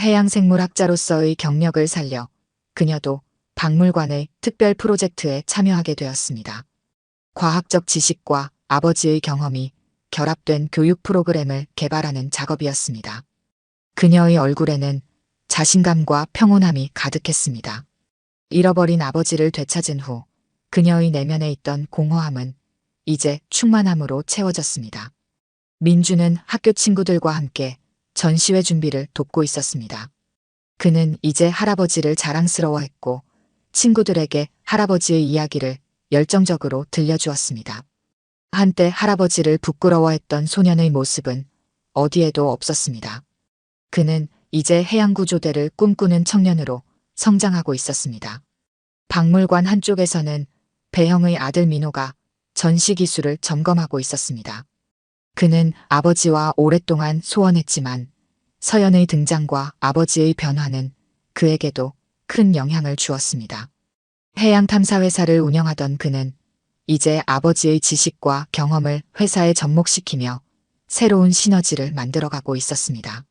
해양생물학자로서의 경력을 살려 그녀도 박물관의 특별 프로젝트에 참여하게 되었습니다. 과학적 지식과 아버지의 경험이 결합된 교육 프로그램을 개발하는 작업이었습니다. 그녀의 얼굴에는 자신감과 평온함이 가득했습니다. 잃어버린 아버지를 되찾은 후 그녀의 내면에 있던 공허함은 이제 충만함으로 채워졌습니다. 민주는 학교 친구들과 함께 전시회 준비를 돕고 있었습니다. 그는 이제 할아버지를 자랑스러워했고 친구들에게 할아버지의 이야기를 열정적으로 들려주었습니다. 한때 할아버지를 부끄러워했던 소년의 모습은 어디에도 없었습니다. 그는 이제 해양구조대를 꿈꾸는 청년으로 성장하고 있었습니다. 박물관 한쪽에서는 배형의 아들 민호가 전시 기술을 점검하고 있었습니다. 그는 아버지와 오랫동안 소원했지만 서연의 등장과 아버지의 변화는 그에게도 큰 영향을 주었습니다. 해양탐사회사를 운영하던 그는 이제 아버지의 지식과 경험을 회사에 접목시키며 새로운 시너지를 만들어가고 있었습니다.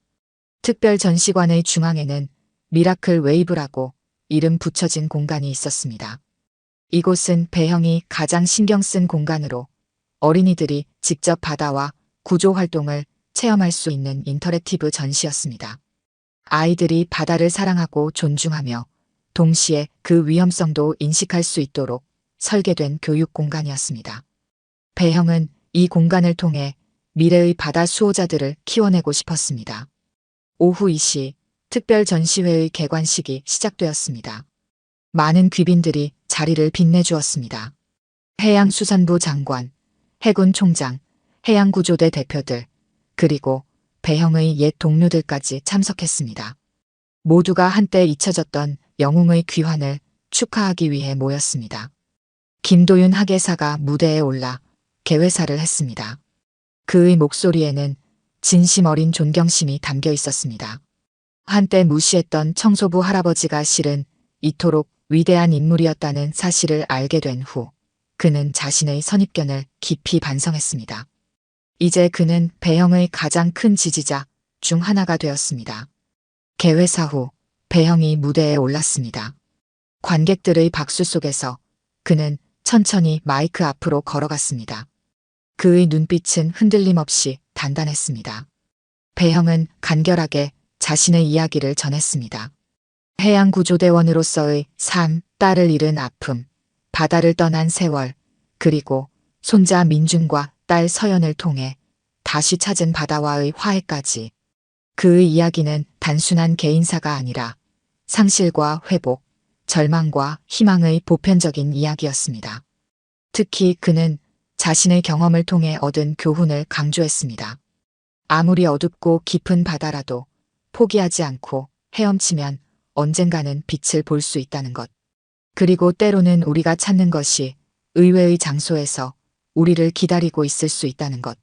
특별 전시관의 중앙에는 미라클 웨이브라고 이름 붙여진 공간이 있었습니다. 이곳은 배형이 가장 신경 쓴 공간으로 어린이들이 직접 바다와 구조 활동을 체험할 수 있는 인터랙티브 전시였습니다. 아이들이 바다를 사랑하고 존중하며 동시에 그 위험성도 인식할 수 있도록 설계된 교육 공간이었습니다. 배형은 이 공간을 통해 미래의 바다 수호자들을 키워내고 싶었습니다. 오후 2시 특별 전시회의 개관식이 시작되었습니다. 많은 귀빈들이 자리를 빛내주었습니다. 해양수산부 장관, 해군 총장, 해양구조대 대표들, 그리고 배형의 옛 동료들까지 참석했습니다. 모두가 한때 잊혀졌던 영웅의 귀환을 축하하기 위해 모였습니다. 김도윤 학예사가 무대에 올라 개회사를 했습니다. 그의 목소리에는 진심 어린 존경심이 담겨 있었습니다. 한때 무시했던 청소부 할아버지가 실은 이토록 위대한 인물이었다는 사실을 알게 된 후 그는 자신의 선입견을 깊이 반성했습니다. 이제 그는 배형의 가장 큰 지지자 중 하나가 되었습니다. 개회사 후 배형이 무대에 올랐습니다. 관객들의 박수 속에서 그는 천천히 마이크 앞으로 걸어갔습니다. 그의 눈빛은 흔들림 없이 단단했습니다. 배형은 간결하게 자신의 이야기를 전했습니다. 해양구조대원으로서의 삶, 딸을 잃은 아픔, 바다를 떠난 세월, 그리고 손자 민준과 딸 서연을 통해 다시 찾은 바다와의 화해까지. 그의 이야기는 단순한 개인사가 아니라 상실과 회복, 절망과 희망의 보편적인 이야기였습니다. 특히 그는 자신의 경험을 통해 얻은 교훈을 강조했습니다. 아무리 어둡고 깊은 바다라도 포기하지 않고 헤엄치면 언젠가는 빛을 볼 수 있다는 것. 그리고 때로는 우리가 찾는 것이 의외의 장소에서 우리를 기다리고 있을 수 있다는 것.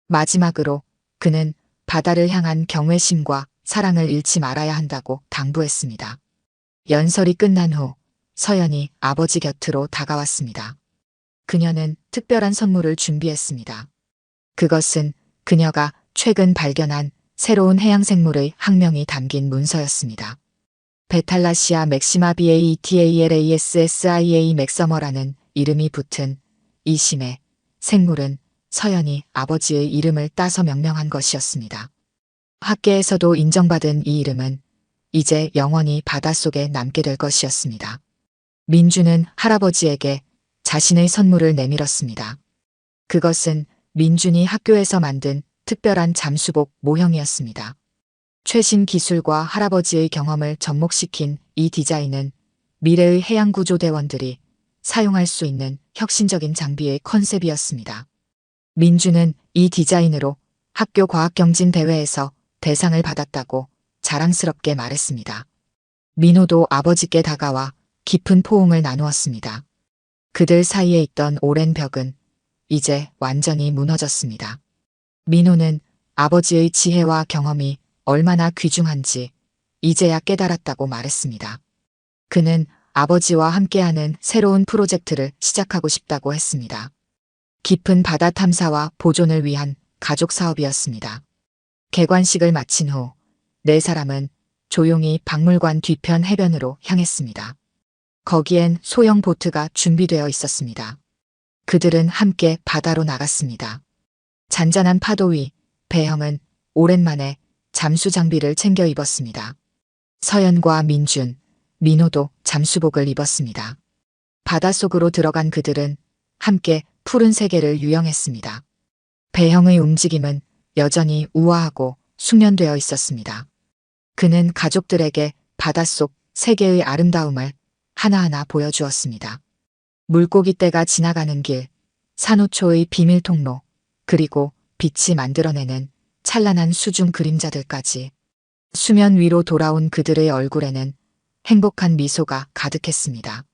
마지막으로 그는 바다를 향한 경외심과 사랑을 잃지 말아야 한다고 당부했습니다. 연설이 끝난 후 서연이 아버지 곁으로 다가왔습니다. 그녀는 특별한 선물을 준비했습니다. 그것은 그녀가 최근 발견한 새로운 해양생물의 학명이 담긴 문서였습니다. 베탈라시아 맥시마 BAETALASSIA 맥서머라는 이름이 붙은 이 심해 생물은 서연이 아버지의 이름을 따서 명명한 것이었습니다. 학계에서도 인정받은 이 이름은 이제 영원히 바닷속에 남게 될 것이었습니다. 민주는 할아버지에게 자신의 선물을 내밀었습니다. 그것은 민준이 학교에서 만든 특별한 잠수복 모형이었습니다. 최신 기술과 할아버지의 경험을 접목시킨 이 디자인은 미래의 해양구조대원들이 사용할 수 있는 혁신적인 장비의 컨셉이었습니다. 민주는 이 디자인으로 학교 과학경진대회에서 대상을 받았다고 자랑스럽게 말했습니다. 민호도 아버지께 다가와 깊은 포옹을 나누었습니다. 그들 사이에 있던 오랜 벽은 이제 완전히 무너졌습니다. 민호는 아버지의 지혜와 경험이 얼마나 귀중한지 이제야 깨달았다고 말했습니다. 그는 아버지와 함께하는 새로운 프로젝트를 시작하고 싶다고 했습니다. 깊은 바다 탐사와 보존을 위한 가족 사업이었습니다. 개관식을 마친 후 네 사람은 조용히 박물관 뒤편 해변으로 향했습니다. 거기엔 소형 보트가 준비되어 있었습니다. 그들은 함께 바다로 나갔습니다. 잔잔한 파도 위 배형은 오랜만에 잠수 장비를 챙겨 입었습니다. 서연과 민준, 민호도 잠수복을 입었습니다. 바닷속으로 들어간 그들은 함께 푸른 세계를 유영했습니다. 배형의 움직임은 여전히 우아하고 숙련되어 있었습니다. 그는 가족들에게 바닷속 세계의 아름다움을 하나하나 보여주었습니다. 물고기 떼가 지나가는 길, 산호초의 비밀 통로, 그리고 빛이 만들어내는 찬란한 수중 그림자들까지. 수면 위로 돌아온 그들의 얼굴에는 행복한 미소가 가득했습니다.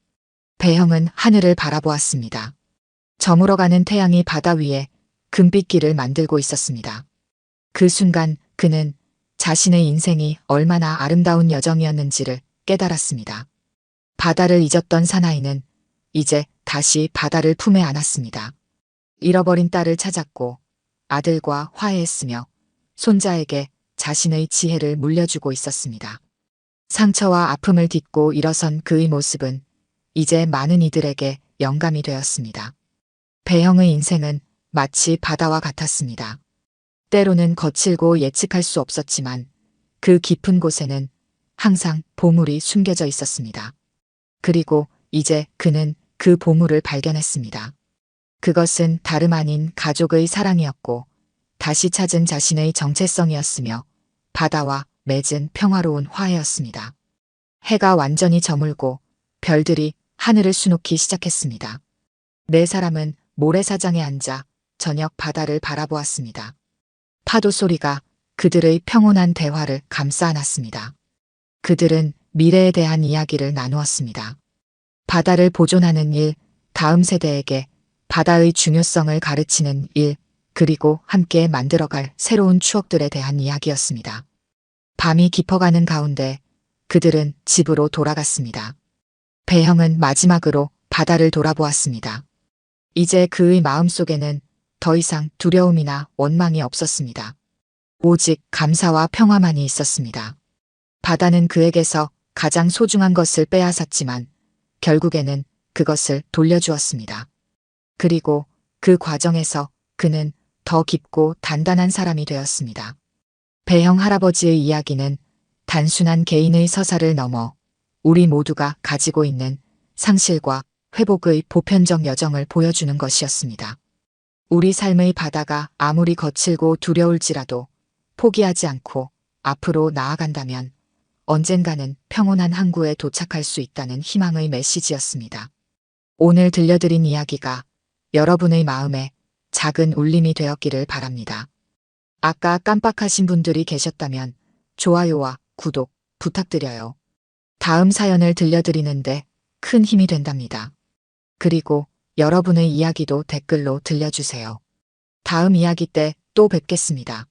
배형은 하늘을 바라보았습니다. 저물어가는 태양이 바다 위에 금빛길을 만들고 있었습니다. 그 순간 그는 자신의 인생이 얼마나 아름다운 여정이었는지를 깨달았습니다. 바다를 잊었던 사나이는 이제 다시 바다를 품에 안았습니다. 잃어버린 딸을 찾았고 아들과 화해했으며 손자에게 자신의 지혜를 물려주고 있었습니다. 상처와 아픔을 딛고 일어선 그의 모습은 이제 많은 이들에게 영감이 되었습니다. 배형의 인생은 마치 바다와 같았습니다. 때로는 거칠고 예측할 수 없었지만 그 깊은 곳에는 항상 보물이 숨겨져 있었습니다. 그리고 이제 그는 그 보물을 발견했습니다. 그것은 다름 아닌 가족의 사랑이었고 다시 찾은 자신의 정체성이었으며 바다와 맺은 평화로운 화해였습니다. 해가 완전히 저물고 별들이 하늘을 수놓기 시작했습니다. 네 사람은 모래사장에 앉아 저녁 바다를 바라보았습니다. 파도 소리가 그들의 평온한 대화를 감싸 안았습니다. 그들은 미래에 대한 이야기를 나누었습니다. 바다를 보존하는 일, 다음 세대에게 바다의 중요성을 가르치는 일, 그리고 함께 만들어갈 새로운 추억들에 대한 이야기였습니다. 밤이 깊어가는 가운데 그들은 집으로 돌아갔습니다. 배형은 마지막으로 바다를 돌아보았습니다. 이제 그의 마음속에는 더 이상 두려움이나 원망이 없었습니다. 오직 감사와 평화만이 있었습니다. 바다는 그에게서 가장 소중한 것을 빼앗았지만 결국에는 그것을 돌려주었습니다. 그리고 그 과정에서 그는 더 깊고 단단한 사람이 되었습니다. 배형 할아버지의 이야기는 단순한 개인의 서사를 넘어 우리 모두가 가지고 있는 상실과 회복의 보편적 여정을 보여주는 것이었습니다. 우리 삶의 바다가 아무리 거칠고 두려울지라도 포기하지 않고 앞으로 나아간다면 언젠가는 평온한 항구에 도착할 수 있다는 희망의 메시지였습니다. 오늘 들려드린 이야기가 여러분의 마음에 작은 울림이 되었기를 바랍니다. 아까 깜빡하신 분들이 계셨다면 좋아요와 구독 부탁드려요. 다음 사연을 들려드리는데 큰 힘이 된답니다. 그리고 여러분의 이야기도 댓글로 들려주세요. 다음 이야기 때 또 뵙겠습니다.